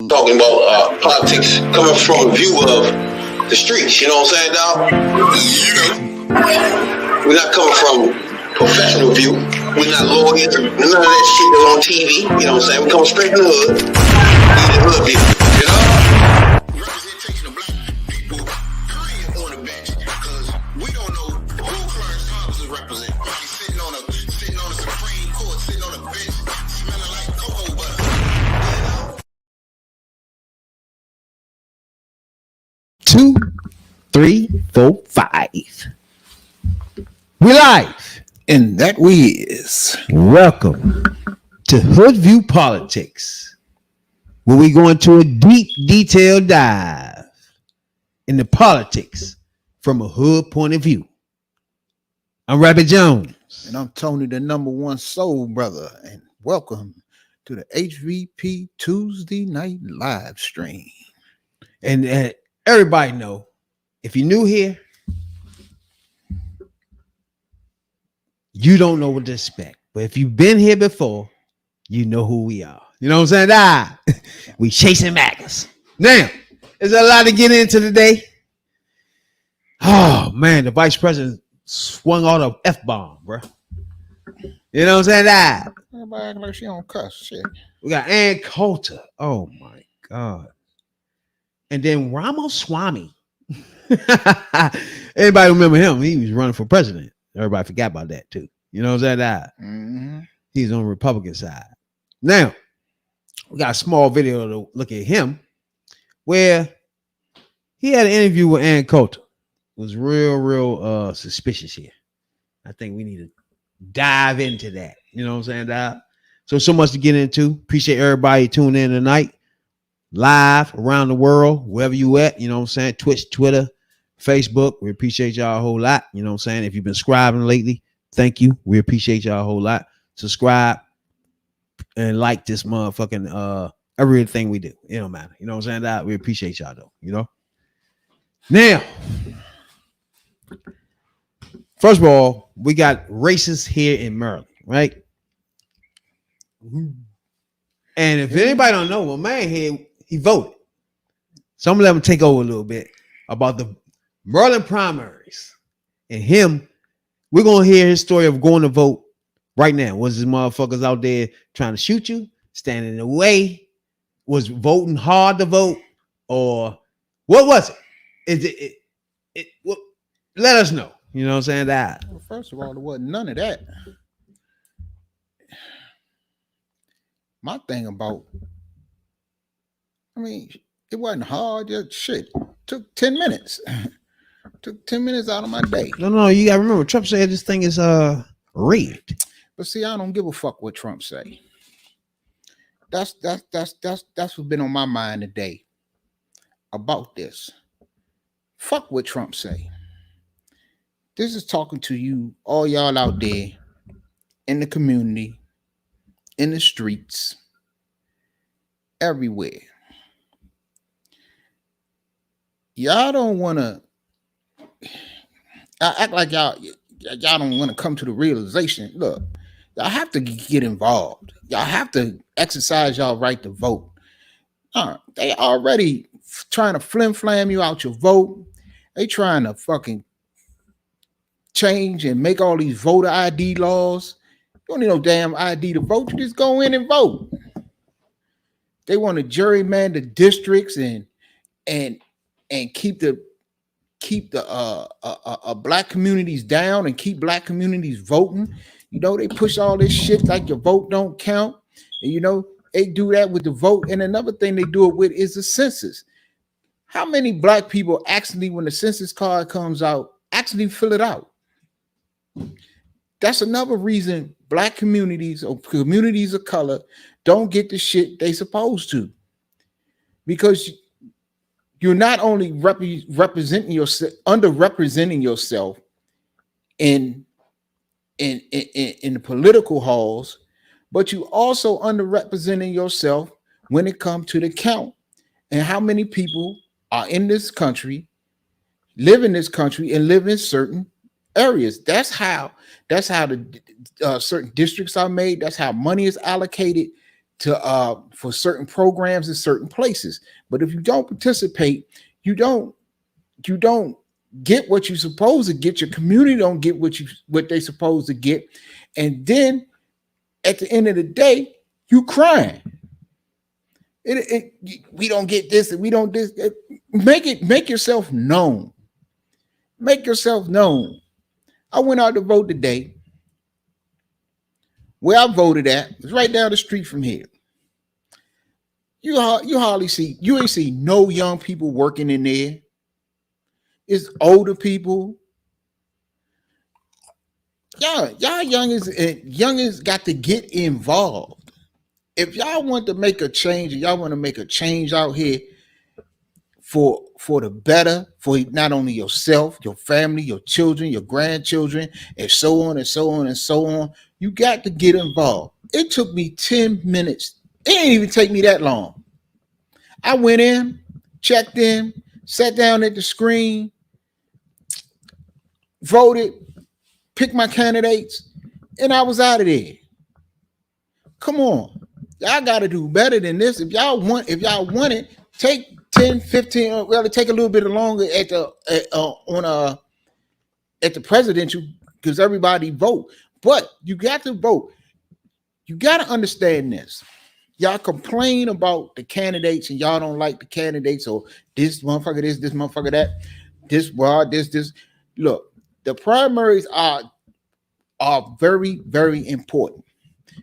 talking about politics coming from a view of the streets. You know what I'm saying, dog? You know, we're not coming from professional view. We're not lawyers. None of that shit that's on TV. You know what I'm saying? We come straight from the hood. We the hood view. You know? Representation of black people on the bench because we don't know who Clarence Thomas is representing. He's sitting on a Supreme Court, sitting on a bench, smelling like cocoa butter. 2, 3, 4, 5. We live, and that we is. Welcome to Hoodviewpolitics, where we go into a deep, detailed dive into politics from a hood point of view. I'm Rabbit Jones. And I'm Tony, the number one soul brother. And welcome to the HVP Tuesday night live stream. And everybody know, if you're new here, you don't know what to expect. But if you've been here before, you know who we are. You know what I'm saying? We chasing MAGAs. Now, there's a lot to get into today. Oh, man, the vice president swung all the F-bomb, bro. You know what I'm saying? Everybody acting like she don't cuss. Shit. We got Coulter. Oh, my God. And then Ramaswamy. Everybody remember him. He was running for president. Everybody forgot about that too. You know what I'm saying? Mm-hmm. He's on the Republican side. Now, we got a small video to look at him where he had an interview with Coulter. It was real suspicious here. I think we need to dive into that. You know what I'm saying? So much to get into. Appreciate everybody tuning in tonight. Live around the world, wherever you at, you know what I'm saying? Twitch, Twitter, Facebook. We appreciate y'all a whole lot. You know what I'm saying? If you've been subscribing lately, thank you. We appreciate y'all a whole lot. Subscribe and like this motherfucking everything we do. It don't matter. You know what I'm saying? We appreciate y'all though, you know? Now, first of all, we got racists here in Maryland, right? And if anybody don't know, my man here, he voted. So I'm gonna let him take over a little bit about the Maryland primaries. And him, we're gonna hear his story of going to vote right now. Was his motherfuckers out there trying to shoot you, standing in the way? Was voting hard to vote? Or what was it? Is it let us know. You know what I'm saying? Well, first of all, there wasn't none of that. My thing about, it wasn't hard. Just shit. Took 10 minutes. Took 10 minutes out of my day. No, you gotta remember, Trump said this thing is rigged. But see, I don't give a fuck what Trump say. That's what's been on my mind today about this. Fuck what Trump say. This is talking to you, all y'all out there in the community, in the streets, everywhere. Y'all don't want to act like y'all don't want to come to the realization. Look, y'all have to get involved. Y'all have to exercise y'all right to vote. They already trying to flim-flam you out your vote. They trying to fucking change and make all these voter ID laws. You don't need no damn ID to vote. You just go in and vote. They want to gerrymander districts and keep the black communities down and keep black communities voting. You know, they push all this shit like your vote don't count. And you know, they do that with the vote. And another thing they do it with is the census. How many black people actually, when the census card comes out, actually fill it out? That's another reason black communities or communities of color don't get the shit they supposed to. Because you're not only representing yourself, underrepresenting yourself in the political halls, but you also underrepresenting yourself when it comes to the count and how many people are in this country, live in this country, and live in certain areas. That's how the certain districts are made. That's how money is allocated for certain programs in certain places. But if you don't participate, you don't get what you're supposed to get. Your community don't get what they supposed to get, and then at the end of the day, you crying. We don't get this, and we don't this. Make yourself known. Make yourself known. I went out to vote today. Where I voted at was right down the street from here. You hardly see, you ain't see no young people working in there. It's older people. Y'all youngins got to get involved. If y'all want to make a change, y'all want to make a change out here for the better, for not only yourself, your family, your children, your grandchildren, and so on and so on and so on, you got to get involved. It took me 10 minutes. It didn't even take me that long. I went in, checked in, sat down at the screen, voted, picked my candidates, and I was out of there. Come on. Y'all got to do better than this. If y'all want it, take 10, 15, well, take a little bit longer at the presidential, because everybody vote. But you got to vote. You got to understand this. Y'all complain about the candidates and y'all don't like the candidates, or this motherfucker this motherfucker that, this. Look, the primaries are very, very important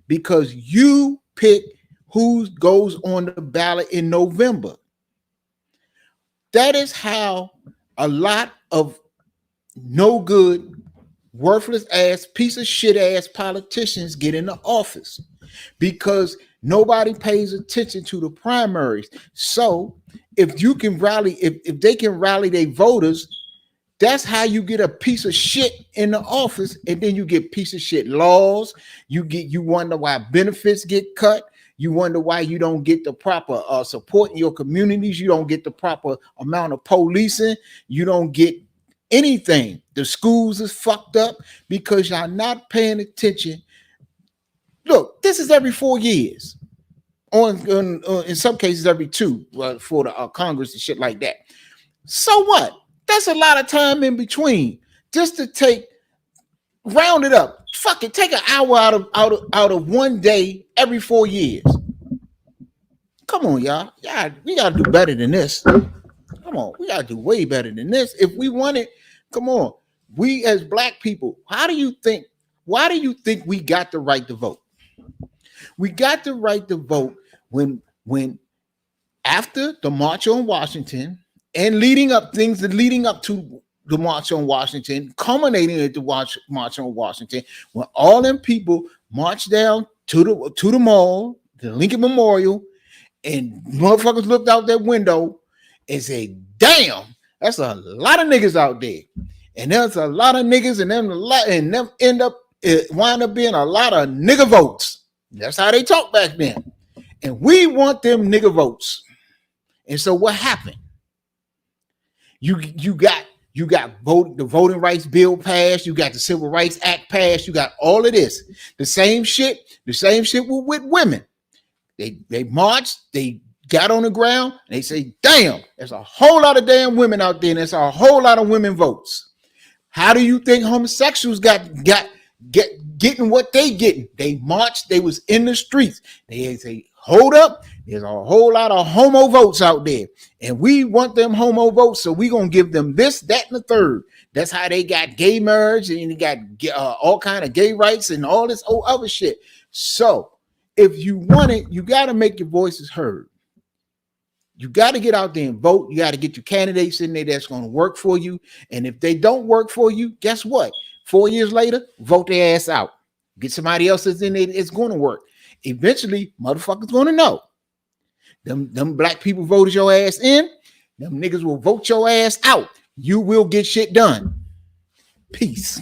because you pick who goes on the ballot in November. That is how a lot of no good, worthless ass, piece of shit ass politicians get into office, because nobody pays attention to the primaries. So if you can rally, if they can rally their voters, that's how you get a piece of shit in the office, and then you get piece of shit laws. You wonder why benefits get cut. You wonder why you don't get the proper support in your communities. You don't get the proper amount of policing. You don't get anything. The schools is fucked up because y'all not paying attention. Look, this is every 4 years. In some cases, every 2 for the Congress and shit like that. So what? That's a lot of time in between just to round it up. Fuck it, take an hour out of 1 day every 4 years. Come on, y'all. Yeah, we gotta do better than this. Come on, we gotta do way better than this. If we want it, come on. We as black people, why do you think we got the right to vote? We got the right to vote when after the March on Washington and leading up to the March on Washington, culminating at the March on Washington, when all them people marched down to the mall, the Lincoln Memorial, and motherfuckers looked out that window and said, "Damn, that's a lot of niggas out there." And there's a lot of niggas, and them wind up being a lot of nigga votes. That's how they talk back then. And we want them nigga votes. And so what happened? You got the Voting Rights Bill passed, you got the Civil Rights Act passed, you got all of this. The same shit with women. They marched, they got on the ground, and they say, "Damn, there's a whole lot of damn women out there, and there's a whole lot of women votes." How do you think homosexuals getting what they getting? They marched, they was in the streets. They say, "Hold up, there's a whole lot of homo votes out there, and we want them homo votes, so we gonna give them this, that, and the third." That's how they got gay marriage, and they got all kind of gay rights and all this other shit. So if you want it, you got to make your voices heard. You got to get out there and vote. You got to get your candidates in there that's going to work for you. And if they don't work for you, guess what? 4 years later, vote their ass out. Get somebody else that's in there. It's going to work. Eventually, motherfuckers going to know. Them black people voted your ass in. Them niggas will vote your ass out. You will get shit done. Peace.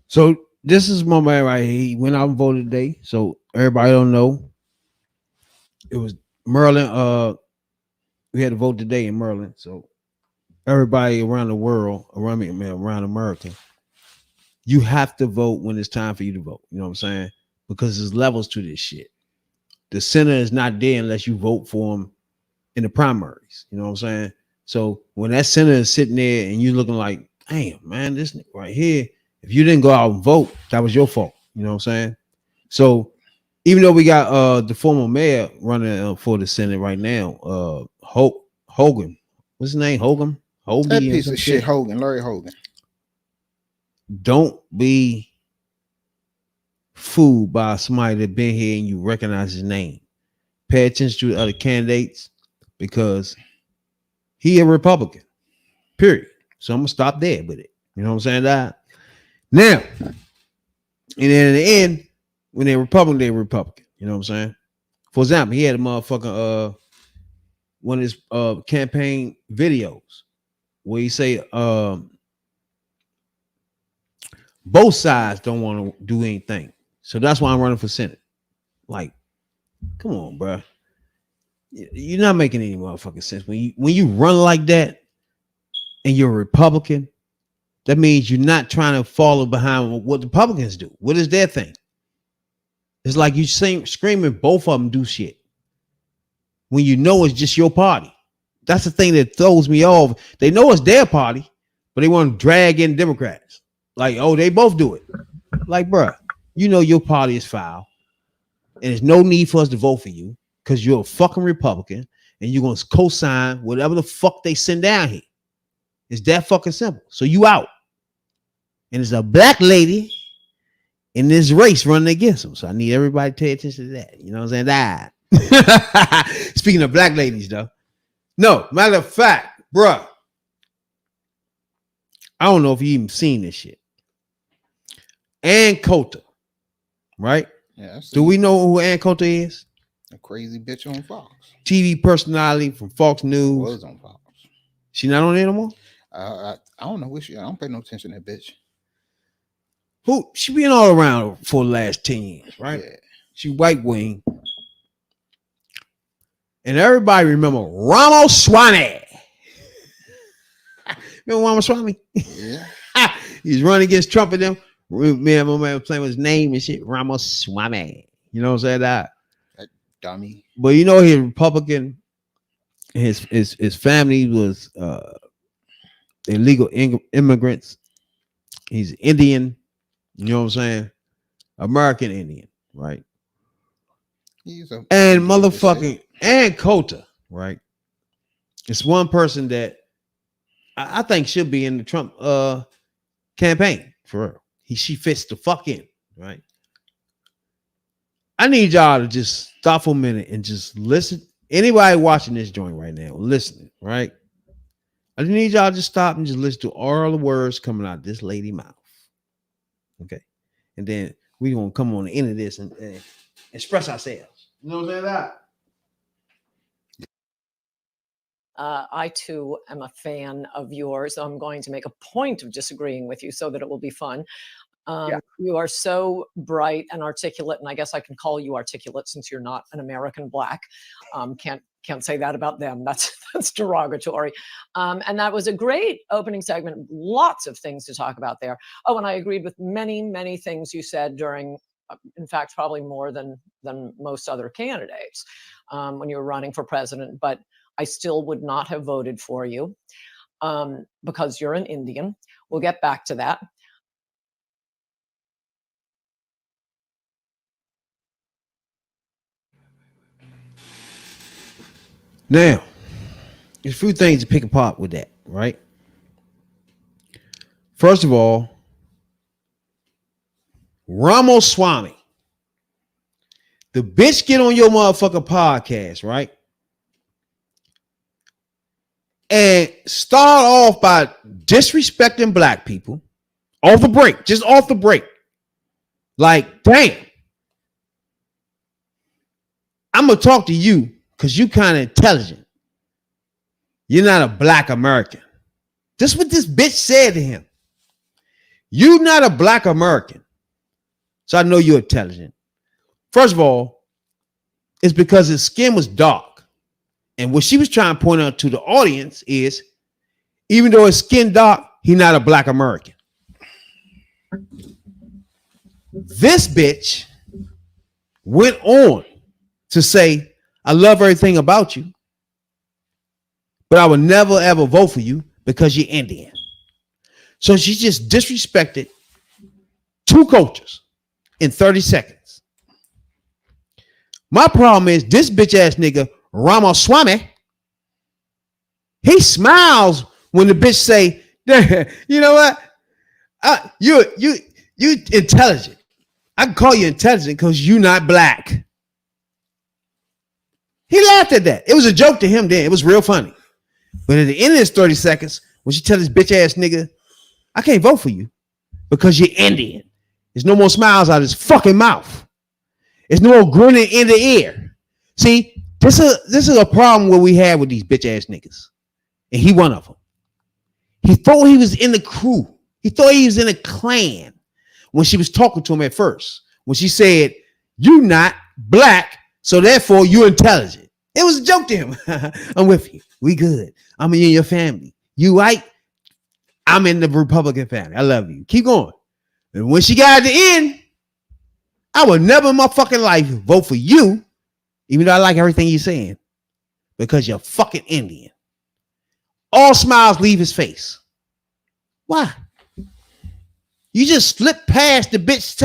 So this is my man right here. He went out and voted today. So everybody don't know. It was Maryland. We had to vote today in Maryland. So everybody around the world, around America, you have to vote when it's time for you to vote. You know what I'm saying? because there's levels to this shit. The center is not there unless you vote for him in the primaries. You know what I'm saying? So when that center is sitting there and you looking like, damn, man, this right here, if you didn't go out and vote, that was your fault. You know what I'm saying? So even though we got the former mayor running for the Senate right now, Hogan, what's his name? Hogan? That piece of shit, Hogan, Larry Hogan. Don't be fooled by somebody that been here and you recognize his name. Pay attention to the other candidates because he a Republican. Period. So I'm gonna stop there with it. You know what I'm saying? That now, and then in the end, when they're Republican, they're Republican. You know what I'm saying? For example, he had a motherfucking one of his campaign videos where he say both sides don't want to do anything. So that's why I'm running for Senate. Like, come on, bro. You're not making any motherfucking sense. When you run like that and you're a Republican, that means you're not trying to follow behind what the Republicans do. What is their thing? It's like you screaming both of them do shit when you know it's just your party. That's the thing that throws me off. They know it's their party, but they want to drag in Democrats. Like, oh, they both do it. Like, bro, you know your party is foul, and there's no need for us to vote for you because you're a fucking Republican, and you're going to co-sign whatever the fuck they send down here. It's that fucking simple. So you out. And there's a black lady in this race running against them. So I need everybody to pay attention to that. You know what I'm saying? That. Speaking of black ladies, though. No, matter of fact, bruh. I don't know if you even seen this shit. And Coulter, right? Yeah. Do we know who Ann Coulter is? A crazy bitch on Fox. TV personality from Fox News. Was on Fox. She not on there no more? I don't know where she. I don't pay no attention to that bitch. Who? She been all around for the last 10 years, right? Yeah. She white wing. And everybody remember Ramaswamy. Remember Ramaswamy? Yeah. He's running against Trump and them. Man, my man was playing with his name and shit. Ramaswamy. You know what I'm saying? That dummy. But you know he's Republican. His family was illegal immigrants. He's Indian. You know what I'm saying? American Indian, right? And motherfucking Ann Coulter, right? It's one person that I think should be in the Trump campaign for her. She fits the fuck in, right? I need y'all to just stop for a minute and just listen. Anybody watching this joint right now, listening, right? I just need y'all to stop and just listen to all the words coming out of this lady's mouth. Okay. And then we're going to come on the end of this and express ourselves. You know what I'm saying? I too am a fan of yours. I'm going to make a point of disagreeing with you so that it will be fun. You are so bright and articulate, and I guess I can call you articulate since you're not an American black. Can't say that about them. That's derogatory. And that was a great opening segment. Lots of things to talk about there. Oh, and I agreed with many things you said during, in fact, probably more than most other candidates when you were running for president. But I still would not have voted for you because you're an Indian. We'll get back to that. Now, there's a few things to pick apart with that, right? First of all, Ramaswamy, the bitch get on your motherfucking podcast, right? And start off by disrespecting black people off the break, just off the break. Like, damn. I'm going to talk to you because you kind of intelligent. You're not a black American. This is what this bitch said to him. You're not a black American. So I know you're intelligent. First of all, it's because his skin was dark. And what she was trying to point out to the audience is, even though his skin dark, he's not a black American. This bitch went on to say, I love everything about you, but I would never ever vote for you because you're Indian. So she just disrespected two cultures in 30 seconds. My problem is this bitch ass nigga Ramaswamy, he smiles when the bitch say, you know what? You intelligent. I can call you intelligent because you not black. He laughed at that. It was a joke to him then. It was real funny. But at the end of this 30 seconds, when she tell this bitch ass nigga, I can't vote for you because you're Indian. There's no more smiles out of his fucking mouth. There's no more grinning in the air. See, this is a problem where we have with these bitch ass niggas. And he one of them. He thought he was in the crew. He thought he was in a clan when she was talking to him at first. When she said, you not black, so therefore you're intelligent. It was a joke to him. I'm with you. We good. I'm in your family. You white? I'm in the Republican family. I love you. Keep going. And when she got at the end, I would never in my fucking life vote for you, even though I like everything you're saying, because you're fucking Indian. All smiles leave his face. Why? You just slipped past the bitch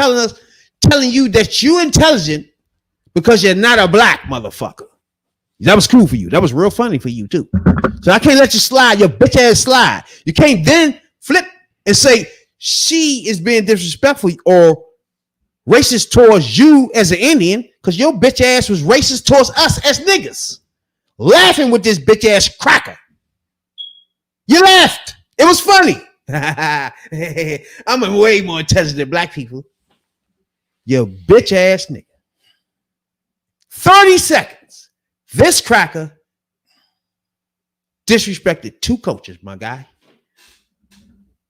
telling you that you're intelligent because you're not a black motherfucker. That was cool for you. That was real funny for you too. So I can't let you slide, your bitch ass slide. You can't then flip and say she is being disrespectful or racist towards you as an Indian because your bitch ass was racist towards us as niggas. Laughing with this bitch ass cracker. You laughed. It was funny. I'm way more intelligent than black people. You bitch ass nigga. 30 seconds. This cracker disrespected two cultures, my guy.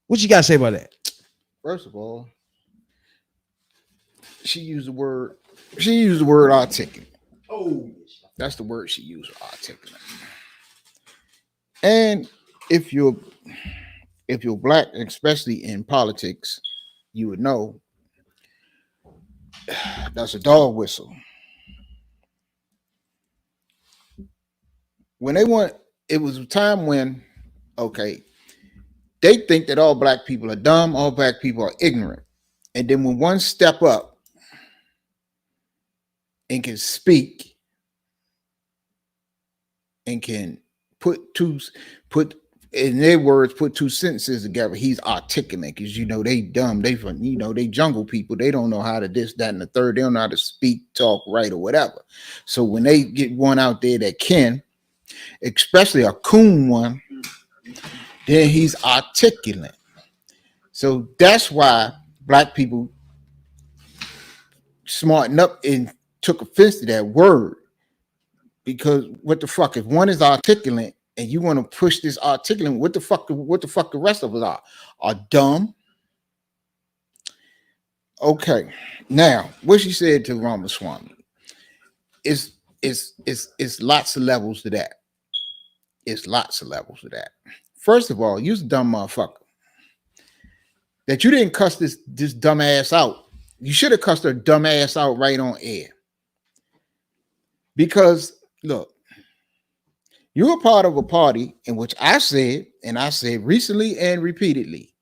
What you got to say about that? First of all, she used the word articulate. Oh, that's the word she used, articulate. And if you're black, especially in politics, you would know that's a dog whistle. When it was a time when, okay, they think that all black people are dumb, all black people are ignorant. And then when one step up and can speak and can put in their words, put two sentences together, he's articulate because they dumb, they jungle people, they don't know how to this, that, and the third, they don't know how to speak, talk right or whatever. So when they get one out there that can, especially a coon one, then he's articulate. So that's why black people smartened up and took offense to that word. Because what the fuck, if one is articulate and you want to push this articulate, what the fuck the rest of us are dumb. Okay, now what she said to Ramaswamy is lots of levels to that. It's lots of levels to that. First of all, you's a dumb motherfucker. That you didn't cuss this dumb ass out. You should have cussed her dumb ass out right on air. Because look, you're a part of a party in which I said recently and repeatedly,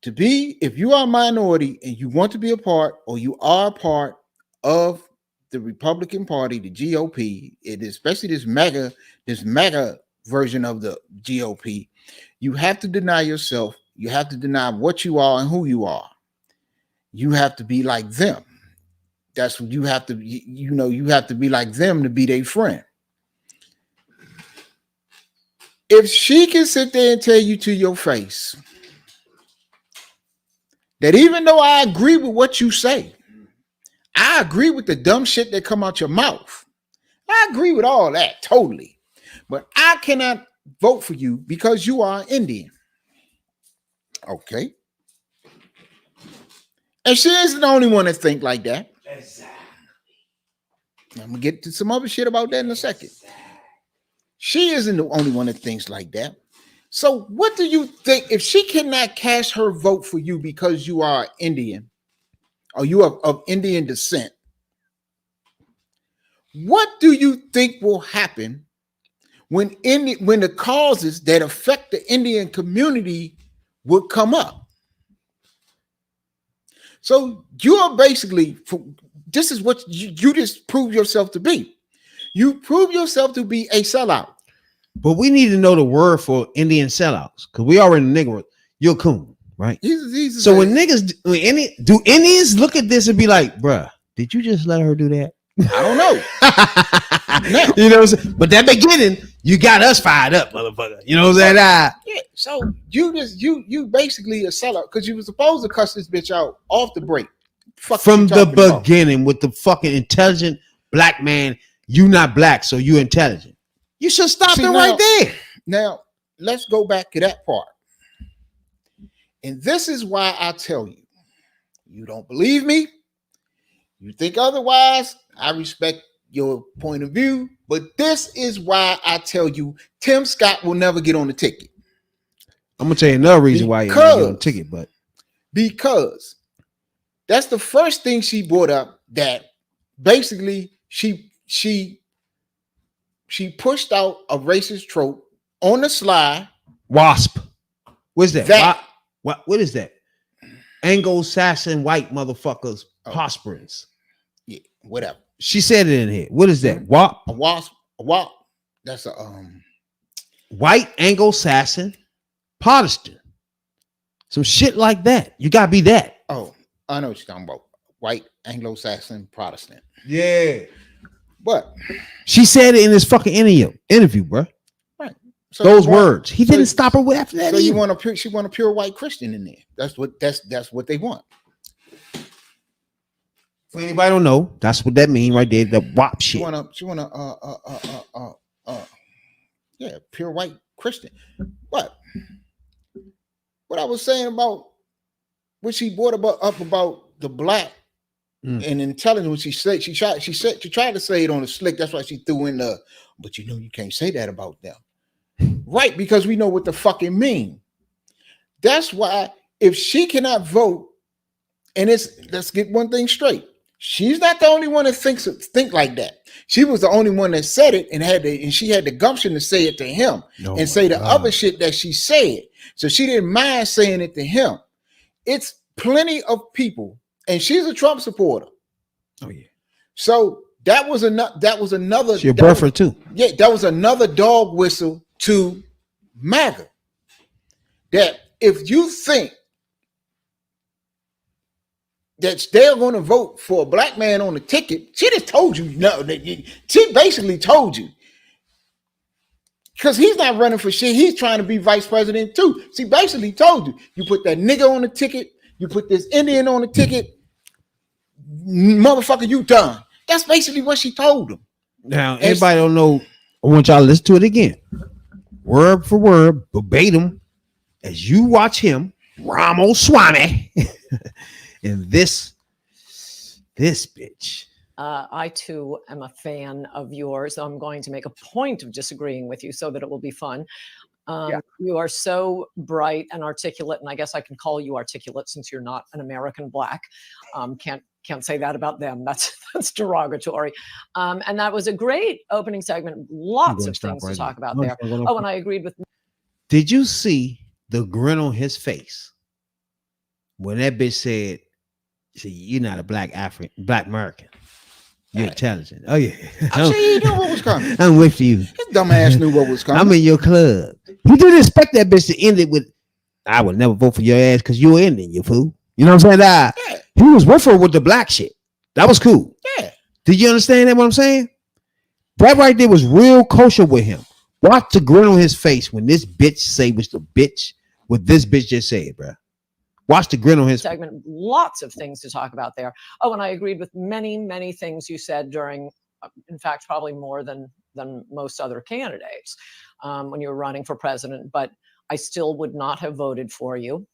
if you are a minority and you want to be a part, or you are a part of the Republican Party, the GOP, especially this mega version of the GOP, you have to deny yourself. You have to deny what you are and who you are. You have to be like them. That's what you have to, you have to be like them to be their friend. If she can sit there and tell you to your face that even though I agree with what you say, I agree with the dumb shit that come out your mouth. I agree with all that totally. But I cannot vote for you because you are Indian. Okay. And she isn't the only one that think like that. exactly. I'm gonna get to some other shit about that in a second. She isn't the only one that thinks like that. So what do you think if she cannot cast her vote for you because you are Indian or you are of Indian descent? What do you think will happen when the causes that affect the Indian community would come up? So you are basically, this is what you just prove yourself to be. You prove yourself to be a sellout. But we need to know the word for Indian sellouts because we already nigger. You're coon, right? So when niggas, do Indians look at this and be like, bruh, did you just let her do that? I don't know. Now, you know what I'm saying? But that beginning, you got us fired up, motherfucker. You know what I'm saying? Yeah. So you basically a sellout because you were supposed to cuss this bitch out off the break. From the beginning with the fucking intelligent black man. You not black, so you intelligent. You should stop it right there. Now, let's go back to that part. And this is why I tell you, you don't believe me. You think otherwise. I respect your point of view. But this is why I tell you, Tim Scott will never get on the ticket. I'm going to tell you another reason why you're not on the ticket. But because that's the first thing she brought up, that basically she pushed out a racist trope on the sly. WASP. What's that? What is that? Anglo-Saxon white motherfuckers prosperous. Yeah, whatever. She said it in here. What is that? WAP? A WASP. A WAP. That's a white Anglo-Saxon Protestant. Some shit like that. You gotta be that. Oh, I know what you're talking about. White Anglo-Saxon Protestant. Yeah. But she said it in this fucking interview, bro. Right. So those words. He didn't stop her after that. So she want a pure white Christian in there. That's what they want. For anybody don't know, that's what that means right there. The WAP shit. She want pure white Christian. But what I was saying about what she brought up about the black and intelligence, when she tried to say it on the slick. That's why she threw in the, but you can't say that about them. Right, because we know what the fuck it mean. That's why if she cannot vote, and let's get one thing straight. She's not the only one that think like that. She was the only one that said it and she had the gumption to say it to him and say the other shit that she said. So she didn't mind saying it to him. It's plenty of people, and she's a Trump supporter. Oh yeah. So that was another. She a birther too. Yeah, that was another dog whistle to MAGA. That if you think that they're going to vote for a black man on the ticket, she just told you no. She basically told you, because he's not running for shit. He's trying to be vice president too. She basically told you, you put that nigga on the ticket, you put this Indian on the ticket, motherfucker, you done. That's basically what she told him. Now, anybody don't know, I want y'all to listen to it again. Word for word, verbatim, as you watch him, Ramaswamy, and this bitch. I too am a fan of yours. So I'm going to make a point of disagreeing with you so that it will be fun. You are so bright and articulate, and I guess I can call you articulate since you're not an American black. Can't say that about them. That's derogatory. And that was a great opening segment. Lots of things to talk about there. Oh, and I agreed with. Did you see the grin on his face when that bitch said, "See, you're not a black American. You're intelligent." Oh yeah. I see you knew what was coming. I'm with you. His dumb ass knew what was coming. I'm in your club. You didn't expect that bitch to end it with, "I would never vote for your ass because you're Indian, you fool." You know what I'm saying? Yeah. He was with her with the black shit. That was cool. Yeah. Did you understand that? What I'm saying? That right there was real kosher with him. Watch the grin on his face when this bitch say was the bitch what this bitch just said, bro. Watch the grin on his segment. Lots of things to talk about there. Oh, and I agreed with many things you said during, in fact, probably more than most other candidates when you were running for president. But I still would not have voted for you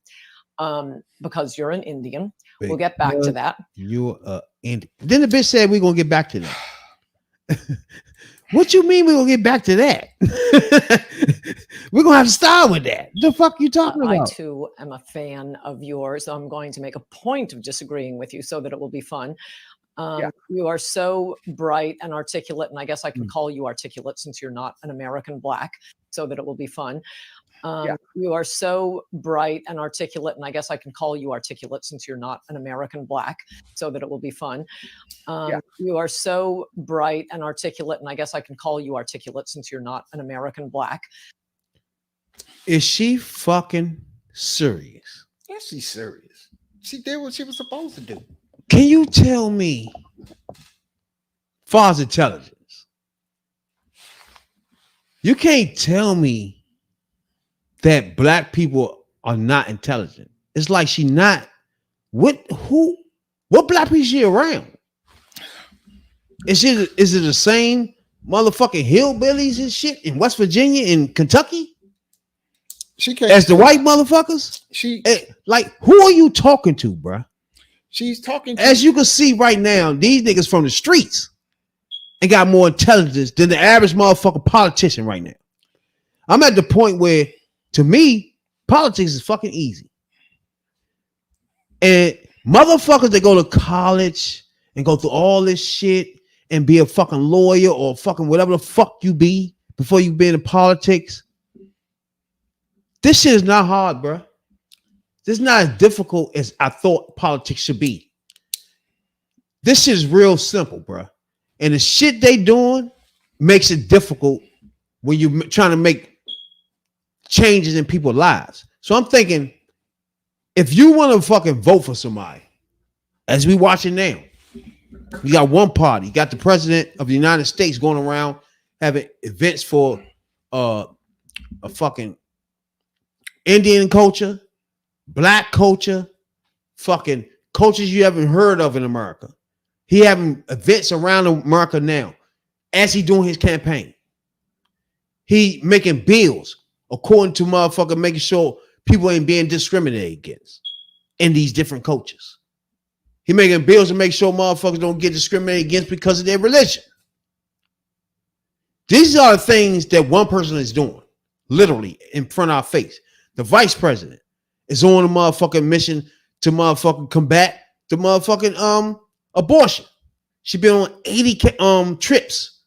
because you're an Indian. We'll get back to that. You're Indian. Then the bitch said we're gonna get back to that. What you mean we're gonna get back to that? We're gonna have to start with that. The fuck you talking about? I too am a fan of yours. So I'm going to make a point of disagreeing with you so that it will be fun. You are so bright and articulate, and I guess I can call you articulate since you're not an American black, so that it will be fun. You are so bright and articulate, and I guess I can call you articulate since you're not an American black, so that it will be fun. You are so bright and articulate, and I guess I can call you articulate since you're not an American black. Is she fucking serious? Yes, she's serious. She did what she was supposed to do. Can you tell me, far as intelligence, you can't tell me that black people are not intelligent. It's like she not. What black people is she around? Is it the same motherfucking hillbillies and shit in West Virginia and Kentucky? She can't as the white motherfuckers. Like, who are you talking to, bruh? She's talking to, as you can see right now, these niggas from the streets and got more intelligence than the average motherfucking politician right now. I'm at the point where, to me, politics is fucking easy. And motherfuckers that go to college and go through all this shit and be a fucking lawyer or fucking whatever the fuck you be before you be in politics, this shit is not hard, bruh. This is not as difficult as I thought politics should be. This shit is real simple, bruh. And the shit they doing makes it difficult when you're trying to make changes in people's lives. So I'm thinking, if you want to fucking vote for somebody, as we watching now, you got one party. You got the president of the United States going around having events for a fucking Indian culture, black culture, fucking cultures you haven't heard of in America. He having events around America now as he doing his campaign. He making bills according to motherfucker, making sure people ain't being discriminated against in these different cultures. He making bills to make sure motherfuckers don't get discriminated against because of their religion. These are the things that one person is doing, literally in front of our face. The vice president is on a motherfucking mission to motherfucking combat the motherfucking abortion. She been on 80 trips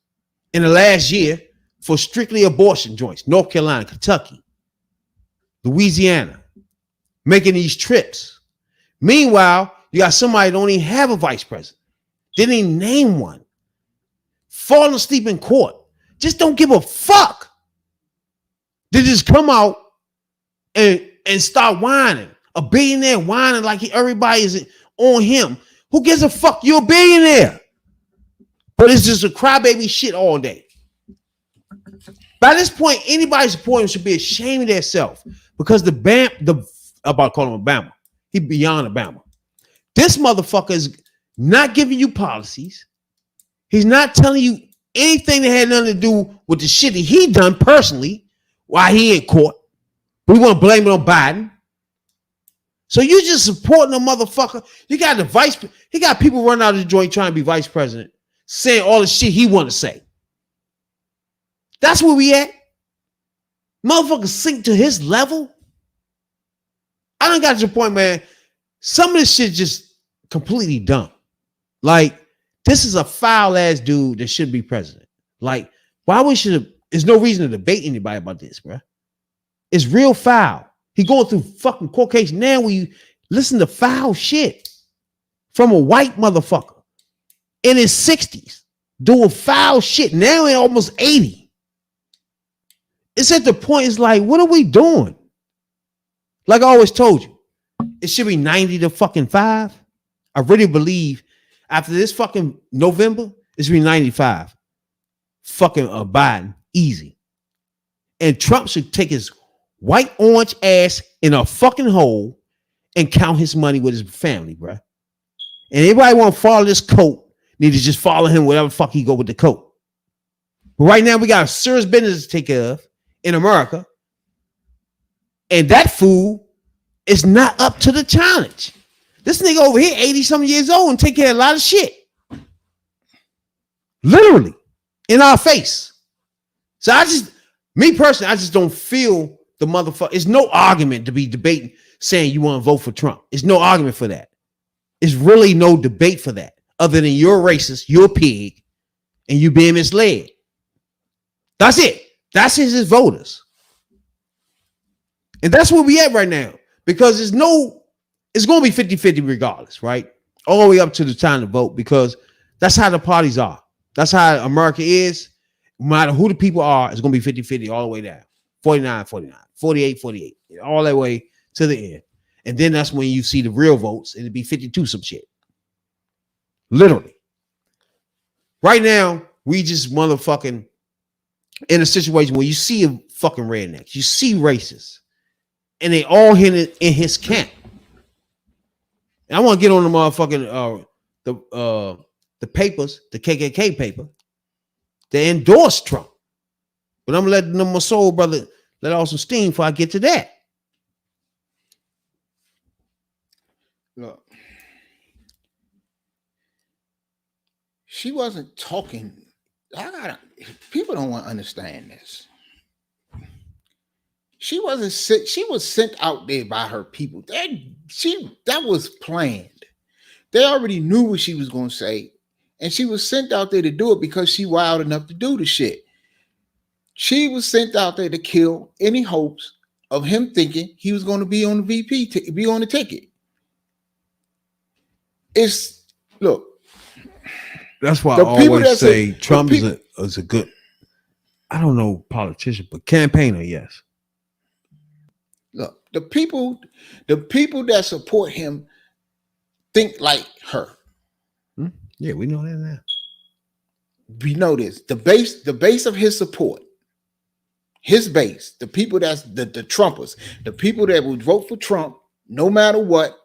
in the last year for strictly abortion joints. North Carolina, Kentucky, Louisiana, making these trips. Meanwhile, you got somebody that don't even have a vice president. Didn't even name one. Falling asleep in court. Just don't give a fuck. They just come out and start whining. A billionaire whining like everybody is on him. Who gives a fuck? You're a billionaire. But it's just a crybaby shit all day. By this point, anybody supporting him should be ashamed of themselves because I'm about to call him Obama. He beyond Obama. This motherfucker is not giving you policies. He's not telling you anything that had nothing to do with the shit that he done personally while he in court. We want to blame it on Biden. So you just supporting a motherfucker. You got he got people running out of the joint trying to be vice president, saying all the shit he want to say. That's where we at. Motherfuckers sink to his level. I done got to the point, man. Some of this shit just completely dumb. Like, this is a foul ass dude that should be president. Like, why we should? There's no reason to debate anybody about this, bro. It's real foul. He going through fucking court case now where you listen to foul shit from a white motherfucker in his 60s doing foul shit. Now in almost 80. It's at the point, it's like, what are we doing? Like I always told you, it should be 90 to fucking 5. I really believe after this fucking November, it should be 95. Fucking Biden, easy. And Trump should take his white orange ass in a fucking hole and count his money with his family, bro. And anybody want to follow this coat, need to just follow him whatever fuck he go with the coat. But right now, we got a serious business to take care of in America. And that fool is not up to the challenge. This nigga over here, 80-something years old, and take care of a lot of shit. Literally. In our face. So me personally, I just don't feel the motherfucker. It's no argument to be debating saying you want to vote for Trump. It's no argument for that. It's really no debate for that. other than you're racist, you're a pig, and you being misled. That's it. That's his voters. And that's where we at right now. Because it's going to be 50-50 regardless, right? All the way up to the time to vote, because that's how the parties are. That's how America is. No matter who the people are, it's going to be 50-50 all the way down. 49-49, 48-48, all that way to the end. And then that's when you see the real votes. It'll be 52 some shit. Literally. Right now, we just motherfucking in a situation where you see a fucking rednecks, you see racists, and they all in his camp. And I want to get on the motherfucking the papers, the KKK paper, they endorse Trump. But I'm letting my soul brother let off some steam before I get to that. Look, she wasn't talking. People don't want to understand this. She wasn't sent. She was sent out there by her people. That was planned. They already knew what she was going to say, and she was sent out there to do it because she wild enough to do the shit. She was sent out there to kill any hopes of him thinking he was going to be on the VP, be on the ticket. Look. That's why I always say Trump is a good, I don't know, politician, but campaigner, yes. Look, the people that support him think like her. Yeah, we know that now. We know this. The base of his support, his base, the people that's the Trumpers, the people that would vote for Trump no matter what,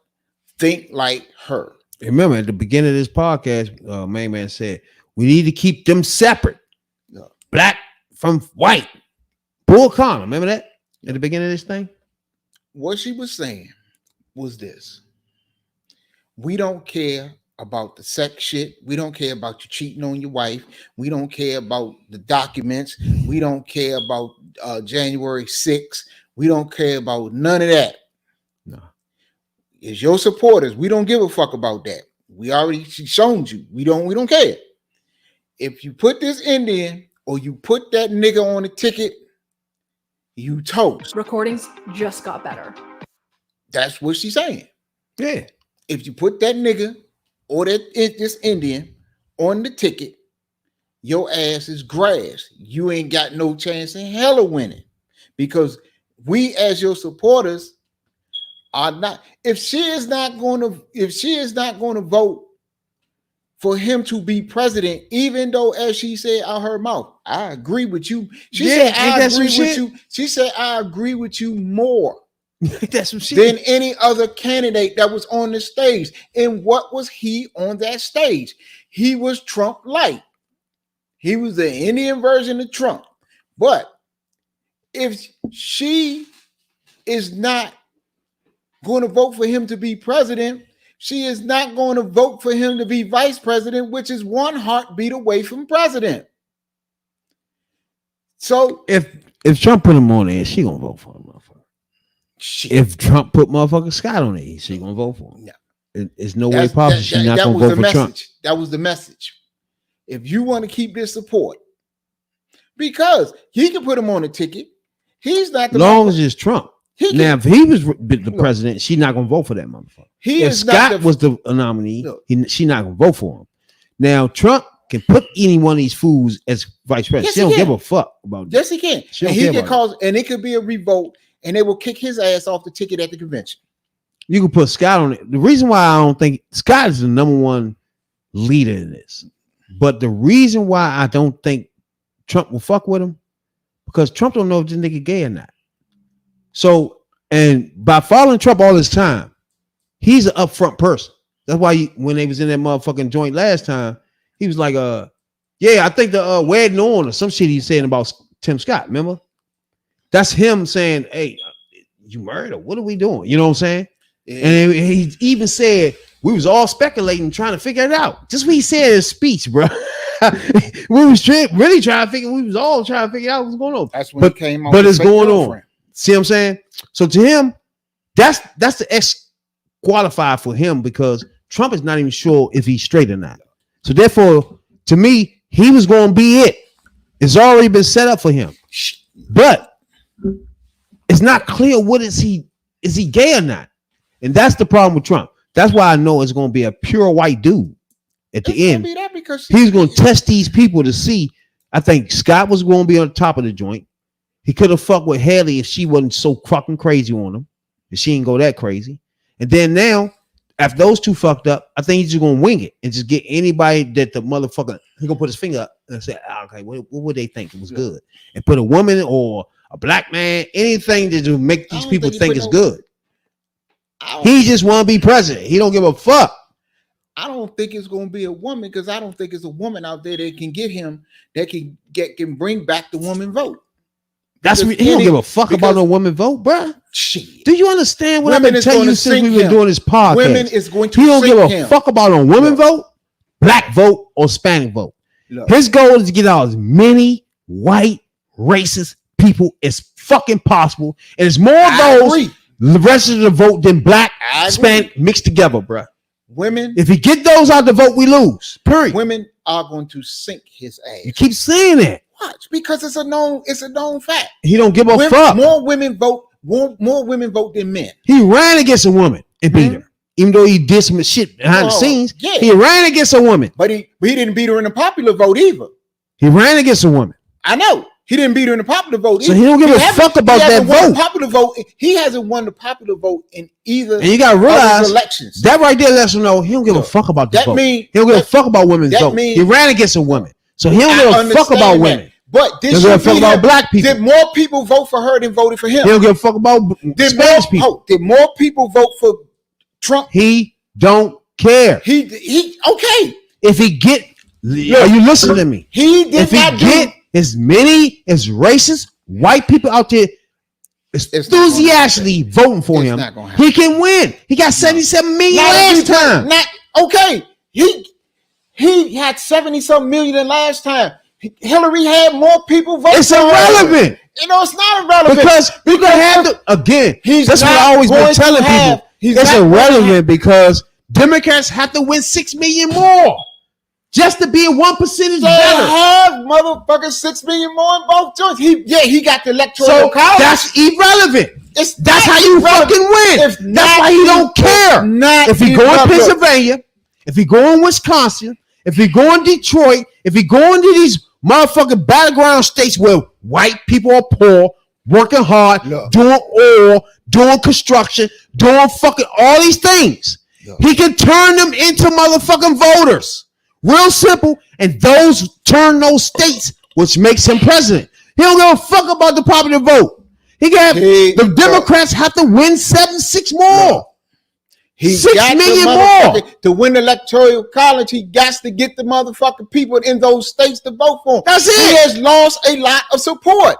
think like her. Remember, at the beginning of this podcast, main man said, we need to keep them separate. Yeah. Black from white. Bull Connor, remember that? At the beginning of this thing? What she was saying was this. We don't care about the sex shit. We don't care about you cheating on your wife. We don't care about the documents. We don't care about January 6th. We don't care about none of that. No. It's your supporters. We don't give a fuck about that. We already shown you. We don't care. If you put this Indian or you put that nigga on the ticket, you toast. Recordings just got better. That's what she's saying. Yeah. If you put that nigga or this Indian on the ticket, your ass is grass. You ain't got no chance in hell of winning. Because we as your supporters are not, if she is not going to vote for him to be president, even though, as she said out her mouth, I agree with you. She said, I agree with you. She said, I agree with you more That's what she than any other candidate that was on the stage. And what was he on that stage? He was Trump light. He was the Indian version of Trump. But if she is not going to vote for him to be president, she is not going to vote for him to be vice president, which is one heartbeat away from president. So if Trump put him on there, she gonna vote for him, motherfucker. If Trump put motherfucking Scott on there, she gonna vote for him. Yeah. It's no way possible she's not gonna vote for Trump. That was the message. If you want to keep this support, because he can put him on a ticket, he's not the long as it's Trump. Now, if he was the president, she's not gonna vote for that motherfucker. If Scott was the nominee, she's not gonna vote for him. Now, Trump can put any one of these fools as vice president. Yes, she don't give a fuck about that. Yes, he can. And he can cause, and it could be a revolt, and they will kick his ass off the ticket at the convention. You can put Scott on it. The reason why I don't think Scott is the number one leader in this, but the reason why I don't think Trump will fuck with him, because Trump don't know if this nigga gay or not. So, and by following Trump all this time, he's an upfront person. That's why when they was in that motherfucking joint last time, he was like, yeah, I think the wedding on or some shit he's saying about Tim Scott, remember? That's him saying, hey, you married or what are we doing? You know what I'm saying? Yeah. And he even said, we was all speculating, trying to figure it out. Just what he said in his speech, bro. We was really trying to figure, we was all trying to figure out what's going on. That's when it came on. But it's going on. See what I'm saying? So to him, that's the X qualified for him, because Trump is not even sure if he's straight or not. So therefore, to me, he was going to be it. It's already been set up for him. But it's not clear is he gay or not. And that's the problem with Trump. That's why I know it's going to be a pure white dude at the end. Be that because he's going to test these people to see. I think Scott was going to be on the top of the joint. He could have fucked with Haley if she wasn't so fucking crazy on him. If she ain't go that crazy. And then now, after those two fucked up, I think he's just going to wing it and just get anybody that the motherfucker, he going to put his finger up and say, okay, what would they think it was good? And put a woman or a black man, anything that will make these people think it's good. He just want to be president. He don't give a fuck. I don't think it's going to be a woman because I don't think it's a woman out there that can get him, that can bring back the woman vote. He don't give a fuck about no woman vote, bruh. Shit. Do you understand what I've been telling you since we've been doing this podcast? Women is going to he don't give a fuck about a woman vote, black vote, or Hispanic vote. Look. His goal is to get out as many white racist people as fucking possible. And it's more of those the rest of the vote than black, Hispanic mixed together, bruh. Women, if he get those out the vote, we lose. Period. Women are going to sink his ass. You keep saying that. Watch, because it's a known fact. He don't give a fuck. More women vote than men. He ran against a woman and beat her. Even though he did some shit behind the scenes, he ran against a woman. But he didn't beat her in the popular vote either. He ran against a woman. I know. He didn't beat her in the popular vote. So he don't give a fuck about that vote. Popular vote. He hasn't won the popular vote in either. And you got to realize elections. That right there lets him know he don't give a fuck about the vote. He don't give a fuck about women's vote. He ran against a woman, so he don't give a fuck about women. But he don't give a fuck about black people. Did more people vote for her than voted for him? He don't give a fuck about Spanish people. Did more people vote for Trump? He don't care. He okay. If he get, are you listening to me? He did not get as many as racist white people out there enthusiastically voting for him, he can win. He got 77 million last time. Okay. He had 70-something million last time. Hillary had more people voting. It's irrelevant. It's not irrelevant. Because we can have to, again, that's what I always been telling people. It's irrelevant because Democrats have to win 6 million more. Just to be 1% better. They have motherfucking 6 million more in both joints. He got the electoral college. That's irrelevant. That's how you fucking win. That's why he don't care. If he go in Pennsylvania, if he go in Wisconsin, if he go in Detroit, if he go into these motherfucking battleground states where white people are poor, working hard, doing oil, doing construction, doing fucking all these things, he can turn them into motherfucking voters. Real simple, and those turn those states, which makes him president. He don't give a fuck about the popular vote. The Democrats have to win 6 more. 6 million more to win the electoral college. He got to get the motherfucking people in those states to vote for him. That's it. He has lost a lot of support.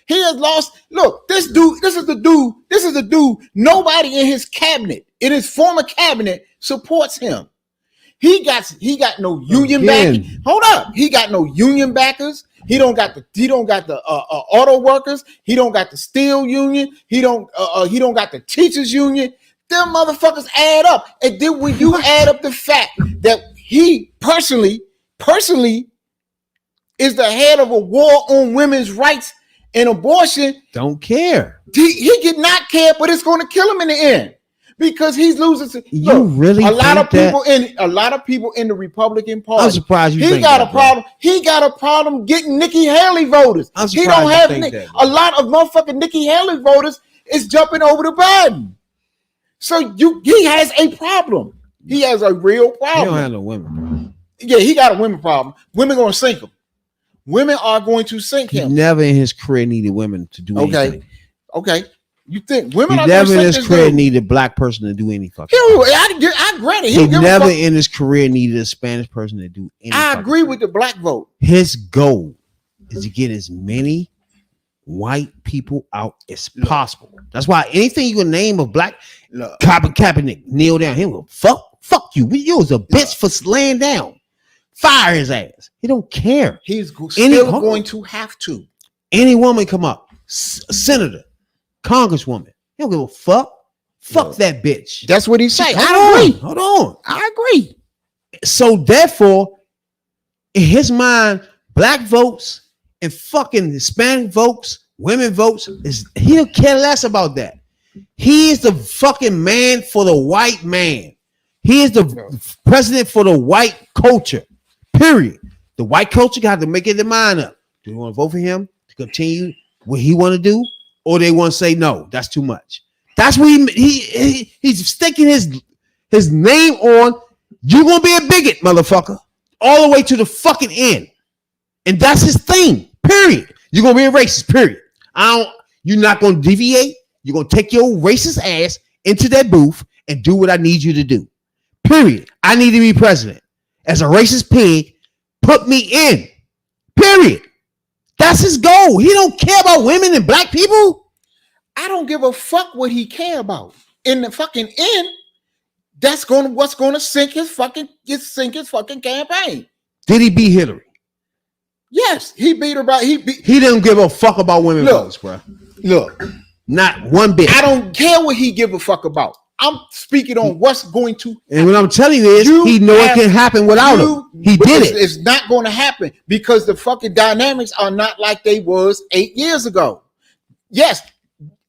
He has lost. Look, this is the dude. Nobody in his cabinet, in his former cabinet, supports him. He got no union backing. Hold up. He got no union backers. He don't got the auto workers. He don't got the steel union. He don't got the teachers union. Them motherfuckers add up. And then when you add up the fact that he personally is the head of a war on women's rights and abortion, don't care. He did not care, but it's going to kill him in the end. Because he's losing. A lot of people in the Republican Party. I'm surprised you think that, problem. He got a problem getting Nikki Haley voters. He don't have a lot of motherfucking Nikki Haley voters is jumping over to Biden. So he has a problem. He has a real problem. He don't have no women, bro. Yeah, he got a women problem. Women gonna sink him. Women are going to sink him. He never in his career needed women to do anything. Okay. You think women are never in his career needed a black person to do any fucking I grant it. He never in his career needed a Spanish person to do anything. I agree with the black vote. His goal is to get as many white people out as possible. That's why anything you can name of black Kaepernick, kneel down. He will fuck you. You was a bitch for laying down. Fire his ass. He don't care. He's still going to have to. Any woman come up, senator, congresswoman, he don't give a fuck. Fuck that bitch. That's what he said. Hold on. I agree. So therefore, in his mind, black votes and fucking Hispanic votes, women votes, he'll care less about that. He is the fucking man for the white man. He is the president for the white culture. Period. The white culture got to make it their mind up. Do they want to vote for him to continue what he want to do, or they want to say no? That's too much. That's what he's sticking his name on. You're gonna be a bigot, motherfucker, all the way to the fucking end, and that's his thing. Period. You're gonna be a racist. Period. You're not gonna deviate. You're gonna take your racist ass into that booth and do what I need you to do. Period. I need to be president. As a racist pig, put me in. Period. That's his goal. He don't care about women and black people. I don't give a fuck what he care about. In the fucking end, that's what's gonna sink his fucking campaign. Did he beat Hillary? Yes, he beat her by He didn't give a fuck about women votes, bro. Look, not one bit. I don't care what he give a fuck about. I'm speaking on what's going to happen. And what I'm telling you is he know it can happen without him. He did it. It's not going to happen because the fucking dynamics are not like they was 8 years ago. Yes,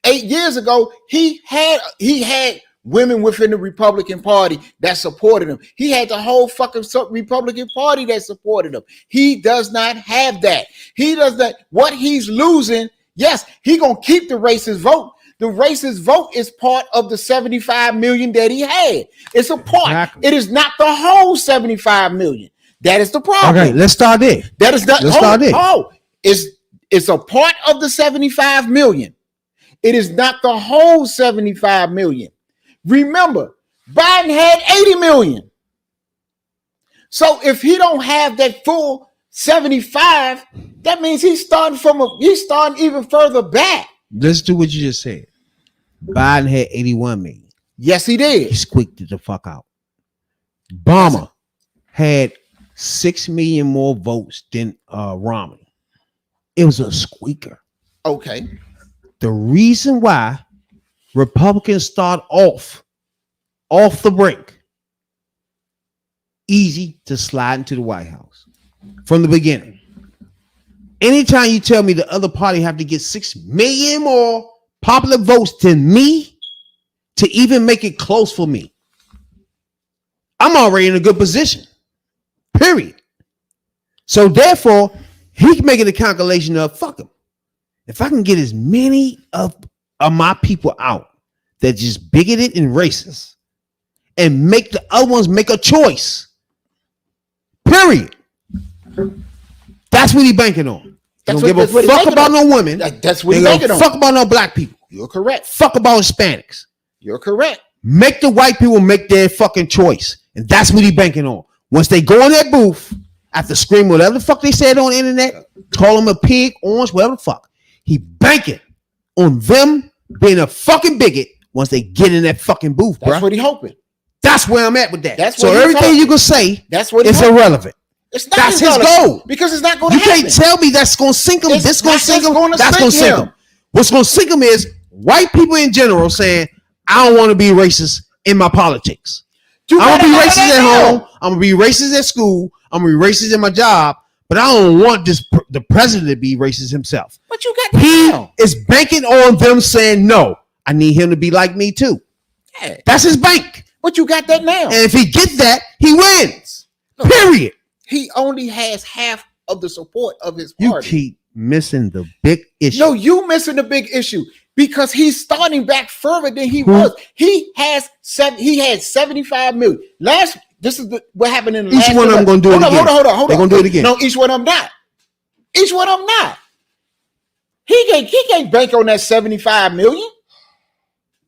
8 years ago, he had women within the Republican Party that supported him. He had the whole fucking Republican Party that supported him. He does not have that. He does not. What he's losing, yes, he gonna keep the racist vote. The racist vote is part of the 75 million that he had. It's a part. Exactly. It is not the whole 75 million. That is the problem. Okay, let's start there. That is not. It's a part of the 75 million. It is not the whole 75 million. Remember, Biden had 80 million. So if he don't have that full 75, that means he's starting even further back. Let's do what you just said. Biden had 81 million. Yes, he did. He squeaked it the fuck out. Obama had 6 million more votes than Romney. It was a squeaker. Okay. The reason why Republicans start off the brink, easy to slide into the White House from the beginning. Anytime you tell me the other party have to get 6 million more popular votes than me to even make it close for me, I'm already in a good position. Period. So therefore, he can make it a calculation of fuck him. If I can get as many of my people out that just bigoted and racist and make the other ones make a choice. Period. That's what he banking on. Don't give a fuck about no women. That's what he's banking on. Fuck about no black people. You're correct. Fuck about Hispanics. You're correct. Make the white people make their fucking choice. And that's what he banking on. Once they go in that booth, after screaming whatever the fuck they said on the internet, call them a pig, orange, whatever the fuck. He banking on them being a fucking bigot once they get in that fucking booth, bro. That's what he hoping. That's where I'm at with that. That's so everything you can say, that's what it's irrelevant. It's not that's his goal. Because it's not going to happen. You can't tell me that's going to sink him. This going to sink him. That's going to sink him. What's going to sink him is white people in general saying, I don't want to be racist in my politics. I'm going to be racist at home. I'm going to be racist at school. I'm going to be racist in my job. But I don't want the president to be racist himself. But you got he is banking on them saying, no, I need him to be like me too. Yeah. That's his bank. But you got that now. And if he gets that, he wins. Look, period. He only has half of the support of his party. You keep missing the big issue. No, you missing the big issue because he's starting back further than he was. He had 75 million. This is what happened in the last. Each one of them going to do it again. Hold on. They're going to do it again. No, each one of them not. Each one of them not. He can't bank on that 75 million.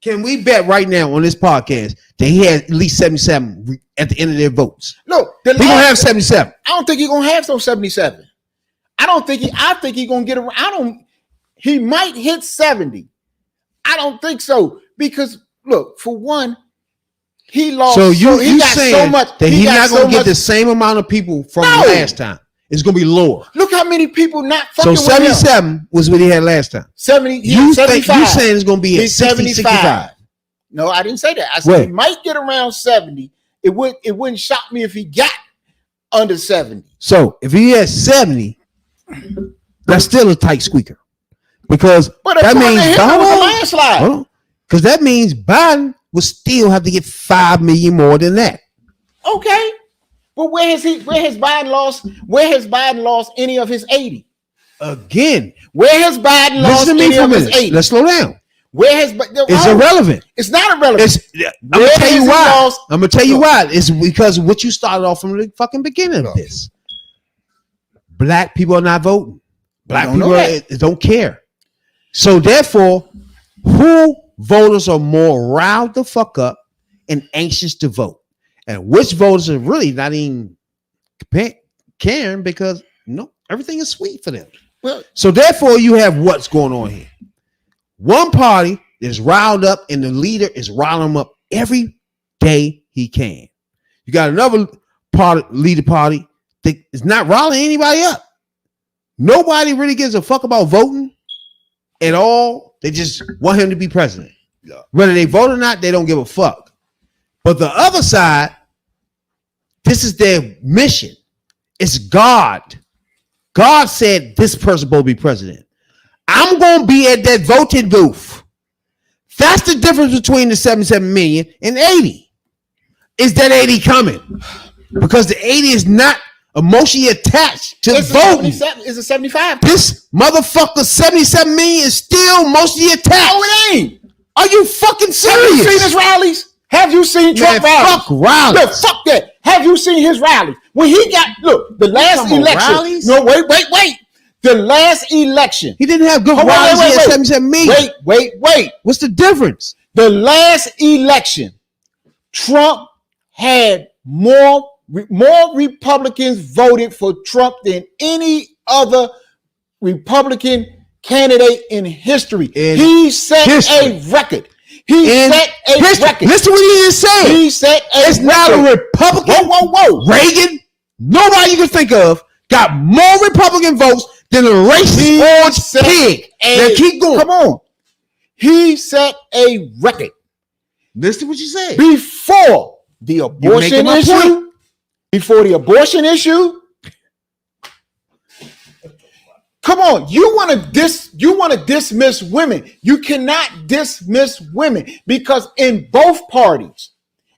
Can we bet right now on this podcast that he has at least 77 at the end of their votes? Look, he's gonna have 77. I don't think he's gonna have some 77. I think he's gonna get around. He might hit 70. I don't think so because look, for one, he lost. So you got saying so much that he's not gonna get the same amount of people from last time? It's gonna be lower. Look how many people not fucking. So 77 was what he had last time. 70. You saying it's gonna be at 60, 65? No, I didn't say that. I said he might get around 70. It wouldn't shock me if he got under 70. So if he has 70, that's still a tight squeaker. Because that means landslide. Because that means Biden will still have to get 5 million more than that. Okay. But where has Biden lost any of his 80? Again, where has Biden lost any of his 80? Let's slow down. It's irrelevant. It's not irrelevant. I'm gonna tell you why. I'm gonna tell you why. It's because what you started off from the fucking beginning of this. Black people are not voting. Black people don't care. So therefore, who voters are more riled the fuck up and anxious to vote, and which voters are really not even caring because everything is sweet for them. Well, so therefore, you have what's going on here. One party is riled up, and the leader is riling them up every day he can. You got another leader party that is not riling anybody up. Nobody really gives a fuck about voting at all. They just want him to be president. Yeah. Whether they vote or not, they don't give a fuck. But the other side, this is their mission. It's God. God said this person will be president. I'm going to be at that voting booth. That's the difference between the 77 million and 80. Is that 80 coming? Because the 80 is not emotionally attached to voting. It's a 75. This motherfucker 77 million is still emotionally attached. No, it ain't. Are you fucking serious? Have you seen his rallies? Have you seen Trump rallies? Fuck rallies. Look, fuck that. Have you seen his rallies? When he got, the last election. No, wait. The last election. He didn't have good rallies. He had 77 million. Wait. What's the difference? The last election, Trump had more Republicans voted for Trump than any other Republican candidate in history. He set a record. He set a record. Listen to what he is saying. He set a record. It's not a Republican. Whoa. Reagan, nobody you can think of got more Republican votes than a racist orange pig. Now keep going. Come on. He set a record. Listen to what you said. Before the abortion issue. Before the abortion issue. Come on, you want to dismiss women. You cannot dismiss women because in both parties,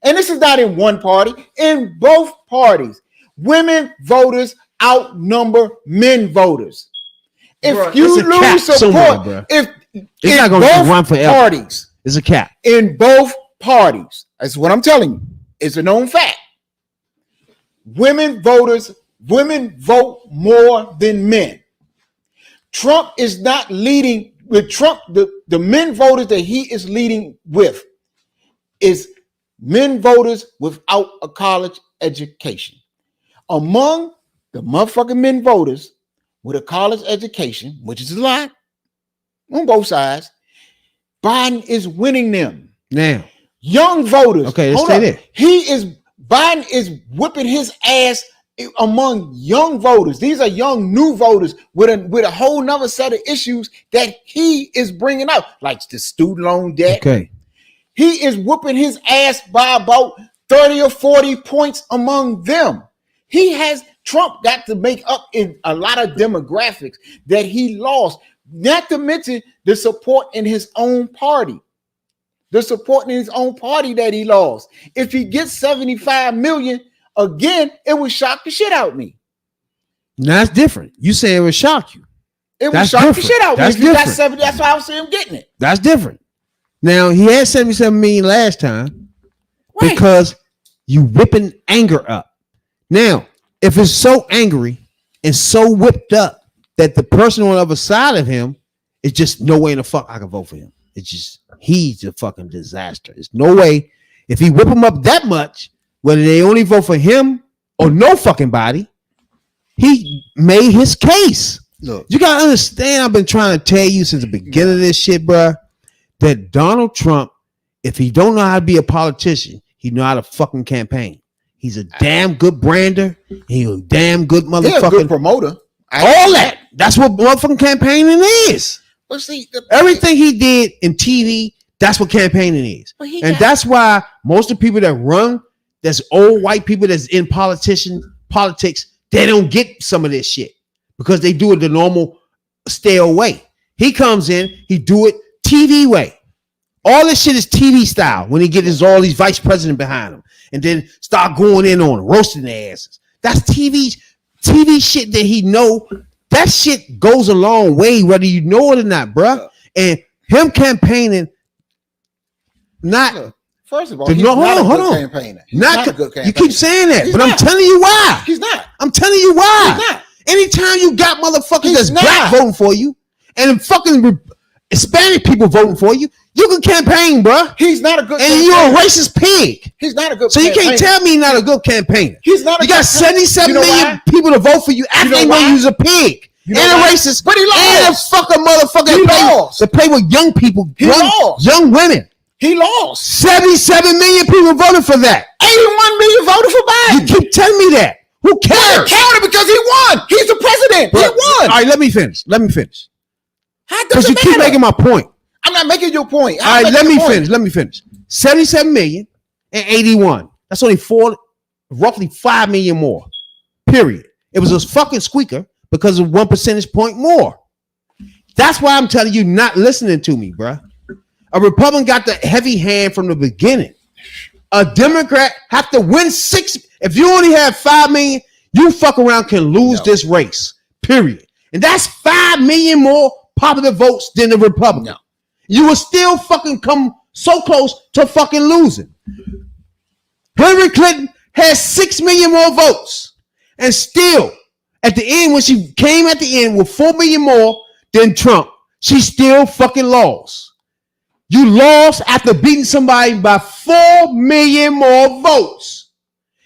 and this is not in one party, in both parties, women voters outnumber men voters. If you lose support, if it's not going to run forever. Parties, it's a cap. In both parties, that's what I'm telling you. It's a known fact. Women vote more than men. Trump is not leading with Trump. The men voters that he is leading with is men voters without a college education. Among the motherfucking men voters with a college education, which is a lot on both sides, Biden is winning them. Now, young voters. Okay, let's say that. Biden is whipping his ass among young voters. These are young new voters with a whole nother set of issues that he is bringing out, like the student loan debt. Okay, he is whooping his ass by about 30 or 40 points among them. Trump got to make up in a lot of demographics that he lost, not to mention the support in his own party. The support in his own party that he lost. If he gets 75 million, again, it would shock the shit out of me. Now, that's different. You say it would shock you. It would shock the shit out of me. If you got 70, that's why I was saying him getting it. That's different. Now, he had 77 million last time because you whipping anger up. Now, if it's so angry and so whipped up that the person on the other side of him is just no way in the fuck I can vote for him. It's just, he's a fucking disaster. There's no way. If he whip him up that much, whether they only vote for him or no fucking body, he made his case. Look, you gotta understand, I've been trying to tell you since the beginning of this shit, bro, that Donald Trump, if he don't know how to be a politician, he know how to fucking campaign. He's a damn good brander. He's a damn good motherfucking a good promoter. All that. That's what motherfucking campaigning is. But see, everything he did in TV That's what campaigning is. And that's why most of the people that run, that's old white people that's in politics, they don't get some of this shit because they do it the normal stale way. He comes in, he do it TV way. All this shit is TV style when he gets all these vice president behind him and then start going in on roasting their asses. That's TV shit that he know. That shit goes a long way, whether you know it or not, bruh. And him campaigning, not first of all, he's not a good campaigner. Not a good campaigner. You keep saying that, but I'm telling you why. He's not. I'm telling you why. He's not. Anytime you got motherfuckers that's black voting for you and fucking Hispanic people voting for you, you can campaign, bruh. He's not a good and you're a racist pig. He's not a good so you can't tell me he's not a good campaigner. He's not a You got 77 million people to vote for you after they know you's a pig. And a racist. But he lost. And a fucking motherfucker to play with young people, young women. He lost. 77 million people voted for that. 81 million voted for Biden. You keep telling me that. Who cares? Counted because he won. He's the president. He won. All right, let me finish. Because you keep making my point. I'm not making your point. All right, let me finish. 77 million and 81. That's only roughly 5 million more. Period. It was a fucking squeaker because of 1 percentage point more. That's why I'm telling you not listening to me, bruh. A Republican got the heavy hand from the beginning. A Democrat have to win 6. If you only have 5 million, you fuck around can lose this race. Period. And that's 5 million more popular votes than the Republican. No. You will still fucking come so close to fucking losing. Hillary Clinton has 6 million more votes. And still, at the end, when she came at the end with 4 million more than Trump, she still fucking lost. You lost after beating somebody by 4 million more votes.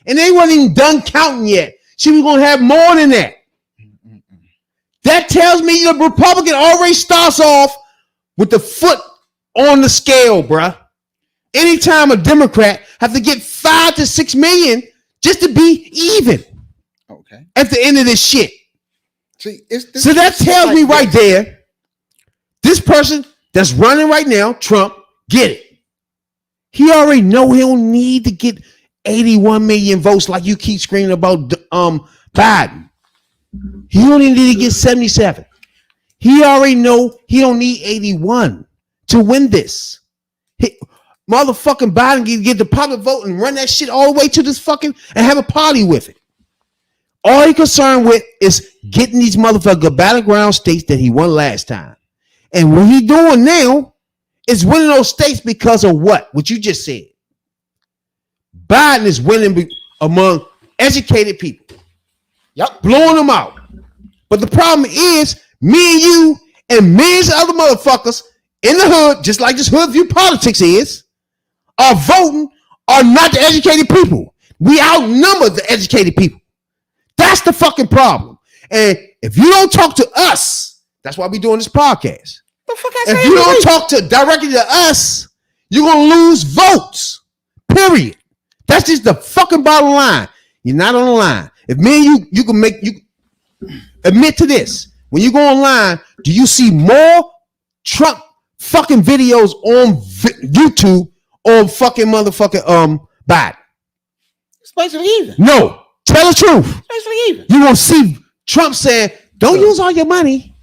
And they weren't even done counting yet. She was going to have more than that. That tells me the Republican already starts off with the foot on the scale, bruh. Anytime a Democrat have to get 5 to 6 million just to be even. Okay. At the end of this shit. See, so that tells me right there, this person that's running right now, Trump, get it. He already know he don't need to get 81 million votes like you keep screaming about Biden. He only need to get 77. He already know he don't need 81 to win this. Motherfucking Biden can get the popular vote and run that shit all the way to this fucking and have a party with it. All he concerned with is getting these motherfucking battleground states that he won last time. And what he doing now is winning those states because of what? What you just said. Biden is winning among educated people. Yep. Blowing them out. But the problem is me and you and millions of other motherfuckers in the hood, just like this Hoodviewpolitics is, are voting are not the educated people. We outnumber the educated people. That's the fucking problem. And if you don't talk to us, that's why we're doing this podcast. If you don't talk directly to us, you're going to lose votes. Period. That's just the fucking bottom line. You're not on the line. If me and you can admit to this. When you go online, do you see more Trump fucking videos on YouTube or fucking motherfucking Biden? It's basically even. No. Tell the truth. It's basically even. You won't see Trump saying, don't use all your money.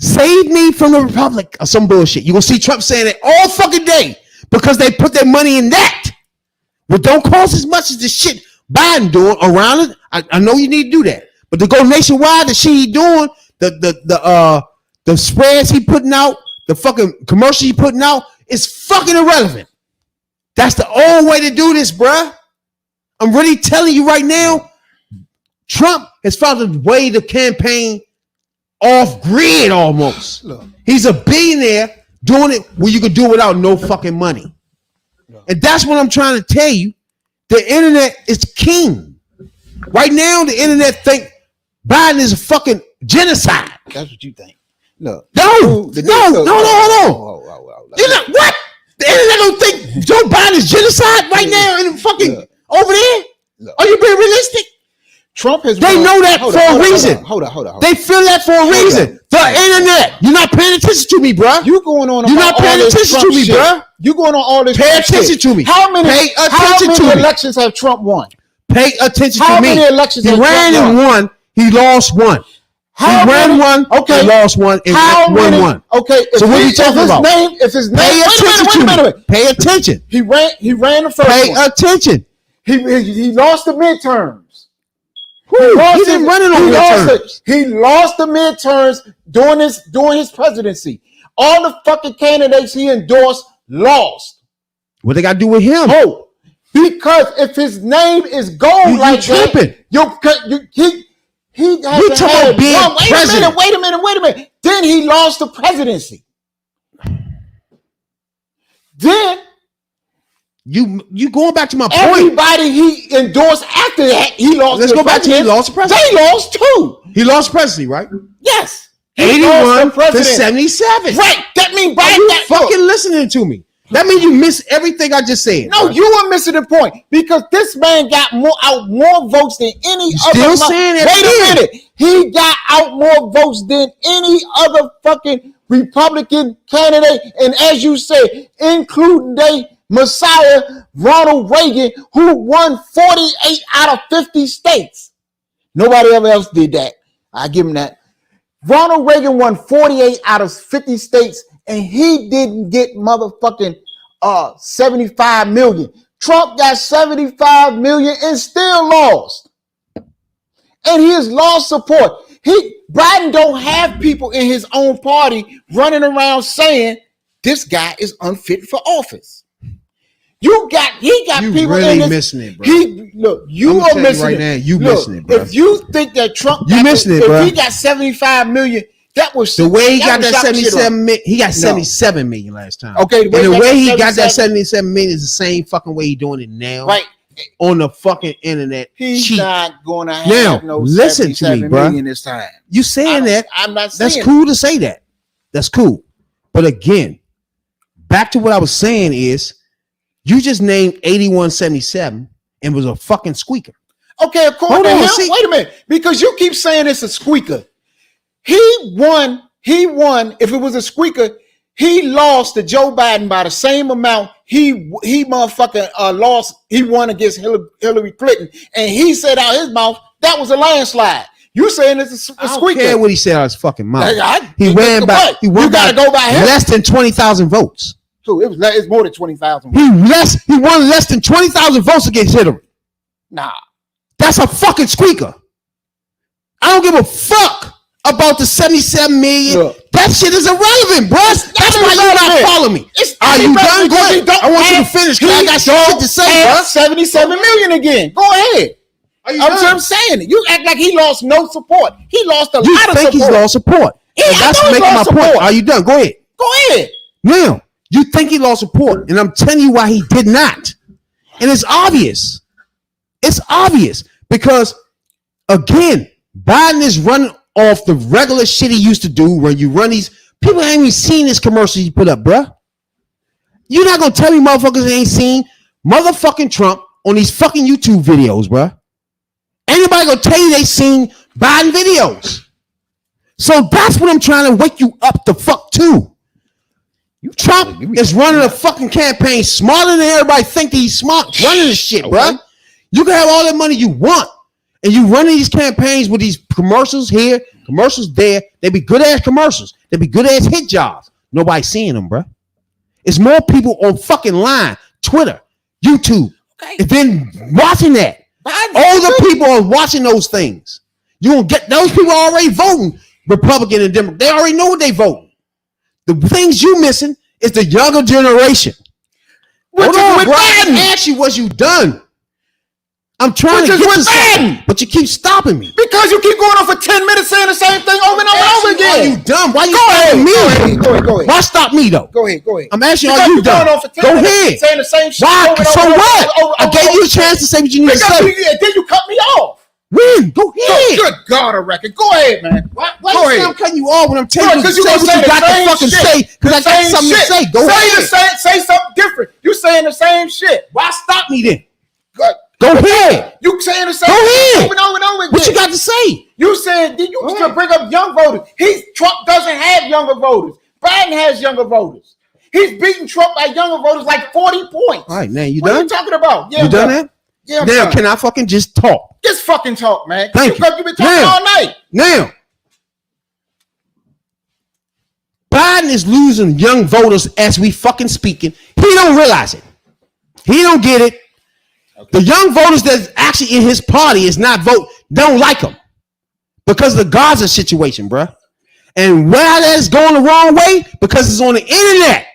Save me from the Republic or some bullshit. You're going to see Trump saying it all fucking day because they put their money in that. But don't cost as much as the shit Biden doing around it. I know you need to do that. But to go nationwide, the shit he doing, the spreads he putting out, the fucking commercial he putting out, is fucking irrelevant. That's the old way to do this, bruh. I'm really telling you right now, Trump has found a way to campaign off grid almost. Look. He's a billionaire doing it where you can do it without no fucking money. Look. And that's what I'm trying to tell you. The internet is king. Right now, the internet think Biden is a fucking genocide. That's what you think. Look. No. You know what? The internet don't think Joe Biden is genocide right now and fucking over there? Look. Are you being realistic? Trump has. They know that for a reason. Hold on. They feel that for a reason. The internet. You're not paying attention to me, bro. You going on? You're not paying attention to me, bro. You going on all this? Pay attention to me. How many elections have Trump won? Pay attention to me. How many elections he ran and won? He lost one. He ran one. Okay, he lost one and won one. Okay, so what are you talking about? If his name, pay attention to me. Pay attention. He ran the first one. Pay attention. He lost the midterms. He didn't run it on midterms. He lost the midterms during his presidency. All the fucking candidates he endorsed lost. What they got to do with him? Oh, because if his name is gold like tripping. He has had one. Wait a minute. Then he lost the presidency. Then you going back to my point. Everybody he endorsed after that, he lost. Let's go back to he lost the presidency. They lost too. He lost the presidency, right? Yes. 81 to 77. Right. That means are you fucking listening to me? That means you miss everything I just said. No, you were missing the point because this man got more votes than any other. Still saying that. Wait a minute. He got out more votes than any other fucking Republican candidate, and as you say, including their Messiah Ronald Reagan, who won 48 out of 50 states. Nobody ever else did that. I give him that. Ronald Reagan won 48 out of 50 states, and he didn't get motherfucking 75 million. Trump got 75 million and still lost. And he has lost support. Biden don't have people in his own party running around saying this guy is unfit for office. He got you people really in this. Missing it, bro. You are missing right it. Now, you missing it, bro. If you think that Trump, if he got 75 million, that was the way he got that 77 million. He got 77 million last time. Okay, the way he got that 77 million is the same fucking way he's doing it now. Right. On the fucking internet. He's cheap. not gonna have no listen to me, bro. This time. You saying that? I'm not saying that's cool to say that. That's cool. But again, back to what I was saying is you just named 8177 and was a fucking squeaker. Okay, according to him, wait a minute, because you keep saying it's a squeaker. He won. If it was a squeaker, he lost to Joe Biden by the same amount. He motherfucking lost. He won against Hillary Clinton, and he said out his mouth that was a landslide. You saying it's a squeaker? I don't care what he said out his fucking mouth. He won by. You gotta go by him. Less than 20,000 votes. So it's more than 20,000. He won less than 20,000 votes against Hillary. Nah, that's a fucking squeaker. I don't give a fuck about the 77 million. Look, that shit is irrelevant, bro. That's why you're not following me. Are you done? Go ahead. I want you to finish because I got shit to say, bro. 77 million again. Go ahead. I'm saying it. You act like he lost no support. He lost a lot of support. You think he's lost support? Yeah, that's making my point. Are you done? Go ahead. Go ahead. Now, you think he lost support, and I'm telling you why he did not. And it's obvious. It's obvious because, again, Biden is running off the regular shit he used to do when you run these. People ain't even seen this commercial you put up, bruh. You're not going to tell me motherfuckers ain't seen motherfucking Trump on these fucking YouTube videos, bruh. Anybody going to tell you they seen Biden videos? So that's what I'm trying to wake you up the fuck to. Trump is running a fucking campaign smarter than everybody think that he's smart running this shit, bruh. You can have all that money you want. And you running these campaigns with these commercials here, commercials there. They be good ass commercials. They be good ass hit jobs. Nobody seeing them, bro. It's more people on fucking line, Twitter, YouTube, and then watching that. All the people are watching those things. You gonna get those people already voting Republican and Democrat. They already know what they voting. The things you missing is the younger generation. Hold on, bro. I didn't ask you, was you done? I'm trying to get to something, but you keep stopping me. Because you keep going on for 10 minutes saying the same thing over and over and over again. Are you dumb? Why you stopping me? Go ahead. Why stop me, though? Go ahead. I'm asking you, are you dumb? Go ahead. Saying the same shit. Why? So what? I gave you a chance to say what you need to say. Then you cut me off. When? Go ahead. Good God, a record. Go ahead, man. Why you say I'm cutting you off when I'm telling you to say what you got to fucking say? Because I got something to say. Go ahead. Say something different. You saying the same shit. Why stop me then? Good. Go ahead. You saying the same Go thing ahead. over and over and over again. What you got to say? You said you should bring up young voters. Trump doesn't have younger voters. Biden has younger voters. He's beating Trump by younger voters like 40 points. All right, now you what done? What are you talking about? Yeah, you done that? Yeah. I'm now, done. can I fucking just talk? Just fucking talk, man. Thank you. You've been talking all night. Now, Biden is losing young voters as we fucking speaking. He don't realize it. He don't get it. Okay. The young voters that's actually in his party is not don't like him because of the Gaza situation, bruh. And why that is going the wrong way? Because it's on the internet,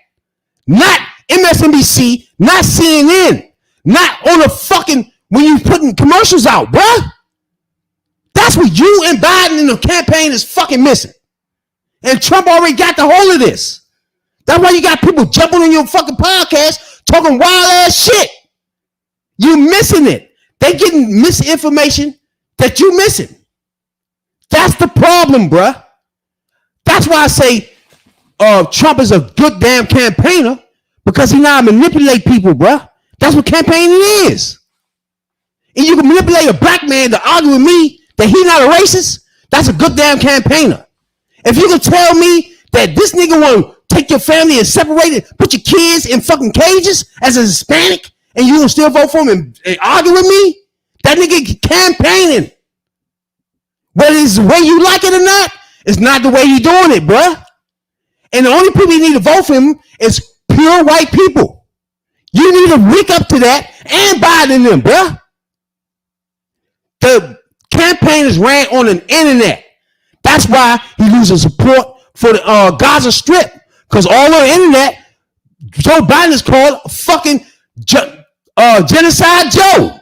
not MSNBC, not CNN, not on the fucking when you putting commercials out, bruh. That's what you and Biden in the campaign is fucking missing. And Trump already got the hold of this. That's why you got people jumping on your fucking podcast talking wild ass shit. You missing it. They getting misinformation that you missing. That's the problem, bruh. That's why I say Trump is a good damn campaigner because he now manipulate people, bruh. That's what campaigning is. And you can manipulate a black man to argue with me that he's not a racist. That's a good damn campaigner. If you can tell me that this nigga want to take your family and separate it, put your kids in fucking cages as a Hispanic, and you will still vote for him and argue with me, that nigga campaigning. Whether it's the way you like it or not, it's not the way you doing it, bruh. And the only people you need to vote for him is pure white people. You need to wake up to that and Biden them, bruh. The campaign is ran on the internet. That's why he loses support for the Gaza Strip. Because all on the internet, Joe Biden is called fucking Genocide Joe.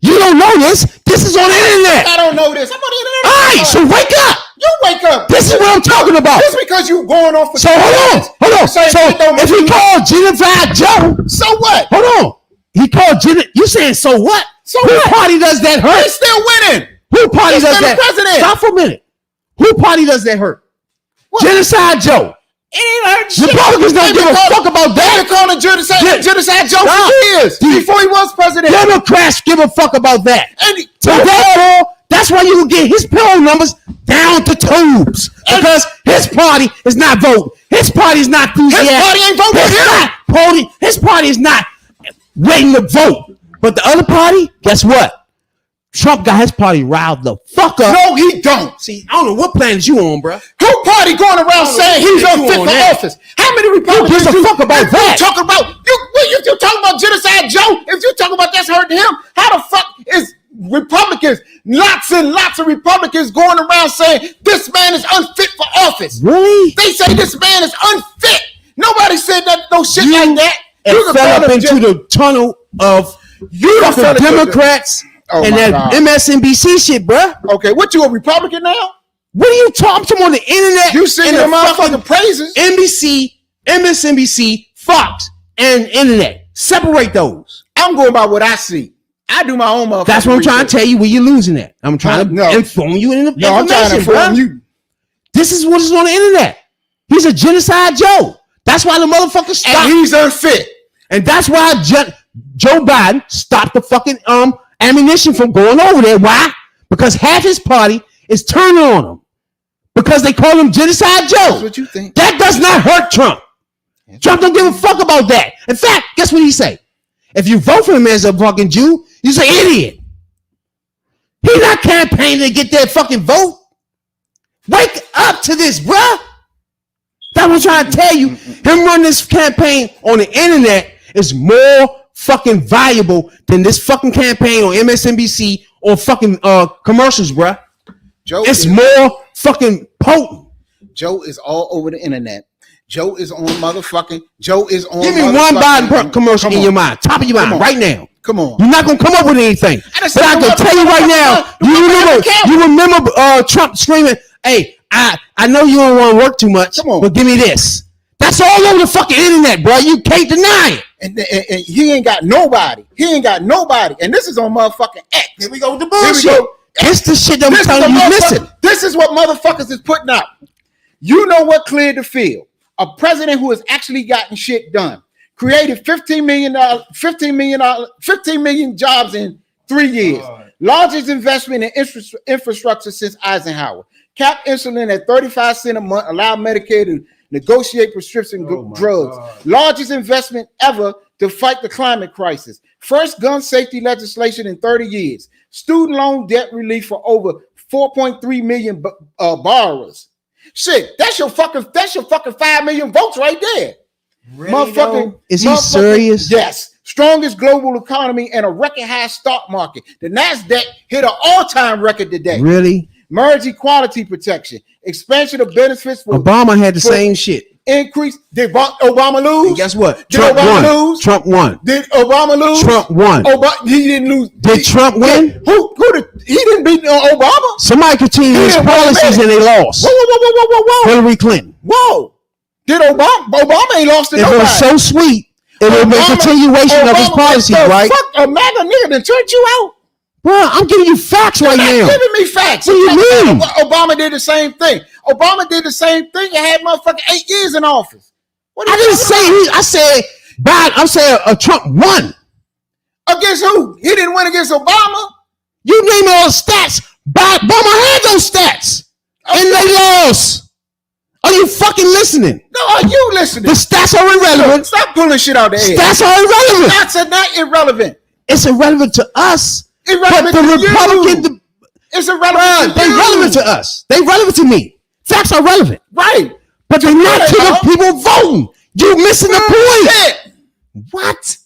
You don't know this. This is on the internet. I don't know this. I'm on the internet. All right, so wake up. You wake up. This is what I'm talking about. Just because you going off. So hold on. So if he called Genocide Joe, so what? Hold on. He called You saying so what? So who what? Party does that hurt? He's still winning. Who party He's does still that? the president. Stop for a minute. Who party does that hurt? What? Genocide Joe. It ain't hurt shit. Republicans don't give a fuck about that. They've been calling Genocide Joe for years before he was president. Democrats give a fuck about that. So therefore, that's why you will get his poll numbers down to tubes because his party is not voting. His party is not enthusiastic. His party ain't voting. His party is not waiting to vote. But the other party, guess what? Trump got his party riled the fuck up. No, he don't. See, I don't know what planet you on, bro. Who party going around saying he's unfit for office? How many Republicans give a fuck about that? You talking about you talking about Genocide Joe? If you talking about that's hurting him, how the fuck is Republicans, lots and lots of Republicans going around saying this man is unfit for office? Really? They say this man is unfit. Nobody said that no shit like that. You fell up into the tunnel of fucking Democrats. And that MSNBC shit, bruh. Okay, what you a Republican now? What are you talking on the internet? You singing the motherfucking praises? NBC, MSNBC, Fox, and internet. Separate those. I'm going by what I see. I do my own motherfucking. That's what I'm trying to tell you where you're losing at. I'm trying to inform you in the information. I'm trying to inform you. This is what is on the internet. He's a Genocide Joe. That's why the motherfucker stopped. And he's unfit. And that's why Joe Biden stopped the fucking ammunition from going over there. Why? Because half his party is turning on him because they call him Genocide Joe. That's what you think. That does not hurt Trump. Trump don't give a fuck about that. In fact, guess what he say? If you vote for him as a fucking Jew, you're an idiot. He's not campaigning to get that fucking vote. Wake up to this, bruh. That's what I'm trying to tell you. Him running this campaign on the internet is more fucking valuable than this fucking campaign on MSNBC or fucking commercials, bruh. It's more fucking potent. Joe is all over the internet. Joe is on motherfucking. Give me one Biden commercial in your mind, top of your mind, right now. Come on. You're not gonna come up with anything. But I can tell you right now. You remember Trump screaming, "Hey, I know you don't want to work too much, but give me this." That's all over the fucking internet, bro. You can't deny it. And he ain't got nobody. And this is on motherfucking X. Here we go with the bullshit. This the shit that I'm telling you missing. This is what motherfuckers is putting out. You know what cleared the field? A president who has actually gotten shit done. created 15 million jobs in 3 years. Largest investment in infrastructure since Eisenhower. Cap insulin at 35 cents a month, allow Medicare to negotiate prescription drugs. Largest investment ever to fight the climate crisis. First gun safety legislation in 30 years. Student loan debt relief for over 4.3 million borrowers. Shit, that's your fucking 5 million votes right there. Really, motherfucking, is he serious? Yes. Strongest global economy and a record high stock market. The NASDAQ hit an all-time record today. Really? Marriage equality protection. Expansion of benefits for Obama had the same shit. Increase. Did Obama lose? And guess what? Did Obama lose? Trump won. Did Obama lose? Trump won. He didn't lose. Did Trump win? Who did? He didn't beat Obama. Somebody continued his policies and they lost. Whoa. Hillary Clinton. Whoa. Did Obama ain't lost to If nobody. it was so sweet, it would be a continuation of his policies, right? Fuck a MAGA nigga done turned you out. Bro, I'm giving you facts right now. You're not giving me facts. What do you mean? Obama did the same thing. Obama did the same thing and had motherfucking 8 years in office. I didn't say I said Biden. I'm saying Trump won. Against who? He didn't win against Obama. You name all the stats. Obama had those stats. And they lost. Are you fucking listening? No, are you listening? The stats are irrelevant. Stop pulling shit out the air. Stats are irrelevant. Stats are not irrelevant. It's irrelevant to us. Irrelevant but the to Republican, you. It's irrelevant to they're you. relevant to us. They're relevant to me. Facts are relevant. Right. But they're not to the people voting. You're missing the point. Shit. What?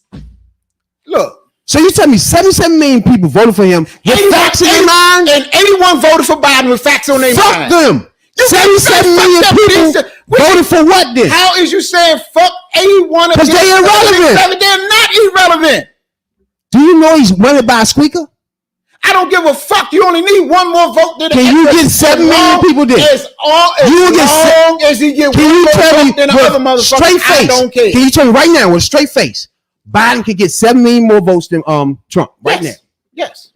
Look. So you tell me 77 million people voted for him with facts in their mind? And 81 voted for Biden with facts on their mind. Fuck them. 77 million people voted for what then? How is you saying fuck 81 of them? Because they're irrelevant. They're not irrelevant. Do you know he's winning by a squeaker? I don't give a fuck. You only need one more vote than Can you get 7 million people there? As long as he get one more vote than the other motherfucker, straight face, I don't care. Can you tell me right now with a straight face, Biden could get 7 million more votes than Trump right now? Yes.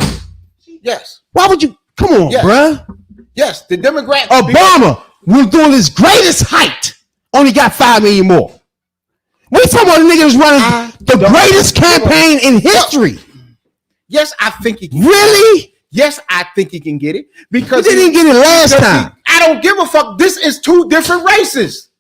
Why would you? Come on, bruh. Yes, the Democrats. Obama was doing his greatest height. Only got 5 million more. We talking about a nigga who's running the greatest campaign in history. Yes, I think he can. Really? Yes, I think he can get it because he didn't get it last time. I don't give a fuck. This is two different races.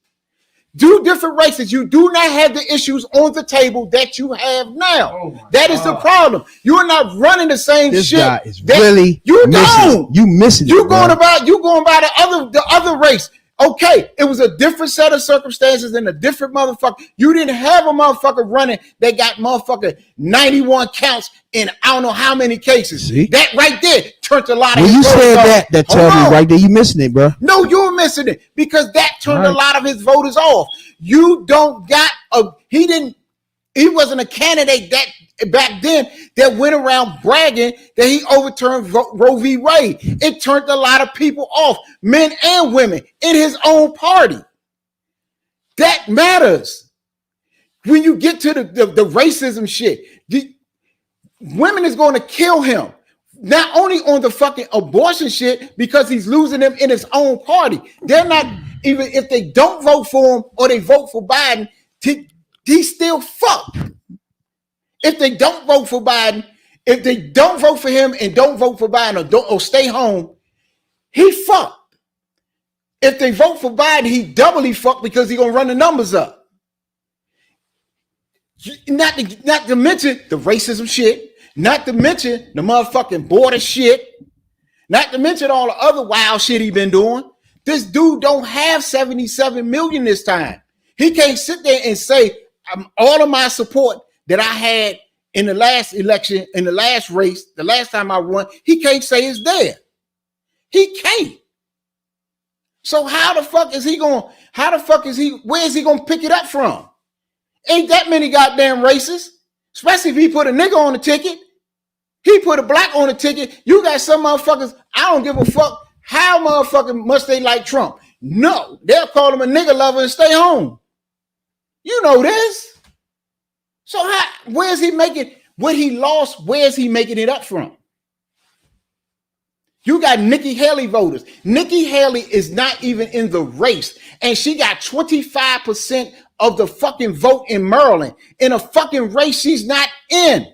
Two different races. You do not have the issues on the table that you have now. That is the problem. You're not running the same this shit. This guy is really you missing. don't. You missing. You going by the other race. Okay, it was a different set of circumstances and a different motherfucker. You didn't have a motherfucker running that got motherfucker 91 counts in I don't know how many cases. See? That right there turned a lot of. When you said that tell me right there, you missing it, bro. No, you're missing it because that turned a lot of his voters off. You don't got a. He wasn't a candidate that back then that went around bragging that he overturned Roe v. Wade. It turned a lot of people off, men and women, in his own party. That matters. When you get to the racism shit, women is going to kill him. Not only on the fucking abortion shit, because he's losing them in his own party. They're not, even if they don't vote for him or they vote for Biden, he's still fucked. If they don't vote for Biden, if they don't vote for him and don't vote for Biden or stay home, he fucked. If they vote for Biden, he doubly fucked because he's gonna run the numbers up. Not to mention the racism shit, not to mention the motherfucking border shit, not to mention all the other wild shit he been doing. This dude don't have 77 million this time. He can't sit there and say all of my support that I had in the last election, in the last race, the last time I won, he can't say it's there. He can't. So how the fuck is he where is he going to pick it up from? Ain't that many goddamn races, especially if he put a nigga on the ticket. He put a black on the ticket. You got some motherfuckers, I don't give a fuck how motherfucking much they like Trump. No, they'll call him a nigga lover and stay home. You know this. So where's he making what he lost? Where's he making it up from? You got Nikki Haley voters. Nikki Haley is not even in the race, and she got 25% of the fucking vote in Maryland in a fucking race she's not in.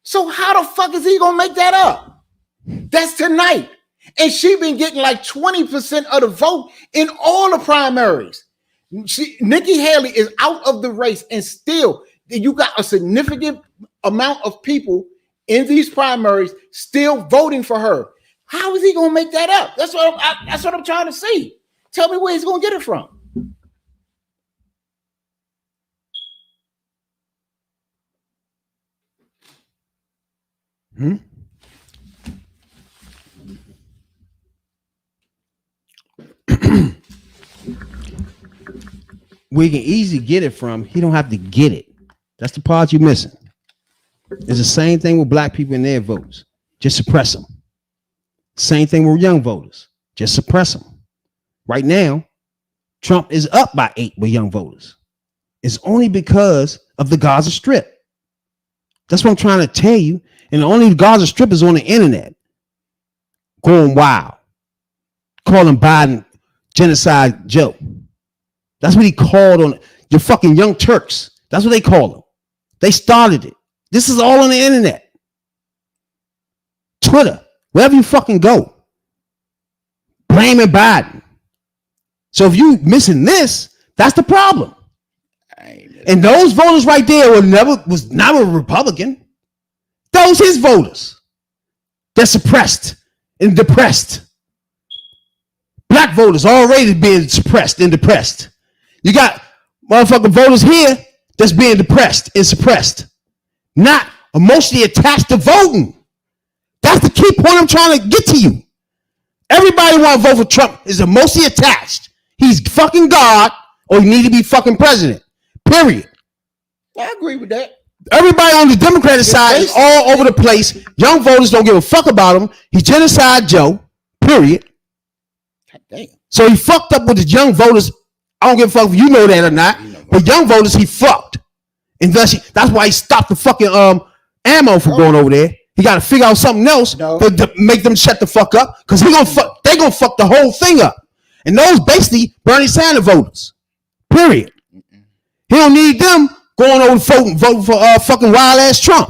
So how the fuck is he gonna make that up? That's tonight. And she been getting like 20% of the vote in all the primaries. Nikki Haley is out of the race, and still you got a significant amount of people in these primaries still voting for her. How is he gonna make that up? That's what I'm trying to see. Tell me where he's gonna get it from. We can easily get it from. He don't have to get it. That's the part you're missing. It's the same thing with black people in their votes. Just suppress them. Same thing with young voters. Just suppress them. Right now, Trump is up by 8 with young voters. It's only because of the Gaza Strip. That's what I'm trying to tell you. And the only Gaza Strip is on the internet. Going wild. Calling Biden Genocide Joe. That's what he called on your fucking young Turks. That's what they call them. They started it. This is all on the internet. Twitter, wherever you fucking go. Blaming Biden. So if you missing this, that's the problem. And those voters right there was never a Republican. Those his voters. They're suppressed and depressed. Black voters already being suppressed and depressed. You got motherfucking voters here that's being depressed and suppressed. Not emotionally attached to voting. That's the key point I'm trying to get to you. Everybody want to vote for Trump is emotionally attached. He's fucking God, or he need to be fucking president. Period. I agree with that. Everybody on the Democratic side is all over the place. Young voters don't give a fuck about him. He's Genocide Joe. Period. Damn. So he fucked up with his young voters. I don't give a fuck if you know that or not. But young voters, he fucked. And that's why he stopped the fucking ammo from going over there. He got to figure out something else to make them shut the fuck up, because they gonna fuck the whole thing up. And those basically Bernie Sanders voters. Period. He don't need them going over voting for fucking wild ass Trump.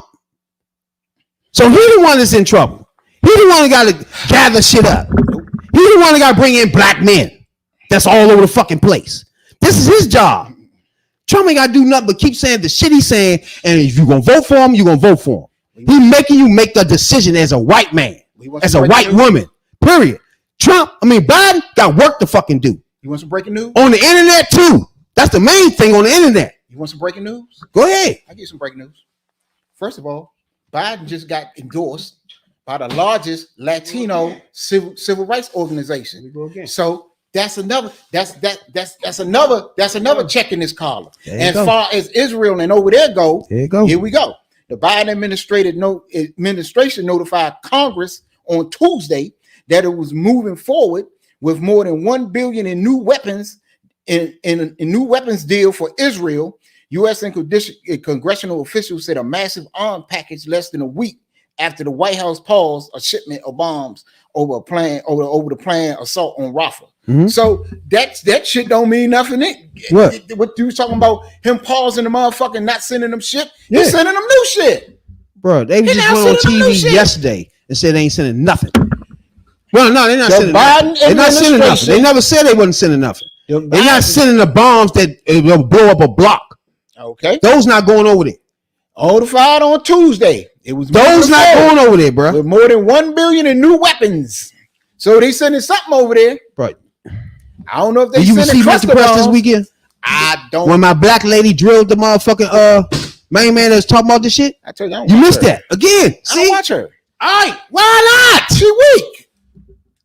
So he the one that's in trouble. He the one that got to gather shit up. He the one that got to bring in black men. That's all over the fucking place. This is his job. Trump ain't got to do nothing but keep saying the shit he's saying, and if you're going to vote for him, you're going to vote for him. He's making you make a decision as a white man, as a white woman, period. Biden got work to fucking do. You want some breaking news? On the internet, too. That's the main thing on the internet. You want some breaking news? Go ahead. I'll give you some breaking news. First of all, Biden just got endorsed by the largest Latino civil rights organization. So that's another check in this column. As far as Israel and over there go, here we go. The Biden administration notified Congress on Tuesday that it was moving forward with more than $1 billion in new weapons in new weapons deal for Israel. U.S. and congressional officials said a massive arms package less than a week after the White House paused a shipment of bombs over the planned assault on Rafah. Mm-hmm. So that shit don't mean nothing. What you was talking about, him pausing the motherfucking not sending them shit? Yeah. He's sending them new shit. Bro, they just went on TV yesterday and said they ain't sending nothing. Well, no, they're not sending nothing. They're not sending nothing. They never said they wasn't sending nothing. They're not sending the bombs that will blow up a block. Okay. Those not going over there. Notified on Tuesday. It was those not going over there, bro. With more than $1 billion in new weapons. So they sending something over there. Right. I don't know if they you see Mr. Press this weekend. I don't. When my black lady drilled the motherfucking main man that's talking about this shit. I told you, you missed that again. See? I don't watch her. All right. Why not? She weak.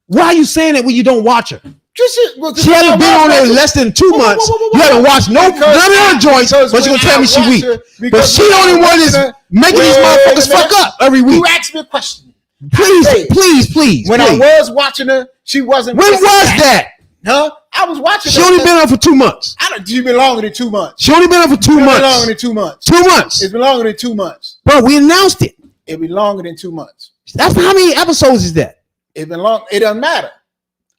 Why are you saying that when you don't watch her? She hasn't been on there less than 2 months. You haven't watched none of her joints, but you're gonna tell me she weak. But she the only one that's making these motherfuckers fuck up every week. You asked me a question. Please. When I was watching her, she wasn't. When was that? Huh? I was watching. She only been on for 2 months. She been longer than 2 months. She only been on for 2 months. Longer than 2 months. 2 months. It's been longer than 2 months. Bro, we announced it. It'll be longer than 2 months. That's how many episodes is that? It's been long. It doesn't matter.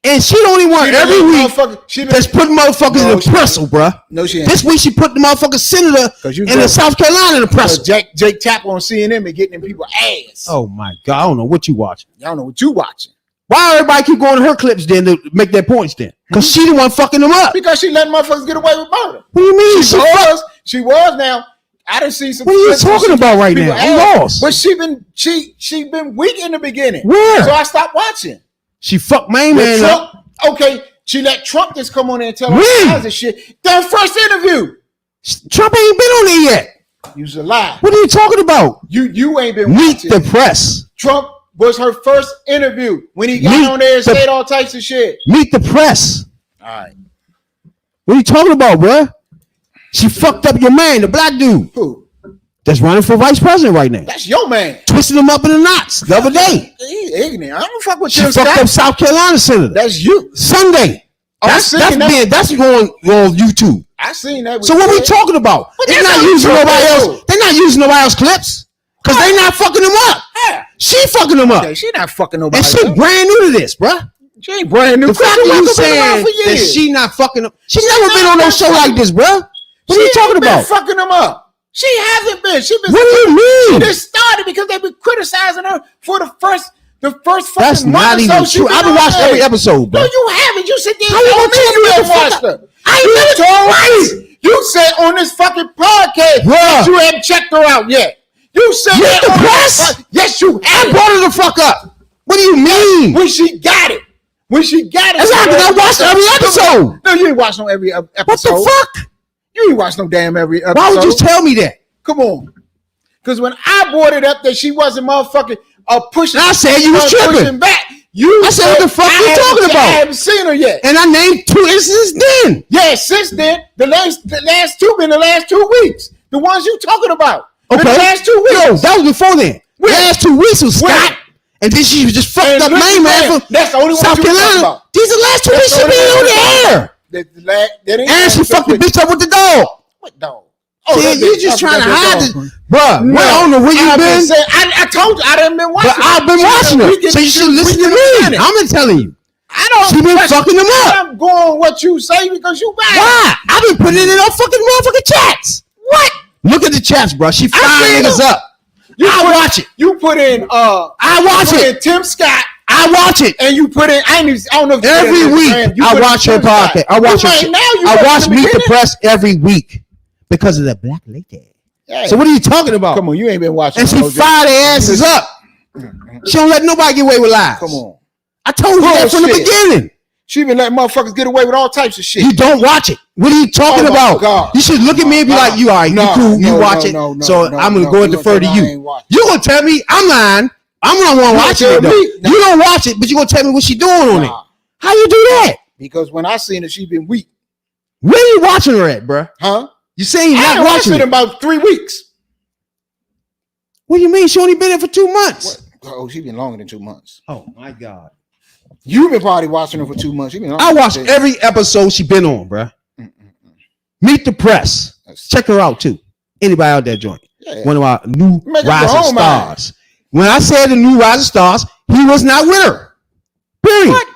And she the only one every week that's putting motherfuckers in the pretzel, bruh. No, she ain't. This week she put the motherfucking senator in the South Carolina in the pretzel. Jake Tapper on CNN and getting them people ass. Oh my God, I don't know what you watching. I don't know what you watching. Why everybody keep going to her clips then to make their points then? Because she the one fucking them up. Because she letting motherfuckers get away with murder. What do you mean? She was now. I done seen some. What are you talking about right now? I'm lost. But she been weak in the beginning. Where? So I stopped watching. She fucked main man Trump, up. okay, she let Trump just come on there and tell her all kinds of shit. That first interview. Trump ain't been on there yet. You's a lie. What are you talking about? You ain't been Meet watching. the press. Trump was her first interview when he got on there and said all types of shit. Meet the press. All right. What are you talking about, bruh? She fucked up your man, the black dude. Who? That's running for vice president right now. That's your man. Twisting him up in the knots the other day. He ignorant. I don't fuck with She Tim fucked Scott. up South Carolina senator. That's you. Sunday. Oh, That's going on YouTube. I seen that. So what we talking about? But They're that's not not using Trump nobody do. else. They're not using nobody else clips because they not fucking them up. Yeah. She fucking them up, Okay, she not fucking nobody. and she brand new to this, bruh. She ain't brand new. The fact that you saying for that years. she not fucking up, she's never been on no show like this, bruh. What are you talking about? Fucking them up. She hasn't been. She been. What do you She mean? just started because they've been criticizing her for the first fucking That's month not or even so true. I've been watching every episode, No, bro. you haven't. You said How you gonna tell me you what the haven't fuck watched her. I ain't never told watched. me. You said on this fucking podcast Bruh. that you haven't checked her out yet. You said Meet that the on press? this Yes, you I have. brought her the fuck up. What do you mean? When she got it. When she got it. That's not because I watched every episode. No, you ain't watched no every episode. What the fuck? You ain't watched no damn every episode. Why would you tell me that? Come on. Because when I brought it up that she wasn't motherfucking pushing. I said you was tripping. Pushing back. I said, what the fuck you talking about? I haven't seen her yet. And I named 2 instances then. Yeah, since then, the last two been the last 2 weeks. The ones you talking about. Okay. The last 2 weeks. Yo, that was before then. The last 2 weeks was Scott. And then she was just fucked up main man from That's the only one South you talking Carolina. about. These are the last 2 weeks she been on the air. And she fucked the bitch up with the dog. What dog? See, you just trying to hide this. Bruh, no, I don't know where you been. I told you I done been watching. But I've been watching her. So you should listen to me. I'm been telling you. I don't. She been fucking them up. I'm going what you say because you bad. Why? I've been putting it in on fucking motherfucking chats. What? Look at the chats, bro. She firing niggas up. I watch it. You put in I watch it. Tim Scott. I watch it. And you put in I don't know if every week. I watch her podcast. I watch her shit. I watch Meet the Press every week because of that black lady. Yeah. So what are you talking about? Come on, you ain't been watching. And she fired their asses up. She don't let nobody get away with lies. Come on. I told you that from the beginning. She been letting motherfuckers get away with all types of shit. You don't watch it. What are you talking about? God. You should look at me and be like, you all right, you cool, you watch it. So I'm going to go and defer to you. You're going to tell me I'm lying. I'm not one watching it, though. You don't watch it, but you're going to tell me what she doing on it. How you do that? Because when I seen her, she been weak. Where you watching her at, bruh? Huh? You saying you're not watching it in about 3 weeks. What do you mean? She only been there for 2 months. What? Oh, she been longer than 2 months. Oh, my God. You've been probably watching her for 2 months. I watched every episode she been on, bruh. Meet the Press. Check her out, too. Anybody out there join? Yeah. One of our new rising stars. When I said the new rising stars, he was not with her. Period. What?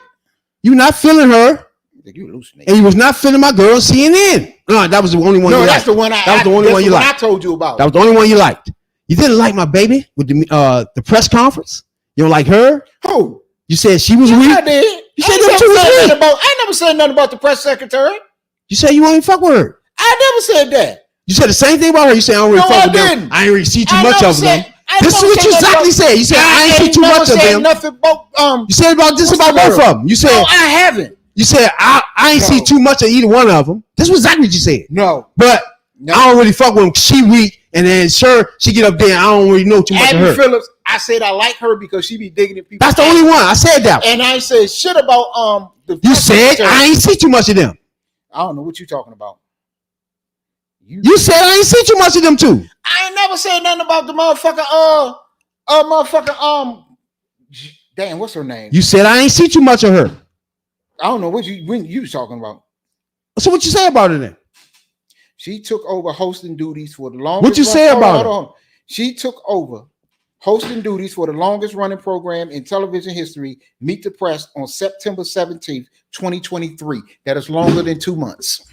You not feeling her. And you was not feeling my girl CNN. No, that was the only one you liked. That's the one that was the only one you liked. I told you about. That was the only one you liked. You didn't like my baby with the press conference. You don't like her? Who? You said she was weak. I did. You said that she was weak. I never said nothing about the press secretary. You said you won't even fuck with her. I never said that. You said the same thing about her. You said I don't really fuck with them. I ain't really see too much of them. This is what you exactly said. You said I ain't see too much of them. You said about this about both of them. You said no, I haven't. You said I ain't see too much of either one of them. This was exactly what you said. No, but I don't really fuck with them. She weak, and then sure she get up there. I don't really know too much of her. Phillips, I said I like her because she be digging in people. That's the only one I said that. And I said shit about You said I ain't see too much of them. I don't know what you talking about. You said I ain't see too much of them too. I ain't never said nothing about the motherfucker. Damn, what's her name? You said I ain't see too much of her. I don't know when you was talking about. So what you say about her then? She took over hosting duties for the longest. What you say about her? She took over hosting duties for the longest running program in television history, Meet the Press, on September 17th, 2023. That is longer than 2 months.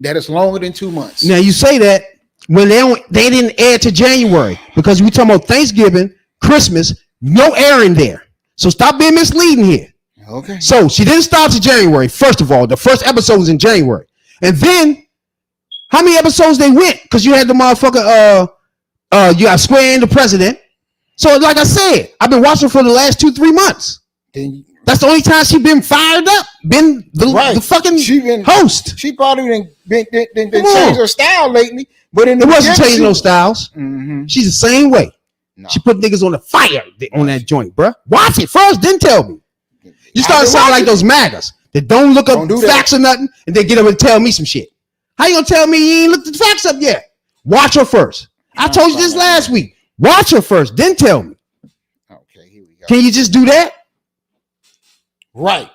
That is longer than 2 months. Now you say that when they didn't air to January because we talking about Thanksgiving, Christmas, no airing there. So stop being misleading here. Okay. So she didn't start to January. First of all, the first episode was in January, and then how many episodes they went? Because you had the motherfucker. You got swearing the president. So like I said, I've been watching for the last 2-3 months. That's the only time she been fired up. Been the fucking host. She probably been changed her style lately. But it wasn't changing no styles. Mm-hmm. She's the same way. No. She put niggas on the fire on that joint, bro. Watch it first, then tell me. You start to sound like those MAGAs that don't look up facts or nothing, and they get up and tell me some shit. How you gonna tell me you ain't looked the facts up yet? Watch her first. I told you this last week. Watch her first, then tell me. Okay, here we go. Can you just do that? Right.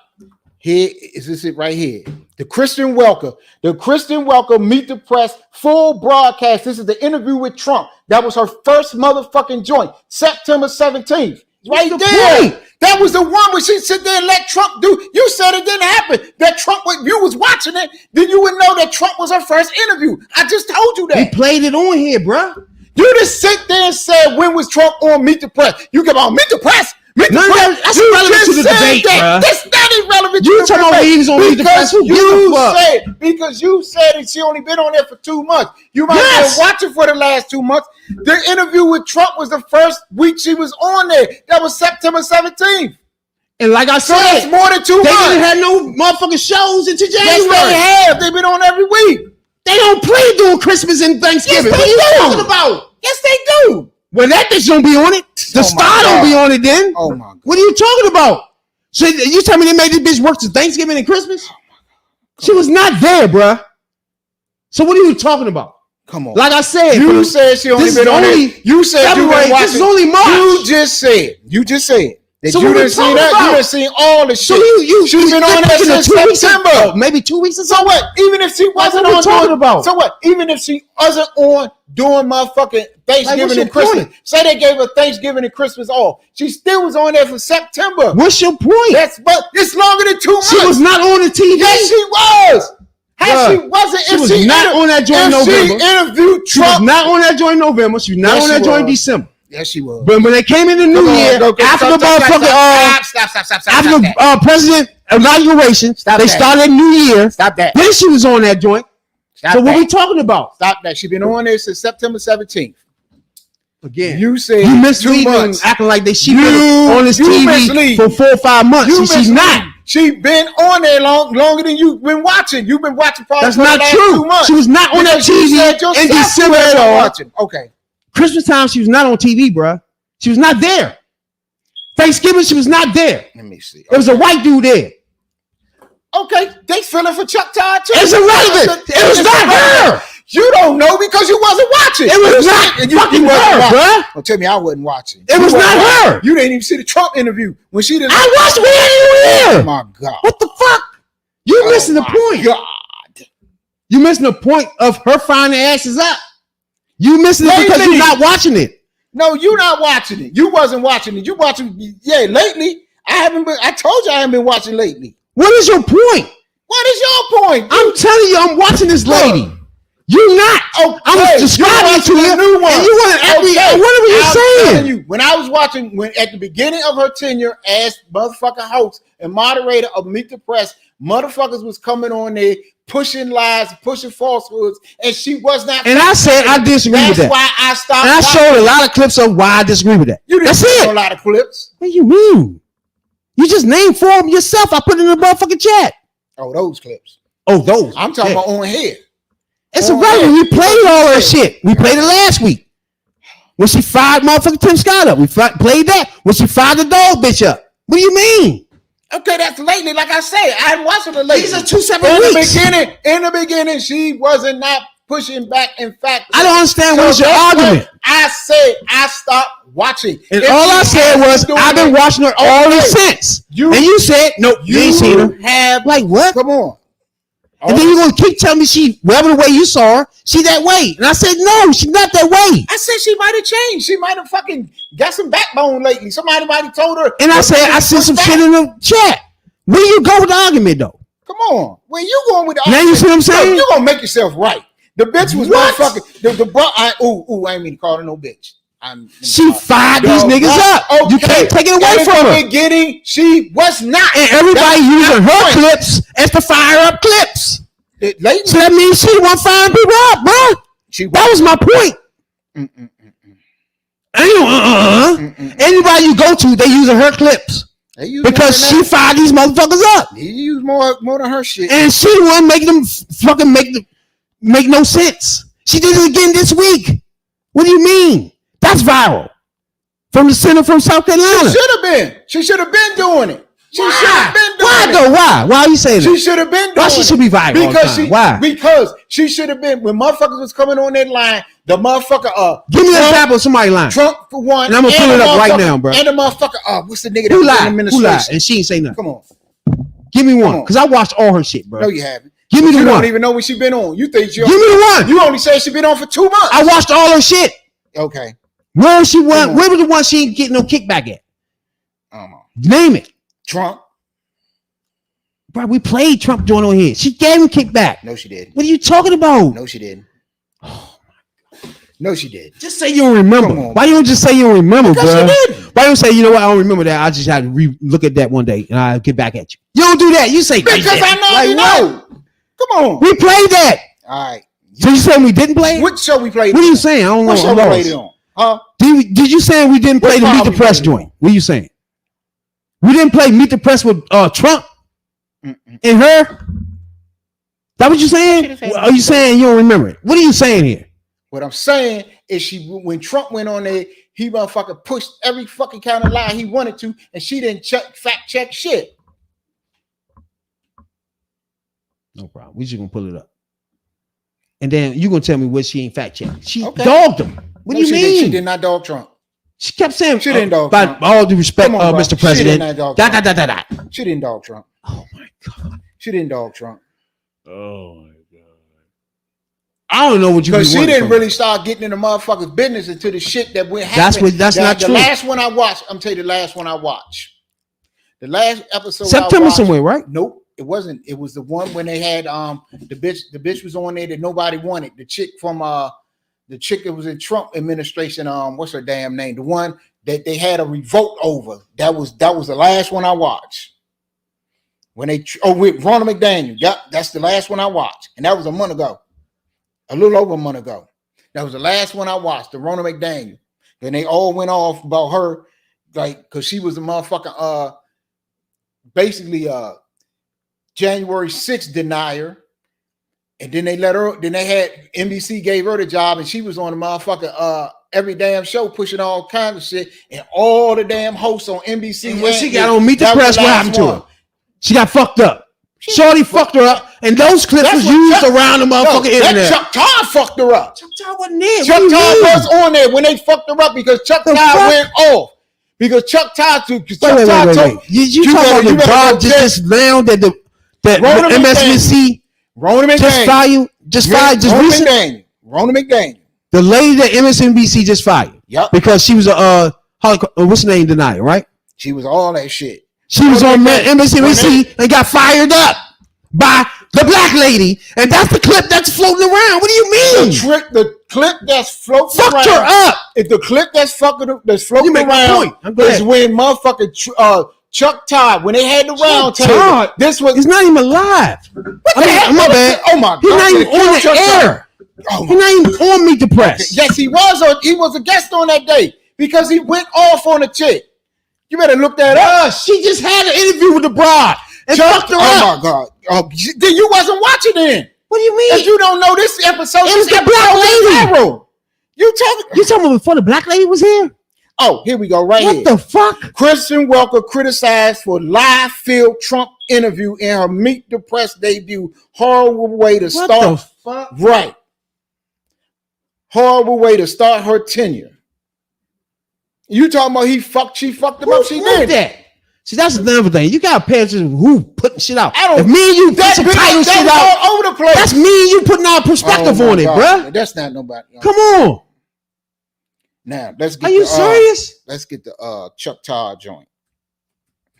Here is this it right here. The Christian Welker Meet the Press full broadcast. This is the interview with Trump. That was her first motherfucking joint. September 17th. Right there. Point? That was the one where she sit there and let Trump do. You said it didn't happen. That Trump, when you was watching it, then you would know that Trump was her first interview. I just told you that. He played it on here, bro. You just sit there and said, when was Trump on Meet the Press? You come on, Meet the Press. That's irrelevant to the debate, bro. That's not irrelevant to the debate. You talking about he was on Meet the Press? Because you said that she only been on there for 2 months. You might have been watching for the last 2 months. The interview with Trump was the first week she was on there. That was September 17th. And like I said, that's more than 2 months. They didn't have no motherfucking shows until January. Yes, they have. They've been on every week. They don't play doing Christmas and Thanksgiving. Yes, what are you talking about? Yes, they do. Well, that bitch don't be on it. The star don't be on it then. Oh, my God. What are you talking about? So you tell me they made this bitch work to Thanksgiving and Christmas? Oh, my God. She was not there, bruh. So what are you talking about? Come on. Like I said. You said she only been on it. You said you been watching. This is only March. You just said. That so you didn't see that. You didn't see all the shit. So she's been on there since September. Maybe 2 weeks or so. What? Even if she wasn't on talking about. So what? Even if she wasn't on doing motherfucking Thanksgiving and Christmas. Point? Say they gave her Thanksgiving and Christmas off. She still was on there for September. What's your point? But it's longer than 2 months. She was not on the TV. Yes, she was. How she wasn't? She was not on that joint in November. She interviewed Trump. She was not on that joint in November. She was not on that joint in December. Yes, she was. But when they came in the new year, after the motherfucking after the president inauguration, they started New Year. Stop that. Then she was on that joint. So what are we talking about? Stop that. She's been on there since September 17th. Again, you said you misleading, acting like she been on this TV for 4 or 5 months. She's not. She been on there longer than you've been watching. You've been watching probably. That's not true. 2 months. She was not on that TV in December at all. Okay. Christmas time, she was not on TV, bro. She was not there. Thanksgiving, she was not there. Let me see. There was a white dude there. Okay, they feeling for Chuck Todd too. It's irrelevant. It was not her. You don't know because you wasn't watching. It was not fucking her, bro. Don't tell me I wasn't watching. It was not her. You didn't even see the Trump interview when she didn't. I watched when you were here. Oh my God. What the fuck? You missing the point. God. You missing the point of her finding asses up. You missing it because you're not watching it. No, you're not watching it. You wasn't watching it. You watching, lately. I told you I haven't been watching lately. What is your point? What is your point? I'm telling you, I'm watching this lady. You're not. Okay. I'm describing to you. New one. And you want to what are you saying? You, when I was watching, at the beginning of her tenure as motherfucking host and moderator of Meet the Press, motherfuckers was coming on there pushing lies, pushing falsehoods, and she was not. And I said I disagree with that. That's why I stopped. And I showed a lot of clips of why I disagree with that. You didn't show a lot of clips. What do you mean? You just named 4 of them yourself. I put it in the motherfucking chat. Oh, those clips. Oh, those. I'm talking about on here. It's irrelevant. We played all that shit. We played it last week. When she fired motherfucking Tim Scott up. We played that. When she fired the dog bitch up. What do you mean? Okay, that's lately. Like I said, I haven't watched it lately. These are 2 separate weeks. In the beginning, she wasn't not pushing back. In fact, I don't understand what's your argument. I said I stopped watching. And all I said was I've been watching her all since. And you said, nope, you ain't seen her. Have like what? Come on. And then you're gonna keep telling me she, whatever the way you saw her, she that way. And I said, no, she's not that way. I said she might have changed. She might have fucking got some backbone lately. Somebody might have told her. And I said, I sent some shit in the chat. Where you go with the argument though? Come on. Where you going with the argument? Now you see what I'm saying? You're gonna make yourself right. The bitch was motherfucking the bro. I ain't mean to call her no bitch. She fired these niggas up. Okay. You can't take it away from her. In the beginning, she was not. And everybody using her clips as to fire up clips. So that means she wasn't firing people up, bro. That was my point. Anybody you go to, they using her clips. Because she fired these motherfuckers up. He used more than her shit. And she the one making them fucking make no sense. She did it again this week. What do you mean? That's viral. From the center from South Carolina. She should have been doing it. She should have been doing it. Why though? Why? Why are you saying that? She should have been doing it. Why she should be viral all the time? Why? Because she should have been, when motherfuckers was coming on that line, the motherfucker, give me an example of somebody lying. Trump for one. And I'm going to pull it up right now, bro. And the motherfucker, what's the nigga who that lied? in the administration? Who lied? And she ain't say nothing. Come on. Give me one. Because I watched all her shit, bro. No, you haven't. Give me the one. You don't even know when she been on. You think give me the one. You only said she been on for 2 months. I watched all her shit. Okay. Where she went? Where was the one she ain't getting no kickback at? I don't know. Name it. Trump. Bro, we played Trump joint on here. She gave him kickback. No, she did. What are you talking about? No, she didn't. Oh my God. No, she did. Just say you don't remember. Why you don't just say you don't remember, bro? Why don't you say, you know what, I don't remember that. I just had to look at that one day and I'll get back at you. You don't do that. You say because I know like, you know. Come on. We played that. All right. So you saying we didn't play it? What show we played? What are you saying? I don't know. What show we played it on? Huh? Did you say we didn't play the Meet the Press joint? What are you saying? We didn't play Meet the Press with Trump and her? That what you saying? Are you saying you don't remember it? What are you saying here? What I'm saying is when Trump went on there, he motherfucker pushed every fucking kind of lie he wanted to, and she didn't fact check shit. No problem. We just gonna pull it up. And then you gonna tell me what she ain't fact checked. She dogged him. What do you mean? She did not dog Trump. She kept saying she didn't dog Trump. By all due respect, Mr. President. She didn't dog Trump. Oh my God. She didn't dog Trump. Oh my God. I don't know what you mean. Because she didn't really start getting in the motherfucker's business until the shit that went happening. That's not true. The last one I watched, I'm telling you the last one I watched. The last episode September somewhere, right? Nope. It wasn't. It was the one when they had the bitch was on there that nobody wanted. The chick from the chick that was in Trump administration, what's her damn name? The one that they had a revolt over. That was the last one I watched. When they with Ronald McDaniel. Yep, that's the last one I watched. And that was a month ago. A little over a month ago. That was the last one I watched, the Ronald McDaniel. Then they all went off about her, like, because she was a motherfucker, basically January 6th denier. And then they let her, then they had NBC gave her the job, and she was on the motherfucker every damn show pushing all kinds of shit, and all the damn hosts on NBC. And when she got on Meet the Press, what happened to her? She got fucked up. Shorty fucked her up, and those clips was used around the motherfucking internet. Chuck Todd fucked her up. Chuck Todd wasn't there. Chuck Todd was on there when they fucked her up because Chuck Todd went off. Because Chuck Todd told you talking about the broad just now that MSNBC just fired Rona McDaniel. The lady that MSNBC just fired. Yep. Because she was a what's the name denier, right? She was all that shit. She was on MSNBC and got fired up by the black lady, and that's the clip that's floating around. What do you mean? The clip that's floating around. Fucked her up. If the clip that's floating around is when motherfucking Chuck Todd, when they had the round table, this was. He's not even alive. My bad. Oh my God. He's not even on the air. He's not even on Meet the Press. Yes, he was. He was a guest on that day because he went off on a chick. You better look that up. She just had an interview with the broad and fucked her up. Oh my God. Then you wasn't watching then. What do you mean? If you don't know this episode, it was the black lady. You talking about before the black lady was here? Oh, here we go, right here. What the fuck? Kristen Welker criticized for live field Trump interview in her Meet the Press debut. Horrible way to start. What the fuck? Right. Horrible way to start her tenure. You talking about she fucked him up? She did that. See, that's another thing. You gotta pay attention to who putting shit out. I don't. If me and you put some title shit out all over the place. that's me and you putting our perspective on it, bro. That's not nobody. Come on. Now let's get. Are you serious? Let's get the Chuck Todd joint.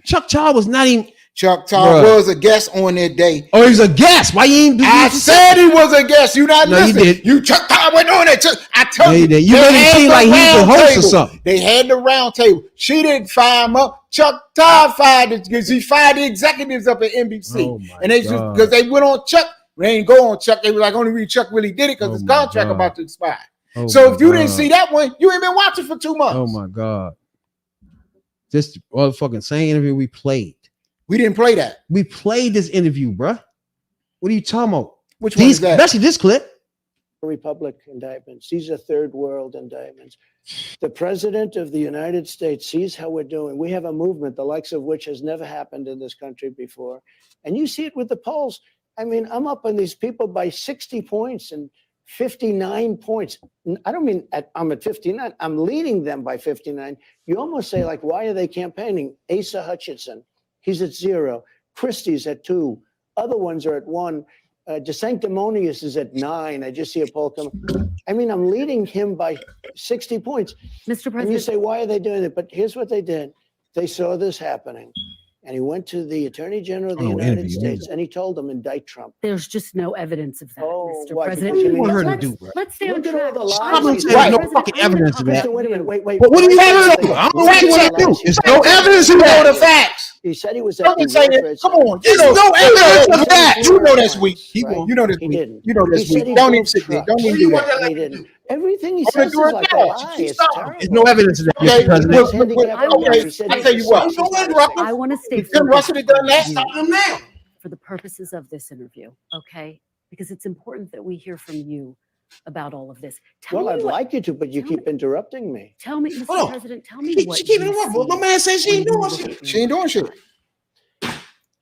Chuck Todd was not even. Chuck Todd was a guest on that day. Oh, he was a guest. Why you ain't? I said he was a guest. You not listening? You did. You Chuck Todd went on it. I told you. You made it seem like he's the host or something. They had the round table. She didn't fire him up. Chuck Todd fired it because he fired the executives up at NBC, and they just because they went on Chuck. They ain't go on Chuck. They were like, only reason Chuck really did it because his contract about to expire. So if you didn't see that one, you ain't been watching for 2 months. Oh my God! This motherfucking same interview we played. We didn't play that. We played this interview, bruh. What are you talking about? Which one is that? Especially this clip. Republic indictments. These are third world indictments. The president of the United States sees how we're doing. We have a movement, the likes of which has never happened in this country before. And you see it with the polls. I mean, I'm up on these people by 60 points and 59 points. I don't mean I'm at 59. I'm leading them by 59. You almost say, like, why are they campaigning? Asa Hutchinson, he's at 0. Christie's at 2. Other ones are at 1. DeSanctimonious is at 9. I just see a poll come. I mean, I'm leading him by 60 points. Mr. President. And you say, why are they doing it? But here's what they did. They saw this happening. And he went to the Attorney General of the United States and he told them, indict Trump. There's just no evidence of that, Mr. why? President. Because you mean- What you want her to do, bro? Let's stay on Look at all track. the lies Stop him he's saying made. no fucking evidence of that. Wait a minute, wait. But what do you want her to do? I don't know what you want her to do. There's no evidence of that. the facts. He said he was Don't at be saying the it. Come on. There's no evidence of that. You know that's weak. Right. You know that's He weak. didn't. You know that's He said weak. he Don't drove even sit there. trucks. Don't even do that. He didn't. Everything he I'm gonna says do is it like now. a lie. It's Stop. terrible. There's no evidence of that, Okay, Mr. President. okay. I tell you what. I want to stay Tim Russell had done that. Stop him now. for the purposes of this interview, okay? Because it's important that we hear from you about all of this. Tell Well, me I'd what- like you to, but you tell me- keep interrupting me. Tell me, Hold Mr. on. President, tell me what She keep you interrupting. see My man says she when ain't you doing look shit. at She ain't doing shit.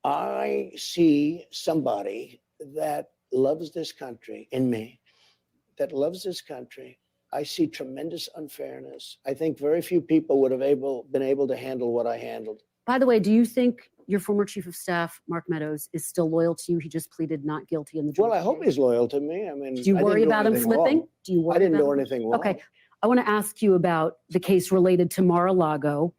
I see somebody that loves this country in me, that loves this country. I see tremendous unfairness. I think very few people would have been able to handle what I handled. By the way, do you think your former chief of staff, Mark Meadows, is still loyal to you? He just pleaded not guilty in the Well, Georgia I hope case. he's loyal to me. I mean, Do you I worry didn't do about him anything flipping? wrong. Do you worry I didn't about do him? anything wrong. Okay. I want to ask you about the case related to Mar-a-Lago.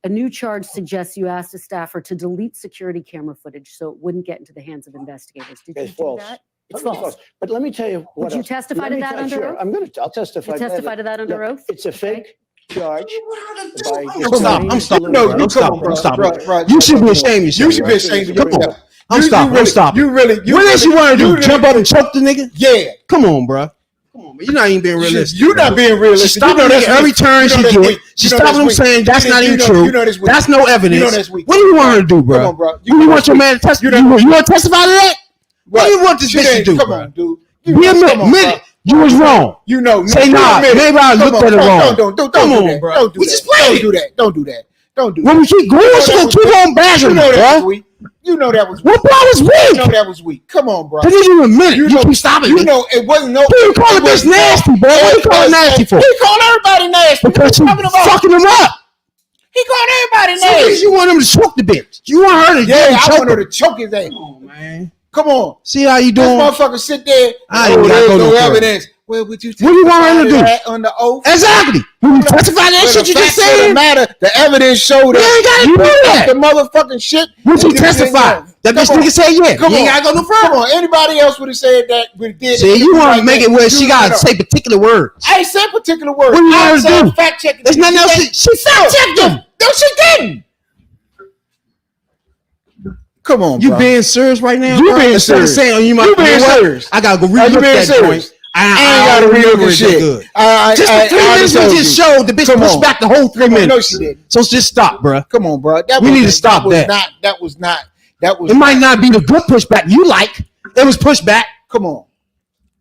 A new charge suggests you asked a staffer to delete security camera footage so it wouldn't get into the hands of investigators. Did you It's do false. that? It's Totally false. But let me tell you what Would you else. testify Let to me that tell- under sure, oath? I'll testify. You testify to that under oath? It's a Okay. fake charge. by I'm stopping. No, I'm stopping. bro. I'm stopping. Bro, You should be ashamed of yourself. You should be ashamed of Come on. yourself. I'm stopping. I'm stopping. You really. What else you want to do? Jump up and choke the nigga? Yeah. Come on, bro. Come on, man. You're not even being realistic. You're not being She's realistic. stopping him at every turn she gets. She's stopping him saying that's not even true. That's no evidence. What do you want her to do, bro? Come on, bro. You want your man to testify? You want to testify to that? What do you want this bitch to do, Come bro? on, dude. Be a minute. You was wrong. You know. Say nah. Maybe I looked at it wrong. Don't Come do on, that. bro. Don't do We that. just played Don't do that. Don't do that. Don't do When that. we keep going, she gonna keep on bashing You me, know that was bro. weak. You know that was weak. What part was You weak? know that was weak. Come on, bro. Didn't even a minute. You You know- keep stopping You me. know it wasn't no. What you call it bitch nasty, bro? What you call it nasty for? He called everybody nasty. Because What she you talking about? fucking him up. He called everybody So nasty. you want him to choke the bitch. You want her to Yeah, I choke want her him. to choke his ass. Come on, man. Come on. See how you This doing? motherfucker sit there. I ain't gotta there's go no no further. evidence. Well, would you What do you want her to testify do? that under oath? Exactly. When you testify that Well, shit the you just facts of the said, matter, the evidence showed You that ain't gotta you do picked that. up the motherfucking shit. would you and didn't testify? know. That bitch Come on. nigga said yeah. Come You ain't on. gotta go no Come further. on, anybody else would have said that. We did. See, you want to make it where she gotta got say particular words. I ain't said particular words. What do you I want her to said do? fact checking. There's nothing else. She fact checked him. No, she didn't. Come on, You bro. being serious right now? You bro? being Instead of serious. saying, oh, you might You being know what? serious. I gotta go Are you relook being that serious? joint. I ain't gotta don't relook remember the it that shit. good. I Just the 3 minutes we told just you. showed, the bitch Come pushed on. back the whole 3 Come on, minutes. no, she didn't. So just stop, bro. Come on, bro. We need to stop that. That was not. That was. It might not be the good pushback you like. It was pushback. Come on.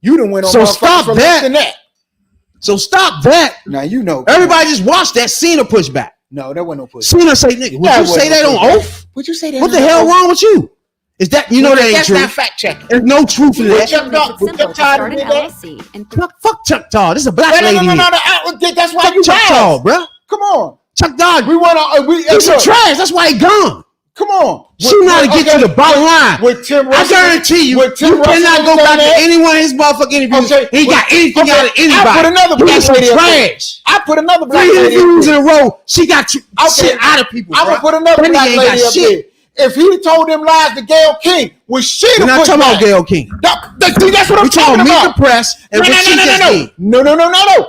You done went on. So motherfuckers stop for that. less than that. So stop that. Now you know. Everybody just watched that Cena pushback. No, that wasn't no push. Cena say, nigga, would you say that on oath? Would you say that? What the hell wrong with you? Is that, you know that ain't That's true. not fact checking. There's no truth in that. Chuck Todd Start an did that? LLC and Fuck Chuck Todd. This is a black lady here. No. That's why you Chuck asked. Todd, bro. Come on. Chuck Dodge. We want to. He's some trash. That's why he gone. Come on. She not to get to the bottom line. With Tim I Russell, guarantee you, with Tim you cannot Russell go back there. to any one of his motherfucking interviews. Okay, He got anything out of anybody. I put another black He's some lady up there. trash. I put another black 3 lady interviews up in a row. She got shit out of people. I'm gonna put another black lady up there. If he told them lies to Gayle King, was she the We're not talking about Gayle King. That's what I'm We're talking talking about. Meet the Press and what she just did. No.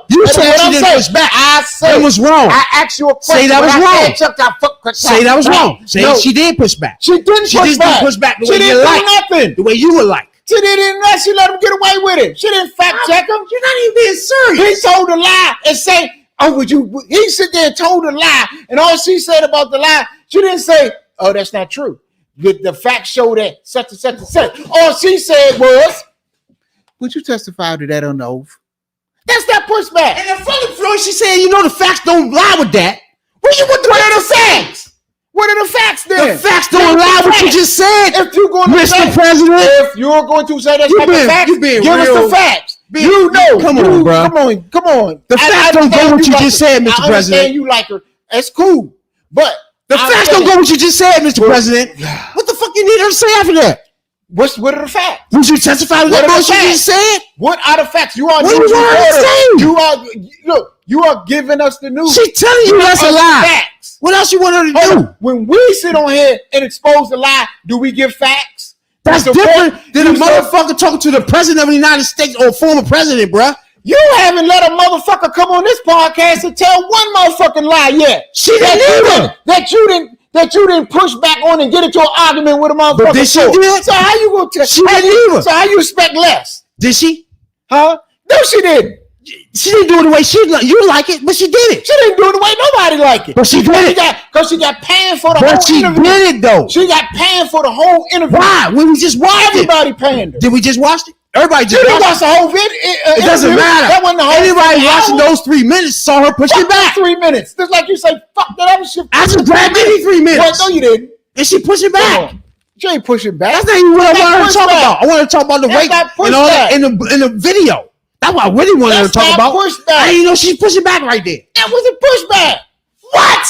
You That's said what she I'm didn't saying. push back. I said It was wrong. I asked you a question. Say that was when I wrong. said Chuck got fucked. Say that was wrong. Say No. she did push back. She didn't She push just back. didn't push back the She way didn't you do like. nothing. The way you would like. She didn't. She let him get away with it. She didn't fact check him. You're not even being serious. He told a lie and say, "Oh, would you?" He sit there and told a lie, and all she said about the lie, she didn't say, "Oh, that's not true." The facts show that such and such and such. All she said was, "Would you testify to that on the oath?" That's that pushback. And the fucking floor, she said, you know, the facts don't lie with that. What are the facts? What are the facts then? The facts don't lie with what you just said. If you're going to Mr. say, President, if you're going to say that's You not the been- facts, you been give real- us the facts. been- You know. Come on, bro. Come on. The facts don't go with what you just said, Mr. I understand President. you like her. That's cool. But The facts don't go with what you just said, Mr. President. What the fuck you need her to say after that? What are the facts? Would you testify to What that are the bullshit you just said? What are the facts? You are What do you news want her to reporter. say? You are look. You are giving us the news. She telling you that's a Us lie. Facts. What else you want her to Hold do? on. When we sit on here and expose the lie, do we give facts? That's Support- different than a you say- motherfucker talking to the president of the United States or former president, bruh. You haven't let a motherfucker come on this podcast and tell one motherfucking lie yet. She didn't either. That you didn't push back on and get into an argument with a motherfucker. But did she for. do it? So how you gonna tell? She didn't either. So how you expect less? Did she? Huh? No, she didn't. She didn't do it the way you like it, but she did it. She didn't do it the way nobody like it. But she did it. Because she got paying for the But whole she interview. did it though. She got paying for the whole interview. Why? When we just watched it. Everybody paying her. Did we just watch it? Everybody You just didn't watch watched the it. whole video. It doesn't matter. That wasn't the whole Anybody fucking watching hour. those 3 minutes saw her pushing Fuck that back. 3 minutes. Just like you say, fuck that other shit. I just grabbed any 3 minutes. Well, no, you didn't. And she pushing Come back. on. She ain't pushing back. That's not even what I wanted her to talk pushback. about. I wanted to talk about the That's rape not and all that pushback. in the video. That's what I really wanted her to That's talk not about. pushback. I didn't know she's pushing back right there. That was a pushback. What?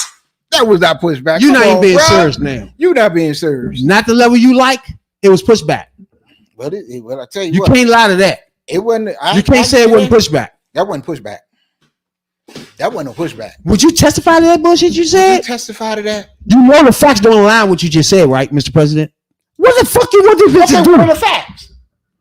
That was not pushback. You're Come not even on, being bro. serious now. You not being serious. Not the level you like. It was pushback. Well, I tell you, You what, can't lie to that. it wasn't. You can't say it wasn't pushback. That wasn't pushback. That wasn't a pushback. Would you testify to that bullshit you Did said? you testify to that? You know the facts don't align with what you just said, right, Mr. President? What the fuck you want this bitch Okay, to what are do? the facts?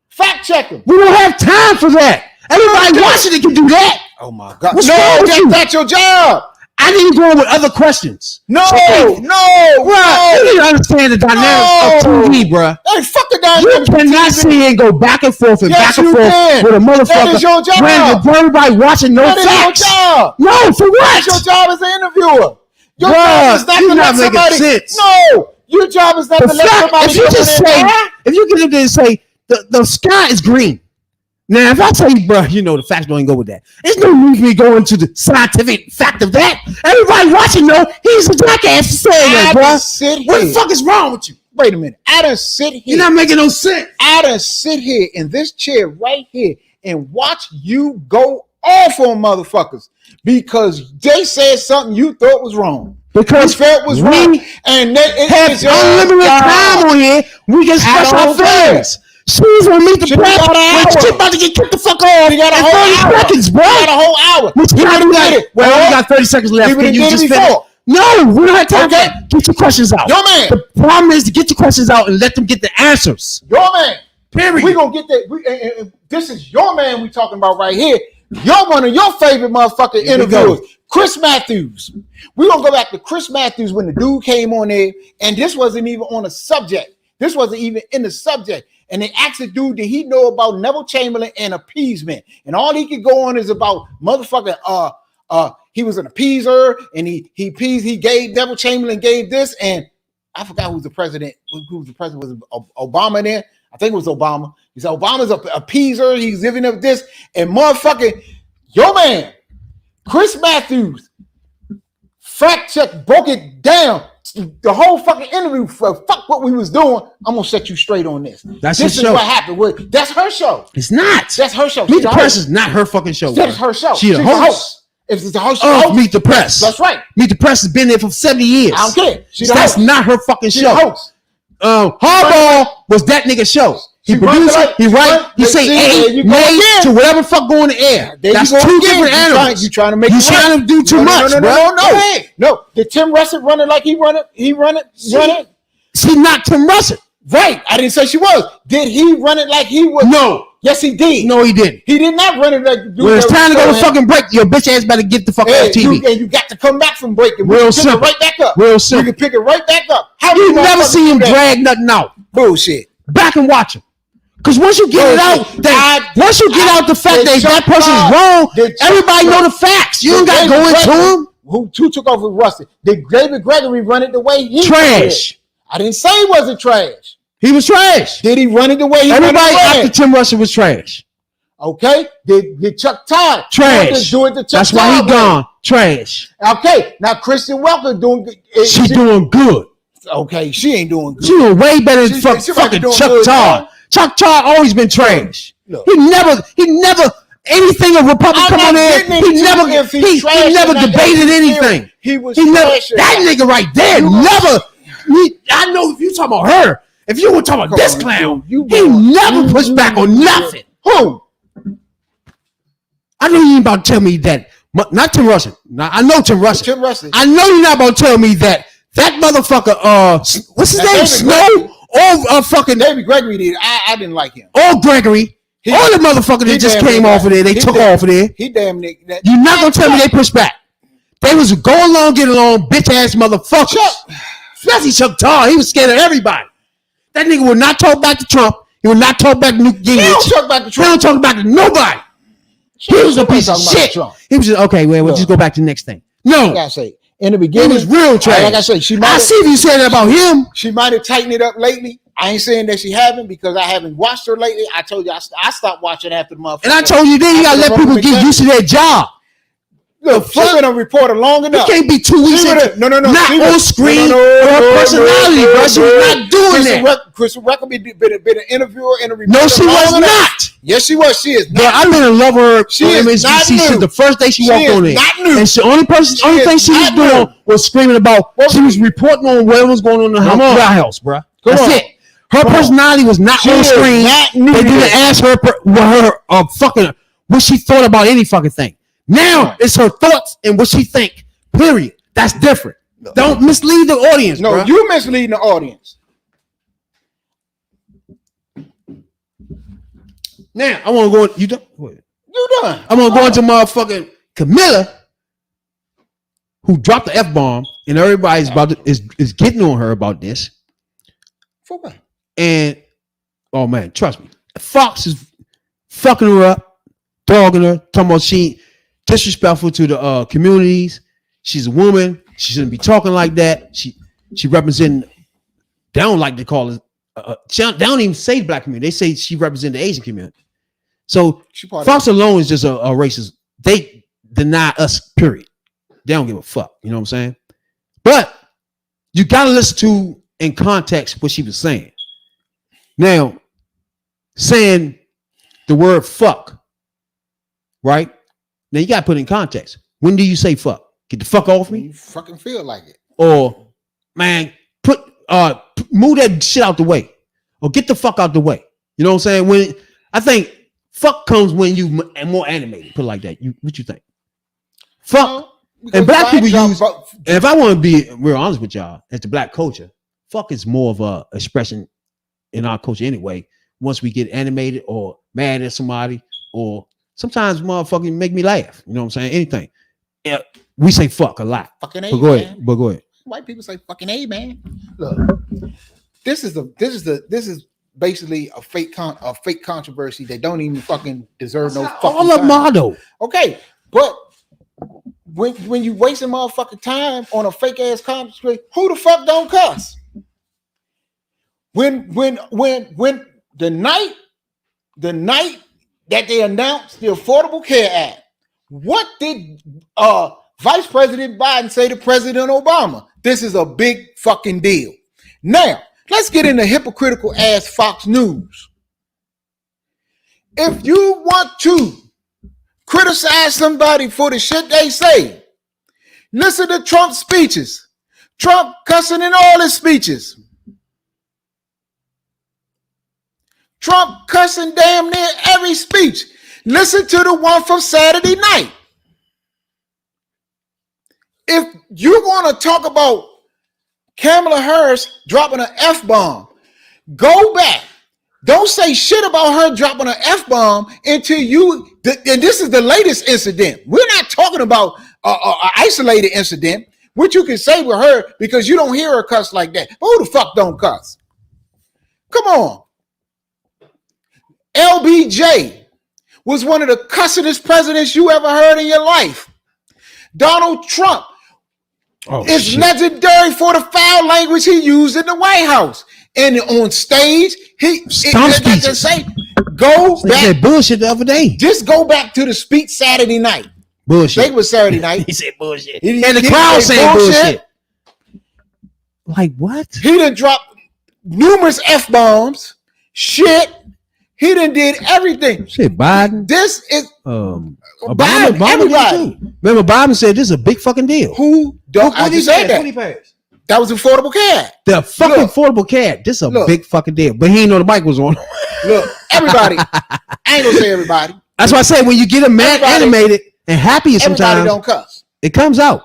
Fact check them. We don't have time for that. Everybody Okay. watching it can do that. Oh my God! What's wrong with you? That's your job. I need to go on with other questions. No, So, no, bruh, you need to understand the dynamics of TV, bruh. Hey, fuck the You dynamics of cannot TV. sit here and go back and forth and Yes, back and you forth can. with a motherfucker That is your job. when everybody watching no That is facts. your job. No, for what? That's your job as an interviewer. Your Bruh, job is not you're to not let making somebody. sense. No, your job is not The to let fact, somebody. if you come just in say, and- if you get up there and say the sky is green. Now, if I tell you, bro, you know the facts don't even go with that. There's no need for me to go into the scientific fact of that. Everybody watching know he's a jackass for saying that, I bro. done sit What the here. fuck is wrong with you? Wait a minute. I done sit here. You're not making no sense. I done sit here in this chair right here and watch you go off on motherfuckers because they said something you thought was wrong. Because You felt was we wrong. And that have it's your unlimited job. time on here. We can express I our don't care. feelings. She's gonna meet the She press. got an when hour. She's about to get kicked the fuck off You got a in whole 30 hour. seconds, bro. You got a whole hour. We We gotta done do did that. it. Well, Huh? we got 30 seconds left. We Can done you did it just before. finish? No, we don't have time for Okay. that. Get your questions out. Your man. The problem is to get your questions out and let them get the answers. Your man. Period. We gonna get that. This is your man we talking about right here. You're one of your favorite motherfucking Here we go. interviewers, Chris Matthews. We gonna go back to Chris Matthews when the dude came on there, and this wasn't even on a subject. This wasn't even in the subject. And they asked the dude, did he know about Neville Chamberlain and appeasement? And all he could go on is about motherfucking he was an appeaser, and he appeased. He gave Neville Chamberlain gave this, and I forgot who's the president. Who was the president? Was Obama there? I think it was Obama. He said Obama's a appeaser. He's giving up this, and motherfucking your man, Chris Matthews, fact check, broke it down. The whole fucking interview for fuck what we was doing. I'm gonna set you straight on this. That's this his is show. what happened. That's her show. It's not. That's her show. Meet She's the a Press host. is not her fucking show. That's bro. her show. She's a host. If it's the host, Meet the Press. That's right. Meet the Press has been there for 70 years. I don't care. That's not her fucking show. Host. Hardball was that nigga's show. He produced it, he write, he say A, nay to whatever fuck go in the air. That's two different animals. You trying to make you trying to do too much, bro. No. Did Tim Russell run it like he run it? She not Tim Russell. Right. I didn't say she was. Did he run it like he was? No. Yes, he did. No, he didn't. He did not run it like. When it's time to go to fucking break, your bitch ass better get the fuck off TV. And you got to come back from breaking. Real simple. Right back up. Real simple. You can pick it right back up. How you never see him drag nothing out. Bullshit. Back and watch him. Because once you get it out, once you get out the fact that person is wrong, everybody know the facts. You don't got to go into him. Who took over Rusty? Did David Gregory run it the way he trash? I didn't say he wasn't trash. He was trash. Did he run it the way he everybody after Tim Russell was trash. Okay. Did Chuck Todd trash? Do it to Chuck That's why he gone. Trash. Okay. Now Kristen Welker doing. She doing good. Okay, she ain't doing good. She doing way better than fucking Chuck Todd. Chuck Todd always been trash. Look. He never anything a Republican come on there. He never debated anything. He was that nigga right there. I know if you talking about her. If you were talking about this clown, he never pushed back on nothing. Who? I know you ain't about to tell me that. Not Tim Russell. Now, I know Tim Russell. I know you're not about to tell me that motherfucker. What's his name? Snow. Or fucking David Gregory did. I didn't like him. Or Gregory. All the motherfuckers that just came off of there. They took off of there. He damn nigga. You're not gonna tell me they pushed back. They was go along, get along, bitch ass motherfuckers. Especially Chuck Todd. He was scared of everybody. That nigga would not talk back to Trump. He would not talk back to Newt Gingrich. He don't talk back to Trump. He don't talk back to nobody. He was a piece of shit. He was just okay. We'll just go back to the next thing. No, like I say in the beginning, he was real trash. Like I say, I see if you said that about him. She might have tightened it up lately. I ain't saying that she haven't because I haven't watched her lately. I told you I stopped watching after the motherfucker. And I told you then you gotta let people get used to their job. Look, she's been a reporter long enough. You can't be 2 weeks into not on screen her personality, bro. She was not doing that. Crystal Record been an interviewer and a reporter. No, she was not. Yes, she was. She is. But I've been in love with her. She is not new. Since the first day she walked on there. Not new. And the only thing she was doing was screaming about. She was reporting on what was going on in the house, bro. That's it. Her personality was not on screen. They didn't ask her what she thought about any fucking thing. Now it's her thoughts and what she think. Period. That's different. No. Don't mislead the audience. No, bro. You misleading the audience. Now I want to go. You done? You done? I want to go into motherfucking Kamala, who dropped the F-bomb, and everybody's is getting on her about this. For what? And oh man, trust me, Fox is fucking her up, dogging her, talking about she disrespectful to the communities. She's a woman. She shouldn't be talking like that. She representing. They don't like to call it. They don't even say the black community. They say she represents the Asian community. So Fox alone is just a racist. They deny us. Period. They don't give a fuck. You know what I'm saying? But you gotta listen to in context what she was saying. Now, saying the word fuck, right? Now you gotta put it in context. When do you say fuck? Get the fuck off me? You fucking feel like it. Or man, move that shit out the way. Or get the fuck out the way. You know what I'm saying? When I think fuck comes when you more animated. Put it like that. What you think? Fuck. And black people use. And if I want to be real honest with y'all, as the black culture, fuck is more of a expression in our culture anyway. Once we get animated or mad at somebody, or sometimes motherfucking make me laugh. You know what I'm saying? Anything. Yeah, we say fuck a lot. Fucking A, but go ahead. But go ahead. White people say fucking A, man. Look, this is basically a fake controversy. They don't even fucking deserve no fucking all the motto. Okay, but when you wasting motherfucking time on a fake ass controversy, who the fuck don't cuss? When the night that they announced the Affordable Care Act, what did Vice President Biden say to President Obama? This is a big fucking deal. Now, let's get into hypocritical ass Fox News. If you want to criticize somebody for the shit they say. Listen to Trump's speeches. Trump cussing in all his speeches. Trump cussing damn near every speech. Listen to the one from Saturday night. If you want to talk about Kamala Harris dropping an F-bomb, go back. Don't say shit about her dropping an F-bomb until you, and this is the latest incident. We're not talking about an isolated incident, which you can say with her because you don't hear her cuss like that. But who the fuck don't cuss? Come on. LBJ was one of the cussingest presidents you ever heard in your life. Donald Trump is legendary for the foul language he used in the White House. And on stage, go back. Bullshit the other day. Just go back to the speech Saturday night. Bullshit. They was Saturday night. He said bullshit. And the crowd saying bullshit. Like what? He done dropped numerous F-bombs. Shit. He done did everything. Shit, Biden. This is Obama everybody. too. Remember, Biden said this is a big fucking deal. Who don't? I just said that. That was Affordable Care. The fucking Affordable Care. This is a big fucking deal. But he ain't know the mic was on. Look, everybody. I ain't gonna say everybody. That's why I say when you get them animated and happy sometimes, everybody don't cuss. It comes out.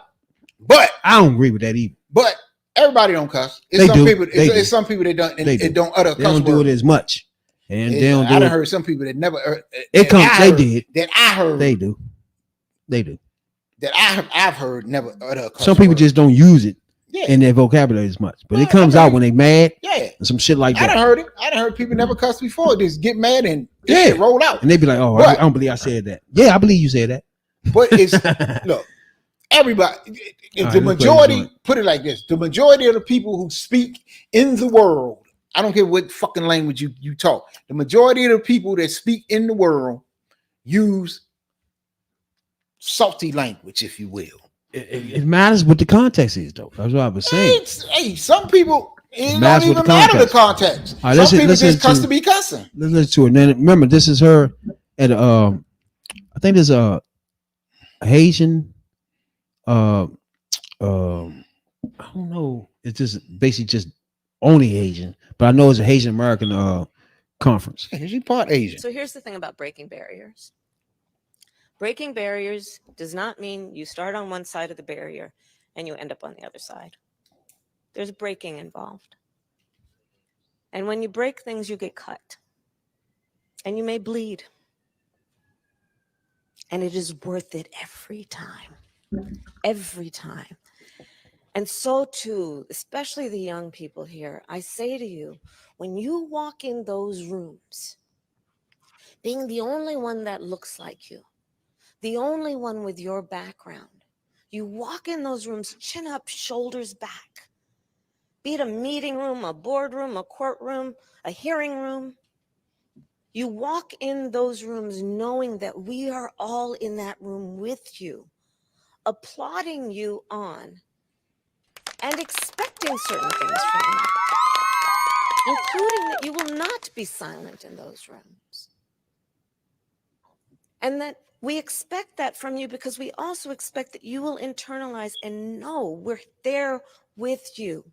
But I don't agree with that either. But everybody don't cuss. It's some people that don't. It don't utter cuss. They don't do it as much. And they don't do I it. heard some people that never. They did. That I heard. They do. That I've heard never utter a cuss. Some people word. just don't use it in their vocabulary as much. But it comes out when they mad. Yeah. And some shit like that. I done heard it. I done heard people never cuss before. Just get mad and shit roll out. And they be like, oh, I don't believe I said that. Yeah, I believe you said that. But it's look, everybody, the majority, put it like this: the majority of the people who speak in the world, I don't care what fucking language you talk, the majority of the people that speak in the world use salty language, if you will. It matters what the context is, though. That's what I was saying. Hey, some people it don't even matter the context. Right, some people just cuss to be cussing. Let's listen to it. And then remember, this is her at I think there's a Haitian I don't know. It's just basically just only Asian, but I know it's a Haitian American conference. Is she part Asian? So here's the thing about breaking barriers. Breaking barriers does not mean you start on one side of the barrier and you end up on the other side. There's breaking involved. And when you break things, you get cut. And you may bleed. And it is worth it every time. Every time. And so too, especially the young people here, I say to you, when you walk in those rooms, being the only one that looks like you, the only one with your background, you walk in those rooms, chin up, shoulders back. Be it a meeting room, a boardroom, a courtroom, a hearing room. You walk in those rooms knowing that we are all in that room with you, applauding you on and expecting certain things from you, including that you will not be silent in those rooms. And that we expect that from you because we also expect that you will internalize and know we're there with you.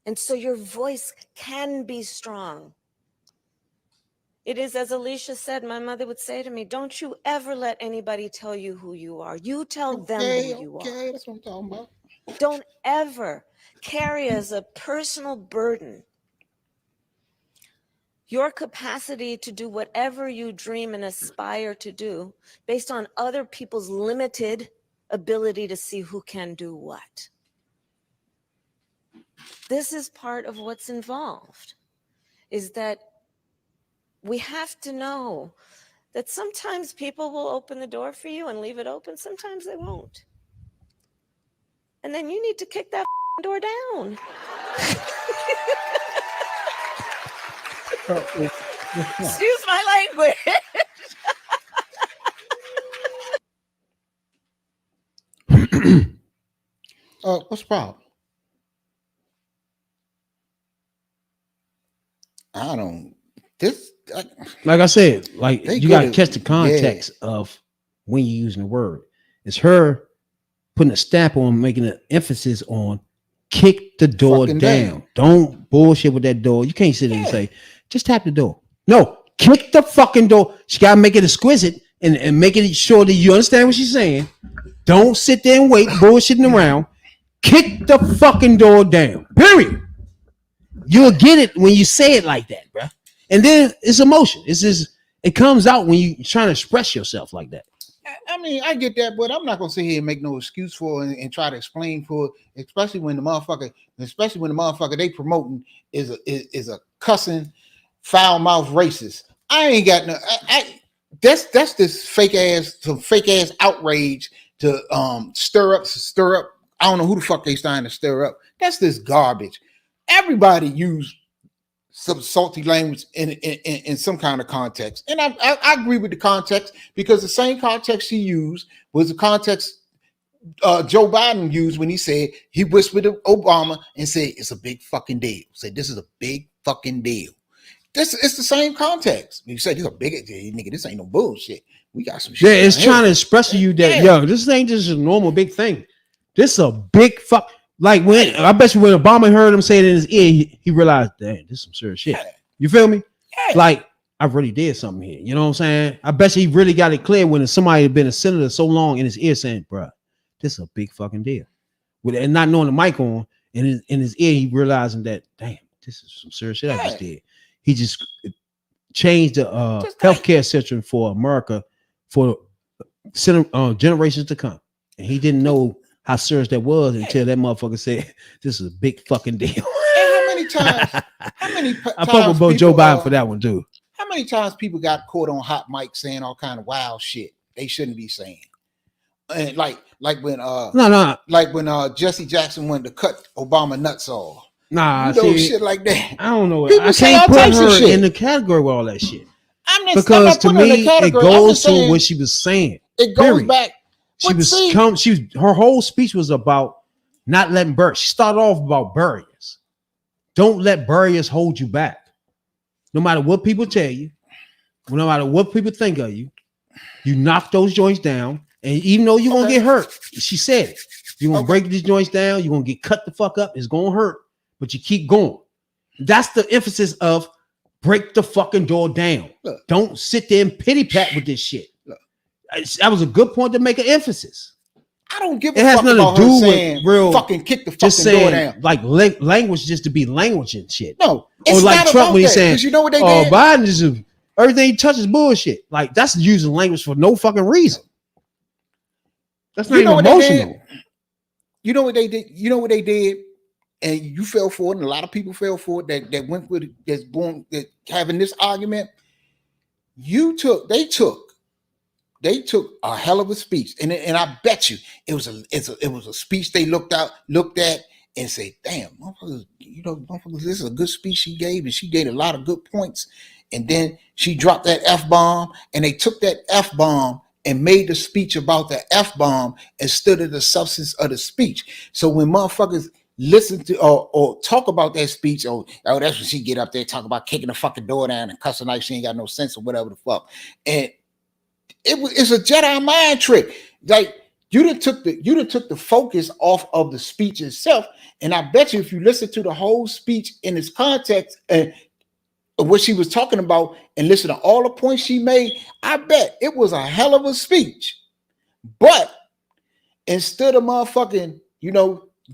And so your voice can be strong. It is, as Alicia said, my mother would say to me, don't you ever let anybody tell you who you are. You tell them who you are. That's what I'm talking about. Don't ever carry as a personal burden your capacity to do whatever you dream and aspire to do based on other people's limited ability to see who can do what. This is part of what's involved, is that we have to know that sometimes people will open the door for you and leave it open. Sometimes they won't. And then you need to kick that door down. Excuse my language. What's the problem? Like I said, like you got to catch the context of when you're using the word. It's her putting a stamp on, making an emphasis on kick the door down. Don't bullshit with that door. You can't sit there and say, just tap the door. No, kick the fucking door. She got to make it exquisite and making sure that you understand what she's saying. Don't sit there and wait, bullshitting around. Kick the fucking door down. Period. You'll get it when you say it like that, bro. And then it's emotion. It's just, it comes out when you're trying to express yourself like that. I mean, I get that, but I'm not gonna sit here and make no excuse for it and try to explain for it, especially when the motherfucker they promoting is a cussing, foul mouth racist. I ain't got no. That's this fake ass outrage to stir up. I don't know who the fuck they trying to stir up. That's this garbage. Everybody use some salty language in some kind of context. And I agree with the context, because the same context he used was the context Joe Biden used when he said, he whispered to Obama and said, it's a big fucking deal. Said, this is a big fucking deal. It's the same context. You said, this is a big nigga, this ain't no bullshit. We got some shit. Yeah, it's trying to express to you that, yo, this ain't just a normal big thing. This is a big fuck. Like, when I bet you when Obama heard him say it in his ear, he realized, damn, this is some serious shit. You feel me? Like, I really did something here. You know what I'm saying? I bet you he really got it clear when somebody had been a senator so long in his ear saying, bro, this is a big fucking deal. And not knowing the mic on, in his ear, he realizing that, damn, this is some serious shit I just did. He just changed the healthcare system for America for generations to come. And he didn't know how serious that was until that motherfucker said, this is a big fucking deal. And how many times I fuck with both Joe Biden for that one too. How many times people got caught on hot mic saying all kind of wild shit they shouldn't be saying? And like when Jesse Jackson wanted to cut Obama nuts off. Nah, shit like that. I don't know. People I can't put her in the category with all that shit. Because to me, it goes to what she was saying. It goes back. Her whole speech was about not letting barriers. She started off about barriers. Don't let barriers hold you back. No matter what people tell you, no matter what people think of you, you knock those joints down. And even though you're gonna get hurt, she said it. You're gonna break these joints down, you're gonna get cut the fuck up, it's gonna hurt, but you keep going. That's the emphasis of break the fucking door down. Look, don't sit there and pity pat with this shit. That was a good point to make an emphasis. I don't give a fuck about her saying real fucking kick the fucking door down. Like language just to be language and shit. No, or like Trump when he's saying, you know what they did? Biden is everything he touches bullshit. Like, that's using language for no fucking reason. That's not even emotional. You know what they did? You know what they did? And you fell for it, and a lot of people fell for it that went with it, having this argument. They took a hell of a speech, and I bet you it was a speech they looked at and said, "Damn, motherfuckers, this is a good speech she gave, and she gave a lot of good points." And then she dropped that F-bomb, and they took that F-bomb and made the speech about the F-bomb instead of the substance of the speech. So when motherfuckers listen to or talk about that speech, oh, that's when she get up there talk about kicking the fucking door down and cussing like she ain't got no sense or whatever the fuck. And it's a Jedi mind trick. Like, you done took the focus off of the speech itself. And I bet you if you listen to the whole speech in its context and what she was talking about and listen to all the points she made, I bet it was a hell of a speech. But instead of motherfucking,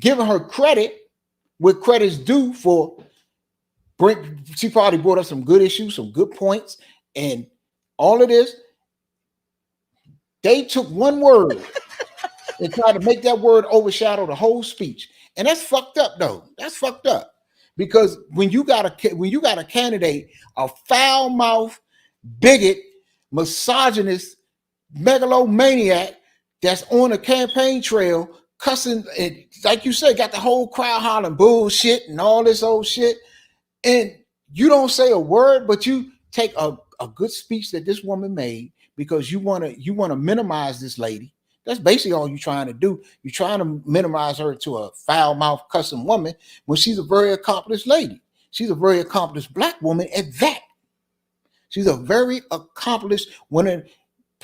giving her credit where credit's due for she probably brought up some good issues, some good points, and all of this, they took one word and tried to make that word overshadow the whole speech. And that's fucked up, though. That's fucked up. Because when you got a candidate, a foul-mouthed, bigot, misogynist, megalomaniac that's on a campaign trail cussing, and like you said, got the whole crowd hollering bullshit and all this old shit, and you don't say a word, but you take a good speech that this woman made because you want to minimize this lady. That's basically all you're trying to do. You're trying to minimize her to a foul-mouthed cussing woman when she's a very accomplished lady. She's a very accomplished black woman at that. She's a very accomplished woman,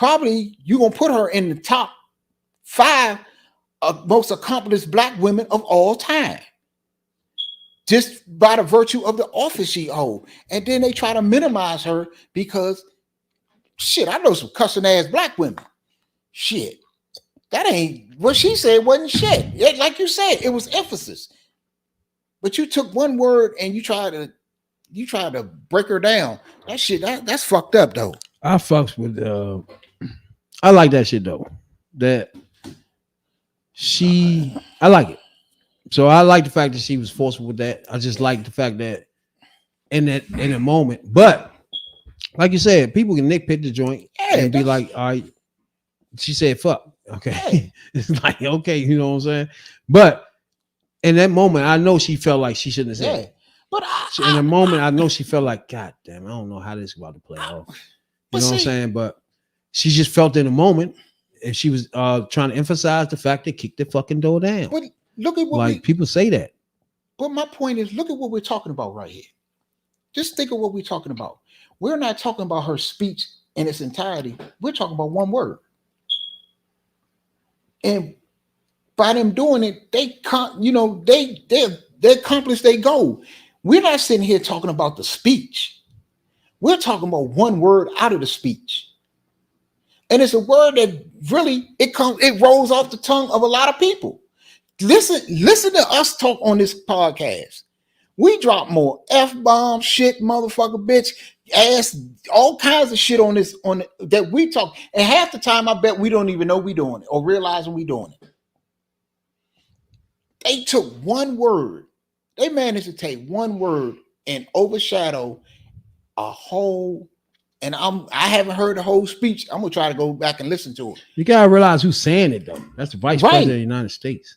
probably you're gonna put her in the top 5 of most accomplished black women of all time, just by the virtue of the office she holds. And then they try to minimize her because shit, I know some cussing ass black women. Shit, that ain't what she said. Wasn't shit. Like you said, it was emphasis. But you took one word and you tried to break her down. That shit, that's fucked up though. I fucks with I like that shit though. That I like it. So I like the fact that she was forceful with that. I just like the fact that in a moment, but like you said, people can nitpick the joint and be like, all right, she said fuck. Okay. It's like, okay, you know what I'm saying? But in that moment, I know she felt like she shouldn't have said it. But in the moment, I know she felt like, God damn, I don't know how this is about to play off. You know what I'm saying? But she just felt in the moment, and she was trying to emphasize the fact that kick the fucking door down. But look at what people say that. But my point is, look at what we're talking about right here. Just think of what we're talking about. We're not talking about her speech in its entirety. We're talking about one word. And by them doing it, they accomplish their goal. We're not sitting here talking about the speech. We're talking about one word out of the speech. And it's a word that really it rolls off the tongue of a lot of people. Listen to us talk on this podcast. We drop more F-bomb shit, motherfucker, bitch, ass, all kinds of shit on this that we talk. And half the time I bet we don't even know we doing it or realizing we doing it. They took one word. They managed to take one word and overshadow a whole. And I haven't heard the whole speech. I'm gonna try to go back and listen to it. You gotta realize who's saying it though. That's the vice president of the United States.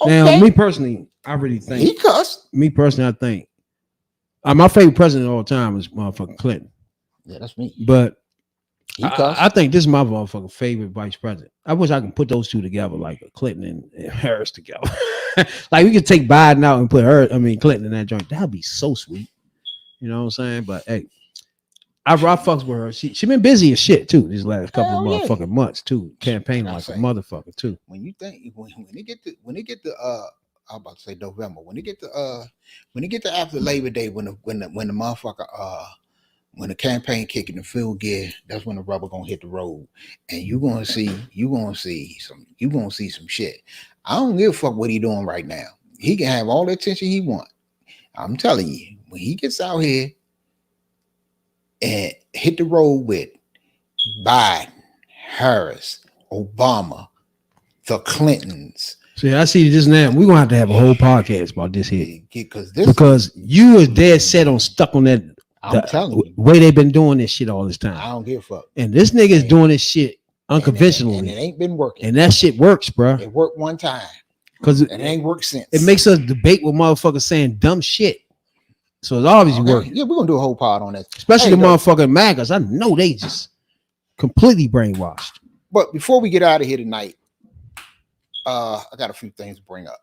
Okay. Now, me personally, I really think he cussed. Me personally, I think my favorite president of all time is motherfucking Clinton. Yeah, that's me. But I think this is my motherfucking favorite vice president. I wish I could put those two together, like Clinton and Harris together. Like we could take Biden out and put Clinton in that joint. That'd be so sweet. You know what I'm saying? But hey, I fucks with her. She been busy as shit too these last couple of motherfucking months too, campaigning like a motherfucker too. When you think when they get to I'm about to say November, when they get to after Labor Day, when the motherfucker when the campaign kick in the field gear, that's when the rubber gonna hit the road, and you gonna see some shit. I don't give a fuck what he doing right now. He can have all the attention he want. I'm telling you, when he gets out here and hit the road with Biden, Harris, Obama, the Clintons. See, I see this now. We're gonna have a whole podcast about this here. Because you is dead set on stuck on that. I'm telling you, way they've been doing this shit all this time. I don't give a fuck. And this nigga is doing this shit unconventionally. And it ain't been working. And that shit works, bro. It worked one time. Because it ain't worked since. It makes us debate with motherfuckers saying dumb shit. So it's obviously working. Yeah, we're gonna do a whole pod on that. Especially the motherfucking MAGAs. I know they just completely brainwashed. But before we get out of here tonight, I got a few things to bring up.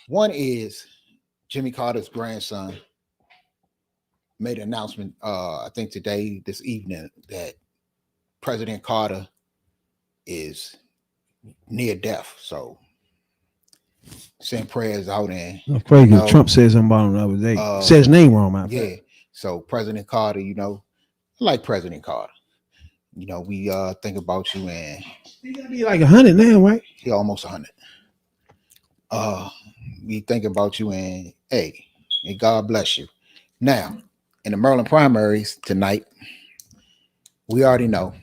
One is Jimmy Carter's grandson made an announcement, I think this evening, that President Carter is near death. So send prayers out. And that's crazy. Trump said something about him the other day. Said his name wrong, man. Yeah. So President Carter, I like President Carter. We think about you, and he gotta be like 100 now, right? He almost 100. We think about you, and hey, and God bless you. Now, in the Maryland primaries tonight, we already know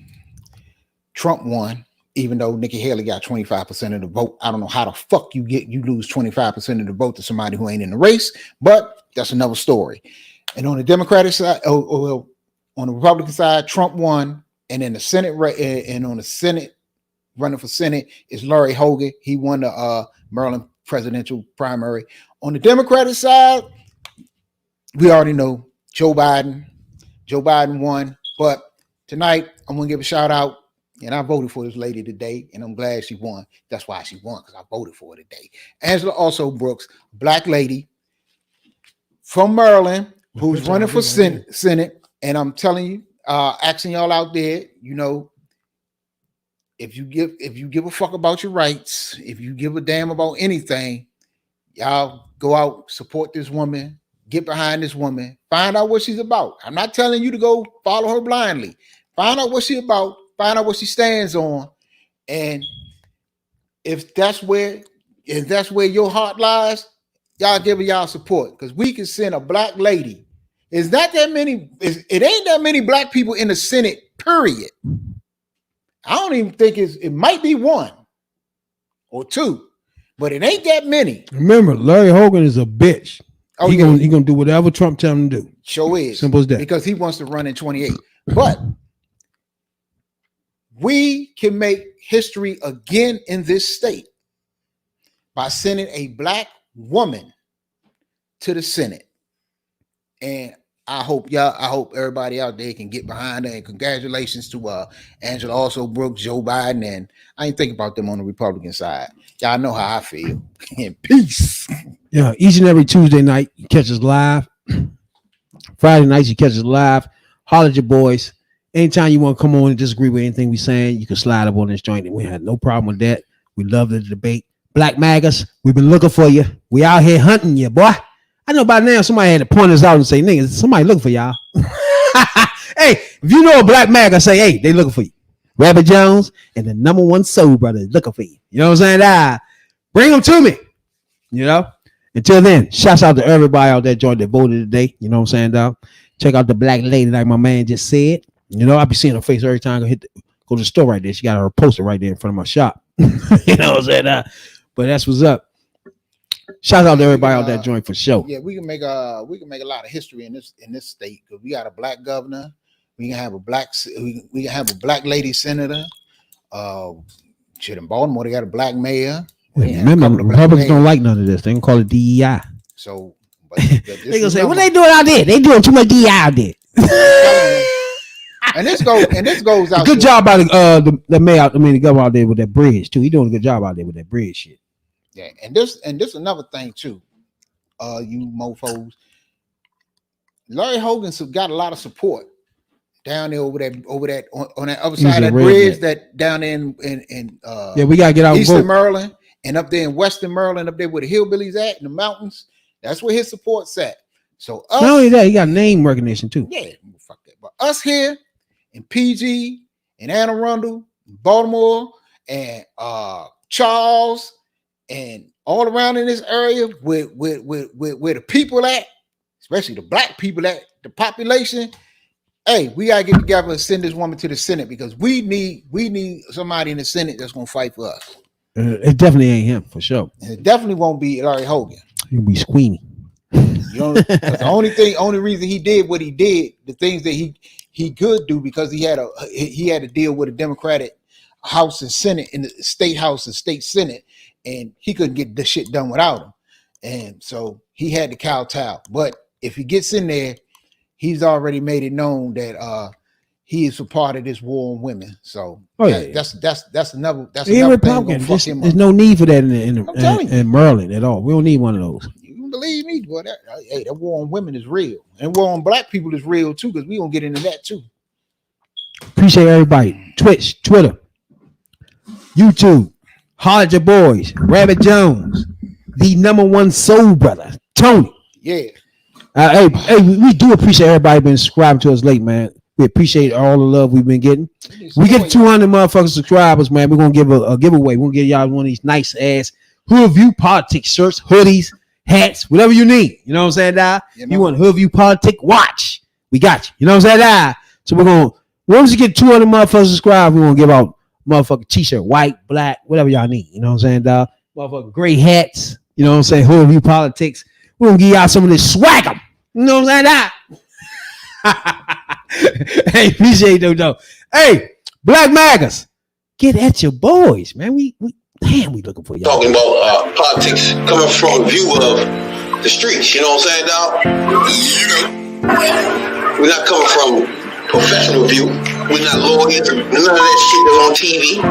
Trump won, even though Nikki Haley got 25% of the vote. I don't know how the fuck you lose 25% of the vote to somebody who ain't in the race, but that's another story. And on the Democratic side, on the Republican side, Trump won, and in the Senate, and on the Senate, running for Senate is Larry Hogan. He won the Maryland presidential primary. On the Democratic side, we already know Joe Biden. Joe Biden won, but tonight I'm gonna give a shout out, and I voted for this lady today, and I'm glad she won. That's why she won, because I voted for her today. Angela also Brooks, black lady from Maryland, who's running for Senate, and I'm telling you, asking y'all out there, if you give a fuck about your rights, if you give a damn about anything, y'all go out, support this woman, get behind this woman, find out what she's about. I'm not telling you to go follow her blindly. Find out what she's about, find out what she stands on, and if that's where your heart lies, y'all give her y'all support, because we can send a black lady. It's not that many. It ain't that many black people in the Senate. Period. I don't even think it might be one or two, but it ain't that many. Remember, Larry Hogan is a bitch. Oh, he gonna do whatever Trump tell him to do. Sure is. Simple as that. Because he wants to run in 28. But we can make history again in this state by sending a black woman to the Senate. And I hope everybody out there can get behind her. And congratulations to Angela also Brooks, Joe Biden, and I ain't think about them on the Republican side. Y'all know how I feel. In peace. Yeah, each and every Tuesday night you catch us live. Friday nights you catch us live. Holler at your boys. Anytime you want to come on and disagree with anything we saying, you can slide up on this joint, and we had no problem with that. We love the debate. Black Magas, we've been looking for you. We out here hunting you, boy. I know by now somebody had to point us out and say, niggas, somebody looking for y'all. Hey, if you know a black MAGA, say, hey, they looking for you. Rabbit Jones and the #1 soul brother is looking for you. You know what I'm saying? Bring them to me. You know? Until then, shouts out to everybody out there joined that voted today. You know what I'm saying, dog? Check out the black lady like my man just said. You know, I be seeing her face every time I go to the store right there. She got her poster right there in front of my shop. You know what I'm saying? But that's what's up. Shout out to everybody out that joint for sure. Yeah, we can make a lot of history in this state, because we got a black governor. We can have a black lady senator. Shit, in Baltimore they got a black mayor. Remember, Republicans don't like none of this. They can call it DEI. So they gonna say, what they doing out there? They doing too much DEI out there. and this goes out. Good job by the mayor. The governor out there with that bridge too. He doing a good job out there with that bridge shit. Yeah, and this another thing too, you mofos. Larry Hogan's got a lot of support down there over that on that other side of that bridge that down in yeah, we gotta get out Eastern Maryland and up there in Western Maryland, up there where the hillbillies at in the mountains. That's where his support's at. So not only that, he got name recognition too. Yeah, fuck that. But us here in PG, in Anne Arundel, Baltimore, and Charles, and all around in this area where the people at, especially the black people at, the population, hey, we gotta get together and send this woman to the Senate, because we need somebody in the Senate that's gonna fight for us. It definitely ain't him for sure. And it definitely won't be Larry Hogan. He'll be Squeamy. You know, the only reason he did what he did, the things that he could do, because he had to deal with a Democratic House and Senate, in the state House and state Senate. And he couldn't get this shit done without him. And so he had to kowtow. But if he gets in there, he's already made it known that he is a part of this war on women. So that's another Republican. Thing. There's no need for that in Maryland at all. We don't need one of those. You can believe me, boy. That war on women is real. And war on black people is real too, because we gonna get into that too. Appreciate everybody. Twitch, Twitter, YouTube. Holler at your boys, Rabbit Jones, the #1 soul brother, Tony. Yeah. Hey, we do appreciate everybody been subscribing to us late, man. We appreciate all the love we've been getting. We get to 200 motherfucking subscribers, man. We're gonna give a giveaway. We're gonna give y'all one of these nice ass Hoodviewpolitics shirts, hoodies, hats, whatever you need. You know what I'm saying, Di? You want Hoodviewpolitics watch? We got you. You know what I'm saying, Di? So once we get 200 motherfuckers subscribed, we're gonna give out motherfucking t-shirt, white, black, whatever y'all need. You know what I'm saying, dog? Motherfucking gray hats. You know what I'm saying? Hoodviewpolitics. We're gonna give y'all some of this swagger. You know what I'm saying, dog? Hey, appreciate them, though. Hey, Black Magas, get at your boys, man. We looking for y'all. Talking about politics coming from a view of the streets. You know what I'm saying, dog? We're not coming from professional view. We're not lawyers. None of that shit that's on TV. You